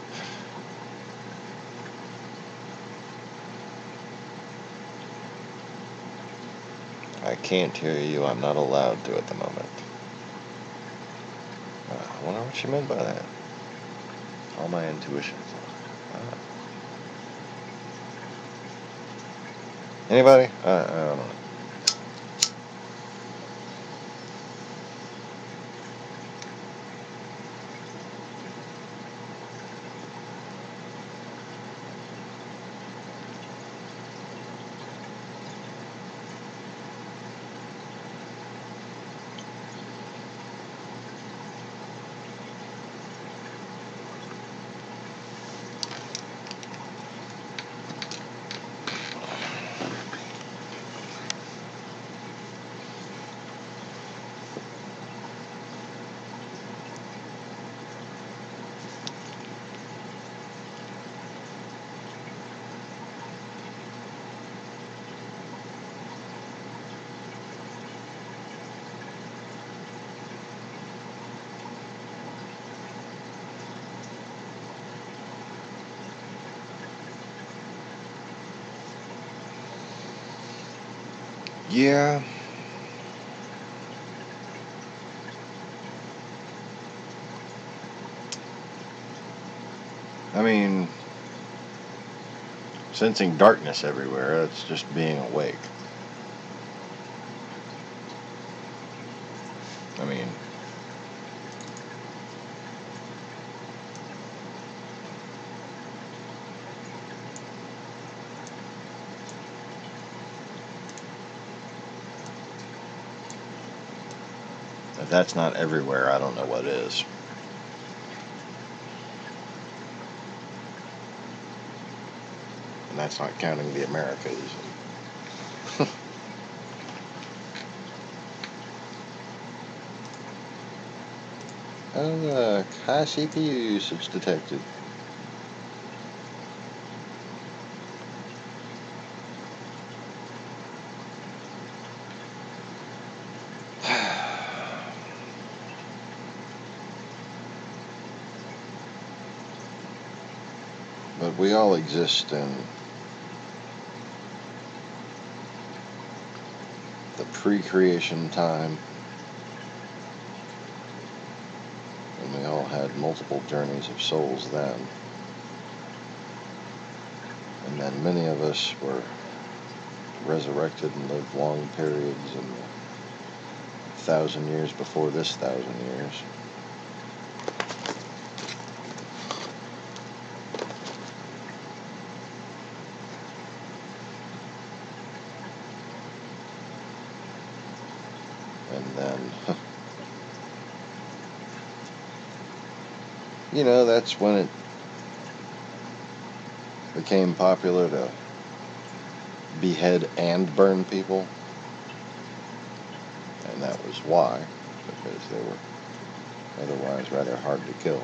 I can't hear you. I'm not allowed to at the moment. I wonder what she meant by that. All my intuitions. Anybody? I don't know. Yeah. I mean, sensing darkness everywhere, that's just being awake. I mean, if that's not everywhere, I don't know what is. And that's not counting the Americas. Oh look, high CPU usage detected. But we all exist in the pre-creation time, and we all had multiple journeys of souls then. And then many of us were resurrected and lived long periods in the 1,000 years before this 1,000 years. And then, you know, that's when it became popular to behead and burn people. And that was why, because they were otherwise rather hard to kill.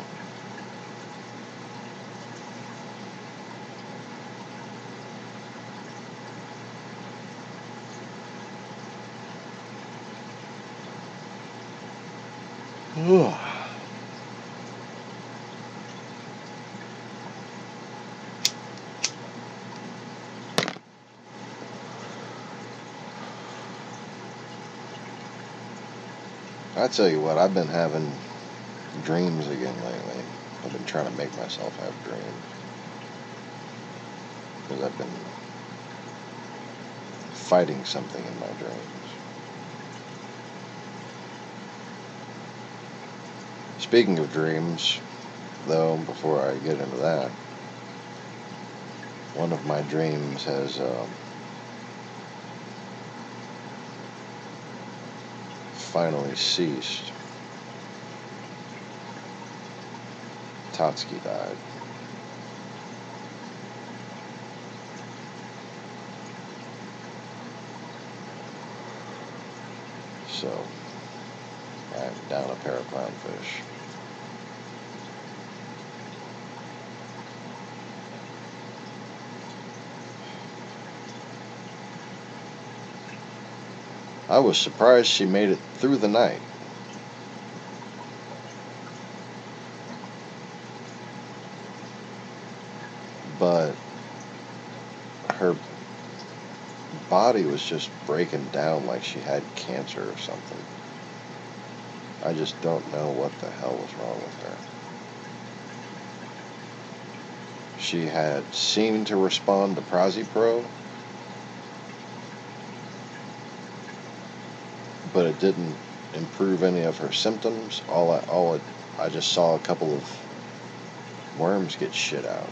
I tell you what, I've been having dreams again lately. I've been trying to make myself have dreams. Because I've been fighting something in my dreams. Speaking of dreams, though, before I get into that, one of my dreams has finally ceased. Totsky died. So, I'm down a pair of clownfish. I was surprised she made it through the night. But her body was just breaking down like she had cancer or something. I just don't know what the hell was wrong with her. She had seemed to respond to Prazipro, but it didn't improve any of her symptoms. I just saw a couple of worms get shit out.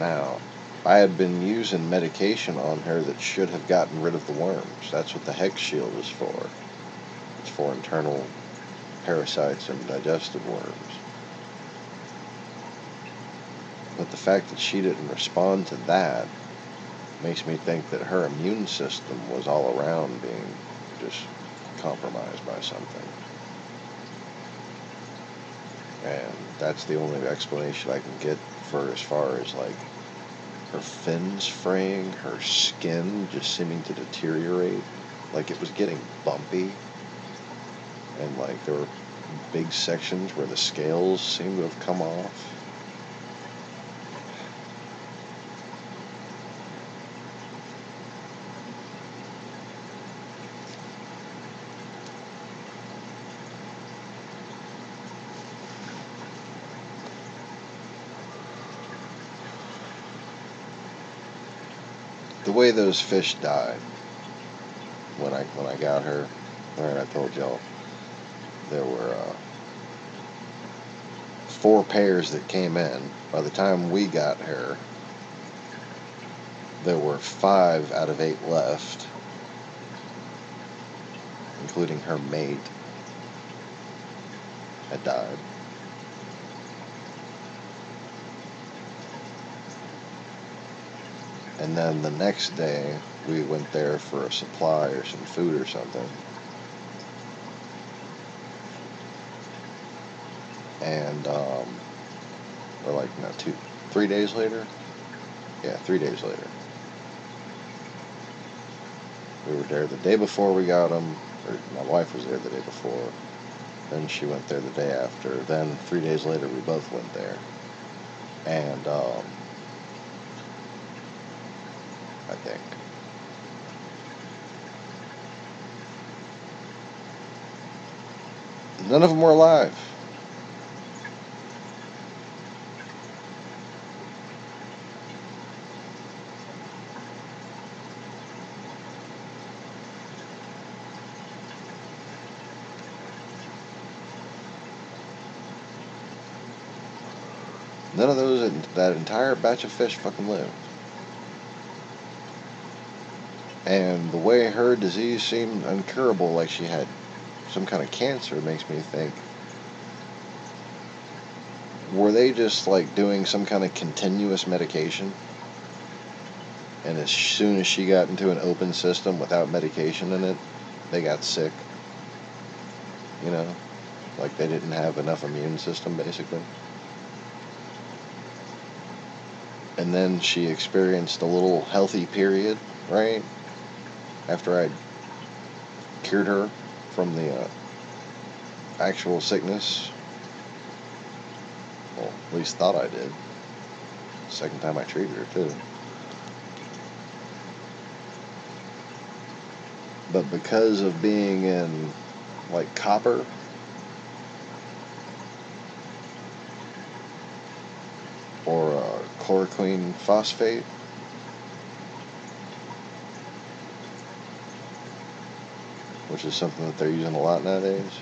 Now, I had been using medication on her that should have gotten rid of the worms. That's what the Hex Shield is for. It's for internal parasites and digestive worms. But the fact that she didn't respond to that makes me think that her immune system was all around being just compromised by something. And that's the only explanation I can get for as far as like her fins fraying, her skin just seeming to deteriorate, like it was getting bumpy, and like there were big sections where the scales seemed to have come off. The way those fish died when I got her, alright, I told y'all there were 4 pairs that came in. By the time we got her, there were 5 out of 8 left, including her mate, had died. And then the next day, we went there for a supply or some food or something. And, or like, no, 3 days later? Yeah, 3 days later. We were there the day before we got them, or my wife was there the day before. Then she went there the day after. Then 3 days later, we both went there. And, I think. None of them were alive. None of those, that entire batch of fish fucking lived. And the way her disease seemed incurable, like she had some kind of cancer, makes me think, were they just like doing some kind of continuous medication? And as soon as she got into an open system without medication in it, they got sick. You know? Like they didn't have enough immune system, basically. And then she experienced a little healthy period, right? After I'd cured her from the actual sickness. Well, at least thought I did. Second time I treated her, too. But because of being in, like, copper, or chloroquine phosphate, which is something that they're using a lot nowadays.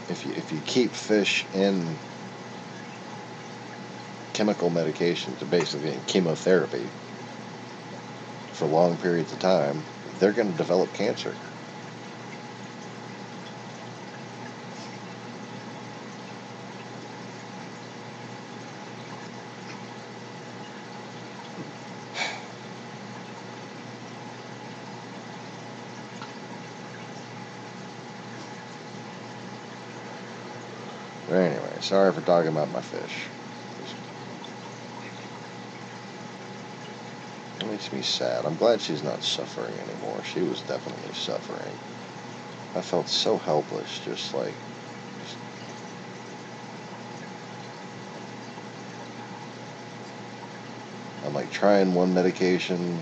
If you keep fish in chemical medications, basically in chemotherapy, for long periods of time, they're going to develop cancer. But anyway, sorry for talking about my fish. Makes me sad. I'm glad she's not suffering anymore. She was definitely suffering. I felt so helpless, just like... I'm like trying one medication,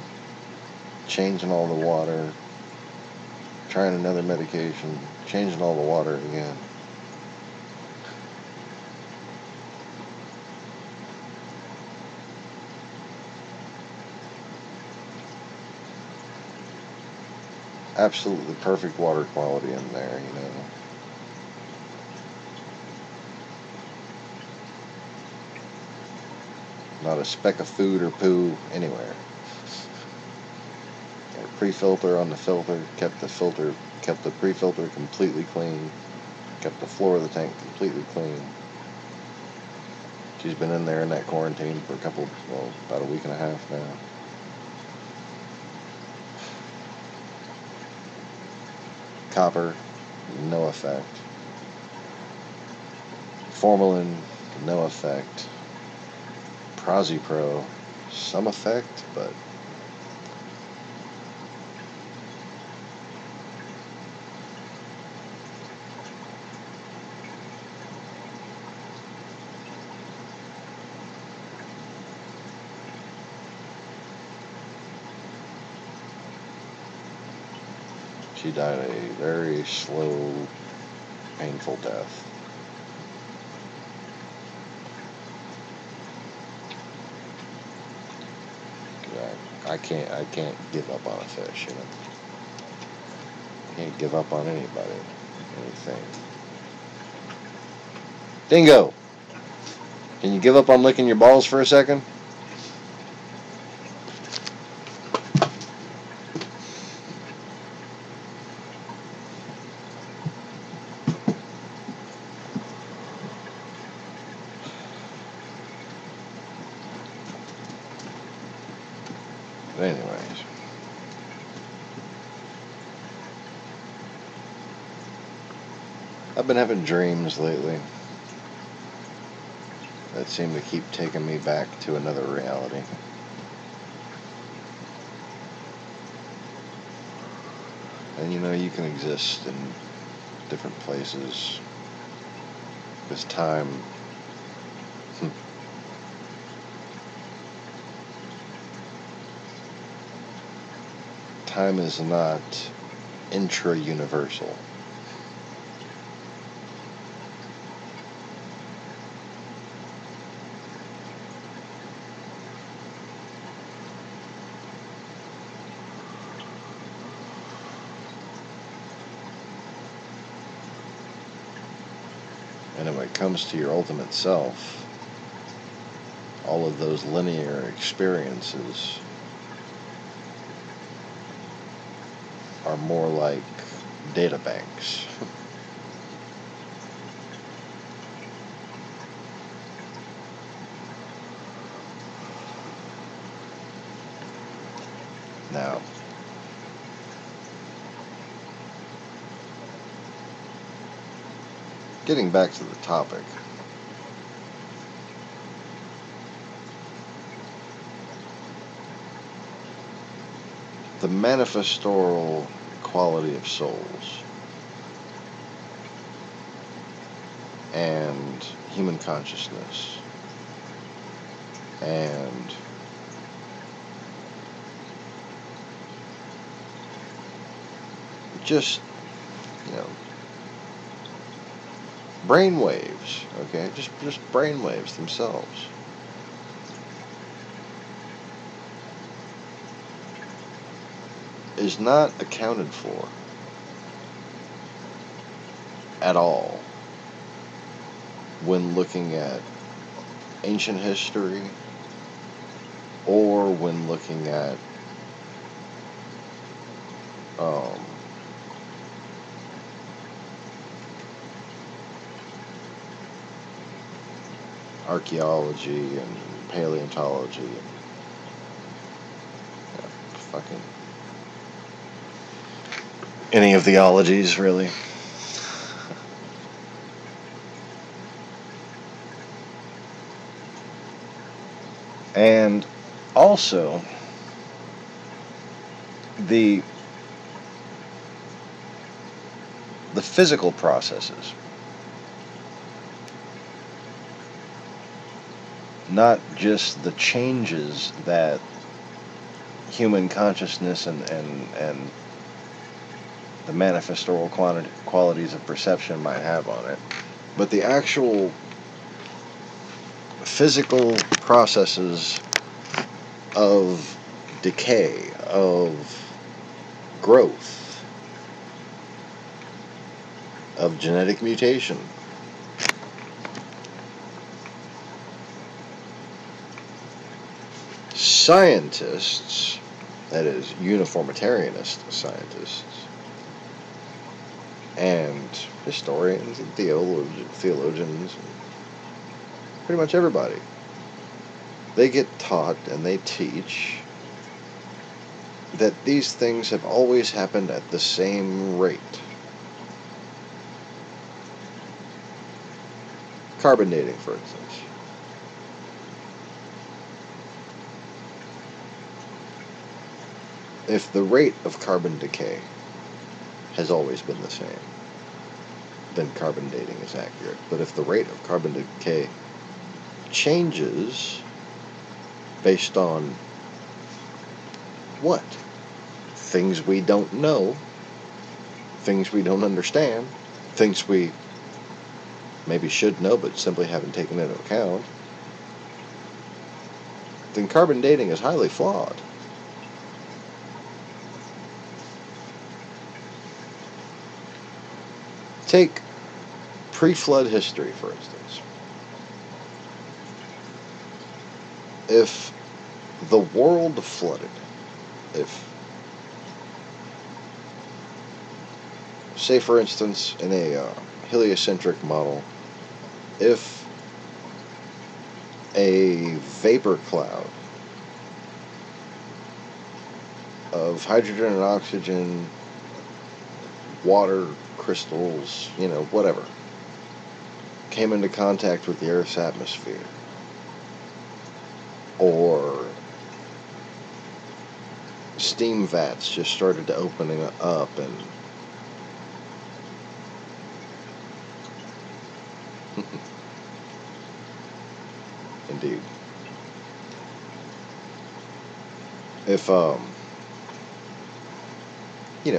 changing all the water, trying another medication, changing all the water again. Absolutely perfect water quality in there, you know. Not a speck of food or poo anywhere. Got a pre-filter on the filter, kept the pre-filter completely clean, kept the floor of the tank completely clean. She's been in there in that quarantine for about a week and a half now. Copper, no effect. Formalin, no effect. Prozipro, some effect, but she died a very slow, painful death. I can't give up on a fish, you know. I can't give up on anybody, anything. Dingo! Can you give up on licking your balls for a second? But anyways. I've been having dreams lately that seem to keep taking me back to another reality. And you know, you can exist in different places. This time, time is not intra-universal. And when it comes to your ultimate self, all of those linear experiences are more like data banks. Now, getting back to the topic, the manifestorial quality of souls and human consciousness and just, you know, brain waves, okay? Just brain waves themselves. Is not accounted for at all when looking at ancient history or when looking at archaeology and paleontology and fucking any of the ologies, really. And also, the physical processes, not just the changes that human consciousness and the manifestorial qualities of perception might have on it, but the actual physical processes of decay, of growth, of genetic mutation. Scientists, that is, uniformitarianist scientists, and historians and theologians, and pretty much everybody, they get taught and they teach that these things have always happened at the same rate. Carbon dating, for instance. If the rate of carbon decay has always been the same, then carbon dating is accurate. But if the rate of carbon decay changes based on what? Things we don't know, things we don't understand, things we maybe should know but simply haven't taken into account, then carbon dating is highly flawed. Take pre-flood history, for instance. If the world flooded, if, say for instance, in a heliocentric model, if a vapor cloud of hydrogen and oxygen, water, crystals, whatever, came into contact with the Earth's atmosphere, or steam vats just started to opening up and indeed, if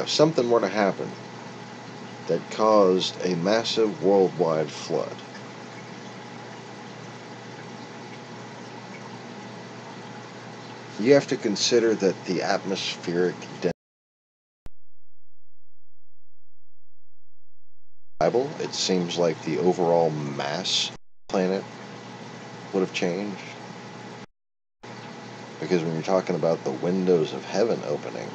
something were to happen that caused a massive worldwide flood, you have to consider that the atmospheric density of the Bible, it seems like the overall mass of the planet would have changed. Because when you're talking about the windows of heaven opening,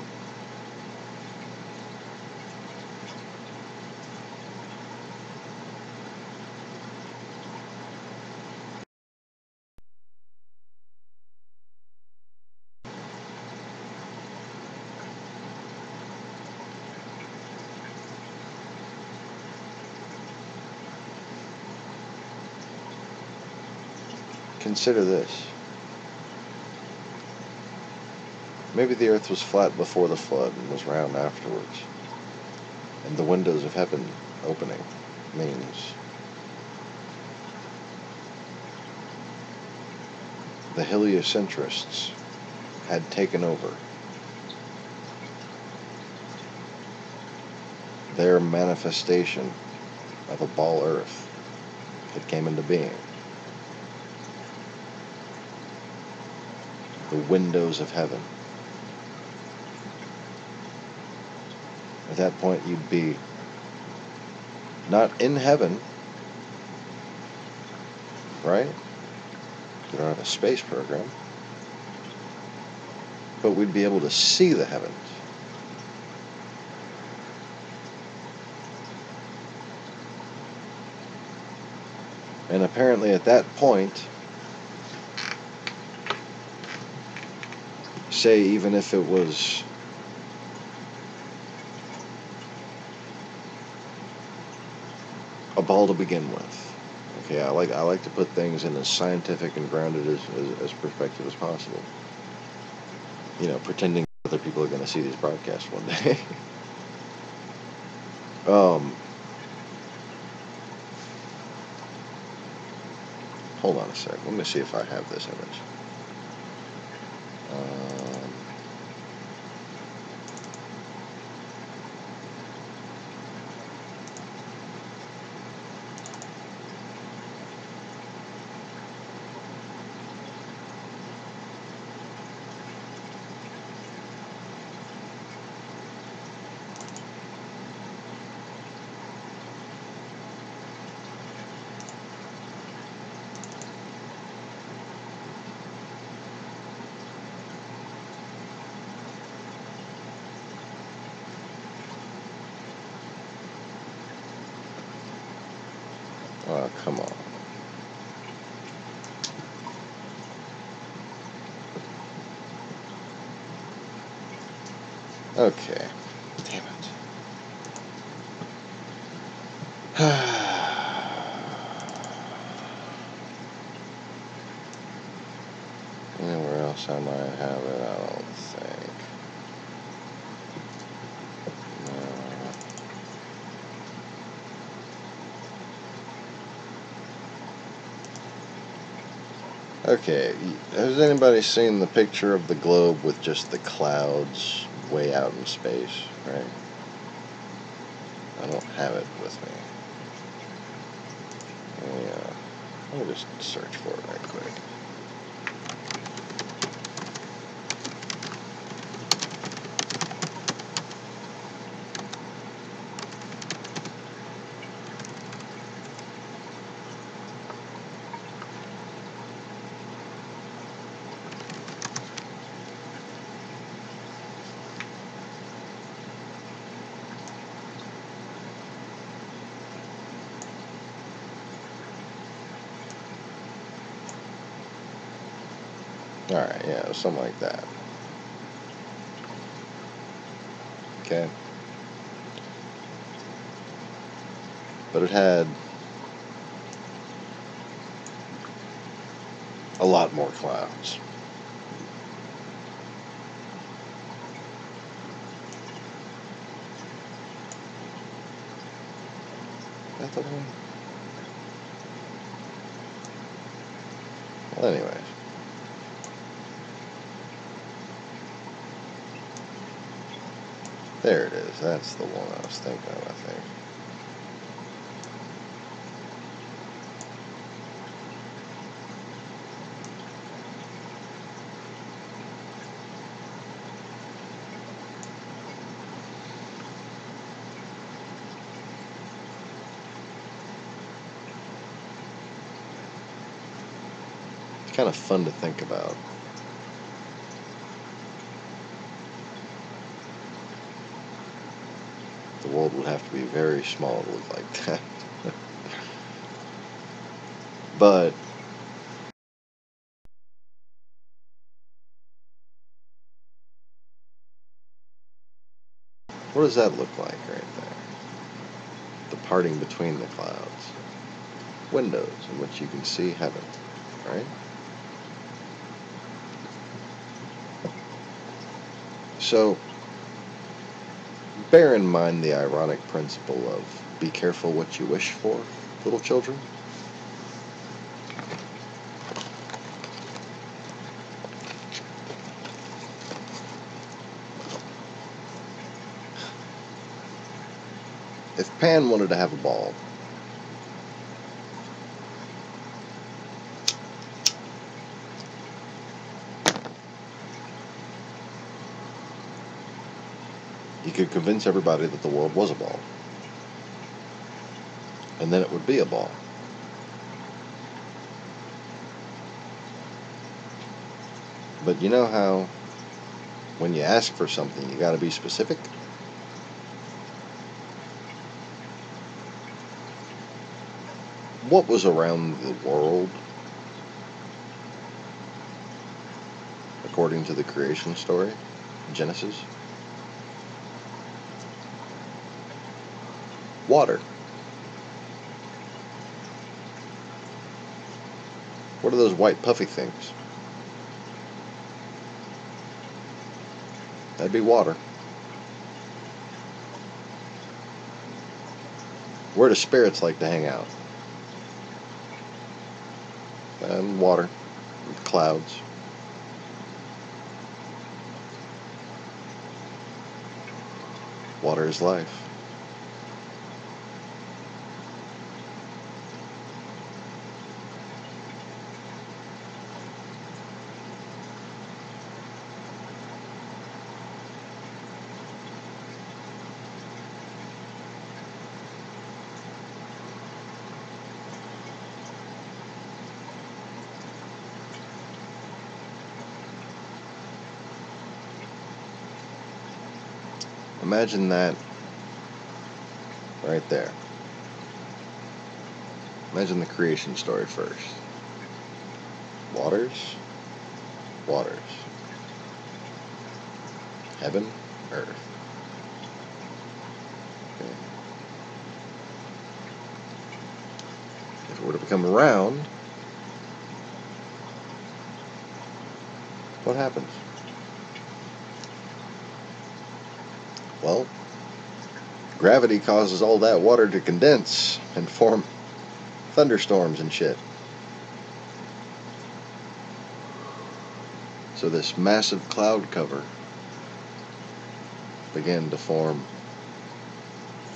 consider this. Maybe the earth was flat before the flood and was round afterwards. And the windows of heaven opening means the heliocentrists had taken over. Their manifestation of a ball earth had came into being. The windows of heaven. At that point, you'd be not in heaven, right? We don't have a space program. But we'd be able to see the heavens. And apparently at that point, say even if it was a ball to begin with. Okay, I like to put things in as scientific and grounded as perspective as possible. Pretending Other people are going to see these broadcasts one day. Hold on a sec. Let me see if I have this image. Oh, come on. Okay. Damn it. Anywhere else I might have it, I don't think. Okay, has anybody seen the picture of the globe with just the clouds way out in space, right? I don't have it with me. Let me just search for it right quick. Alright, yeah, something like that. Okay. But it had a lot more clouds. Is that the one? Well, anyways. There it is. That's the one I was thinking of, I think. It's kind of fun to think about. The world would have to be very small to look like that. But what does that look like right there? The parting between the clouds. Windows in which you can see heaven, right? So, bear in mind the ironic principle of be careful what you wish for, little children. If Pan wanted to have a ball, he could convince everybody that the world was a ball. And then it would be a ball. But you know how when you ask for something, you got to be specific? What was around the world, according to the creation story, Genesis? Water. What are those white puffy things? That'd be water. Where do spirits like to hang out? Water, clouds. Water is life. Imagine that right there. Imagine the creation story first. Waters, waters. Heaven, earth. Okay. If it were to become round, what happens? Well, gravity causes all that water to condense and form thunderstorms and shit. So this massive cloud cover began to form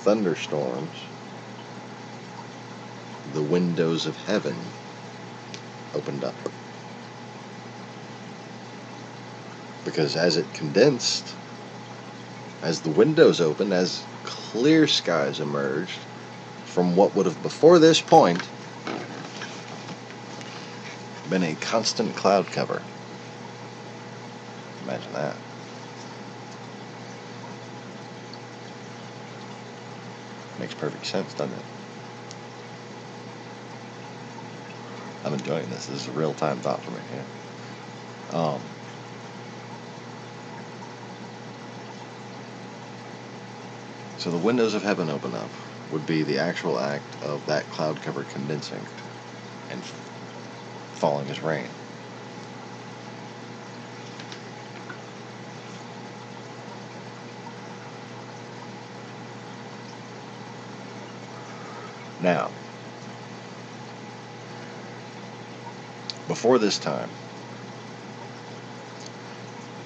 thunderstorms. The windows of heaven opened up. Because as it condensed, as the windows opened, as clear skies emerged from what would have before this point been a constant cloud cover. Imagine that. Makes perfect sense, doesn't it? I'm enjoying this. This is a real-time thought for me. Yeah. So the windows of heaven open up would be the actual act of that cloud cover condensing and falling as rain. Now, before this time,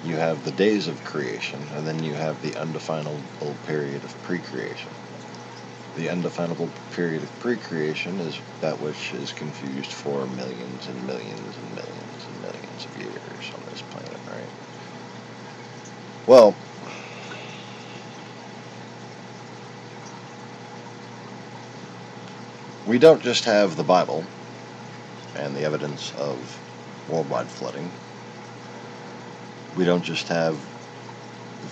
you have the days of creation, and then you have the undefinable period of pre-creation. The undefinable period of pre-creation is that which is confused for millions and millions and millions and millions of years on this planet, right? Well, we don't just have the Bible and the evidence of worldwide flooding. We don't just have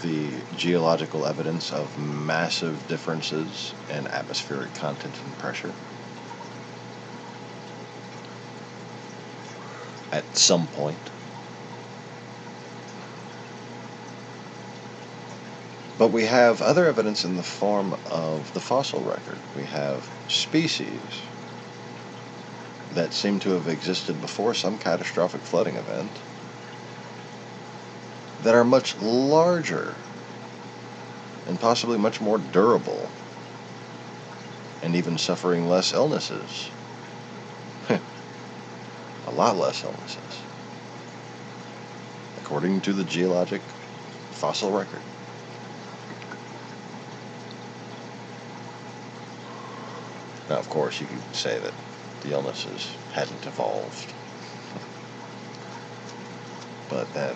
the geological evidence of massive differences in atmospheric content and pressure. At some point. But we have other evidence in the form of the fossil record. We have species that seem to have existed before some catastrophic flooding event that are much larger and possibly much more durable and even suffering less illnesses. A lot less illnesses, according to the geologic fossil record. Now, of course, you could say that the illnesses hadn't evolved. But then,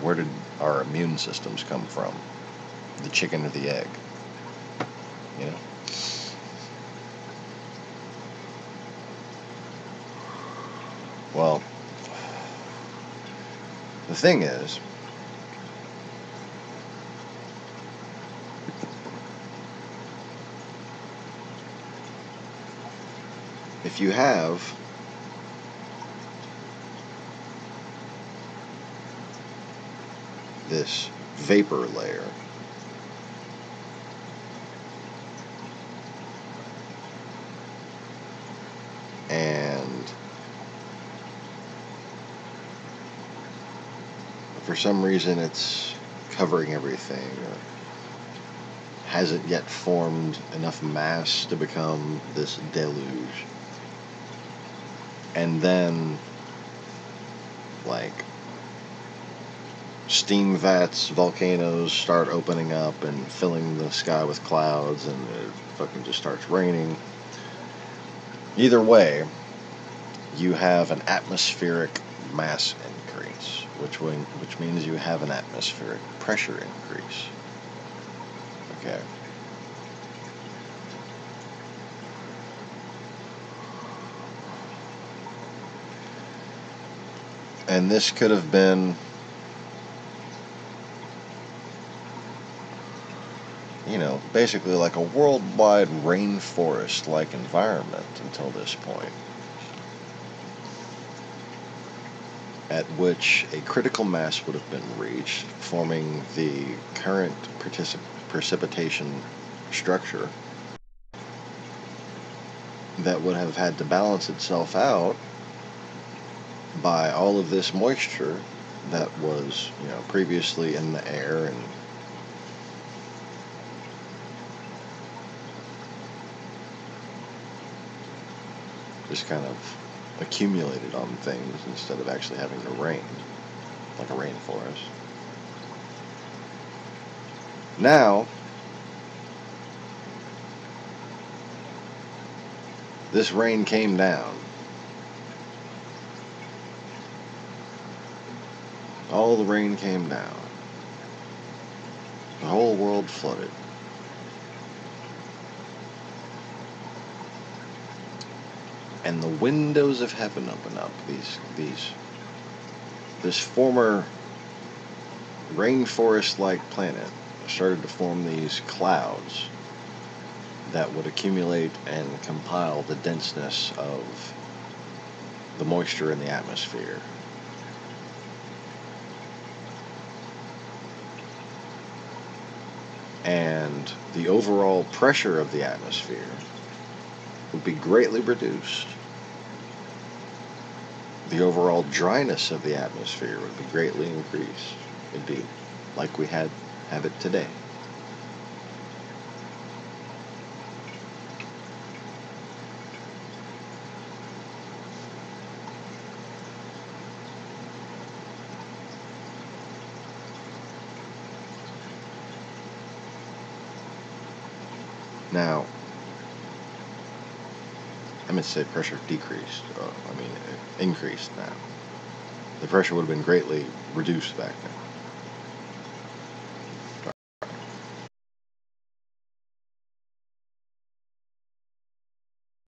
where did our immune systems come from? The chicken or the egg? You know? Well, the thing is, if you have this vapor layer and for some reason it's covering everything, or hasn't yet formed enough mass to become this deluge. And then, like, steam vats, volcanoes start opening up and filling the sky with clouds, and it fucking just starts raining. Either way, you have an atmospheric mass increase, which means you have an atmospheric pressure increase. Okay. And this could have been, you know, basically like a worldwide rainforest-like environment until this point, at which a critical mass would have been reached, forming the current precipitation structure that would have had to balance itself out by all of this moisture that was, you know, previously in the air and just kind of accumulated on things instead of actually having to rain, like a rainforest. Now, this rain came down. All the rain came down. The whole world flooded. And the windows of heaven open up. This former rainforest-like planet started to form these clouds that would accumulate and compile the denseness of the moisture in the atmosphere. And the overall pressure of the atmosphere would be greatly reduced. The overall dryness of the atmosphere would be greatly increased. It'd be like we have it today. Now, I meant to say pressure decreased. Increased now. The pressure would have been greatly reduced back then.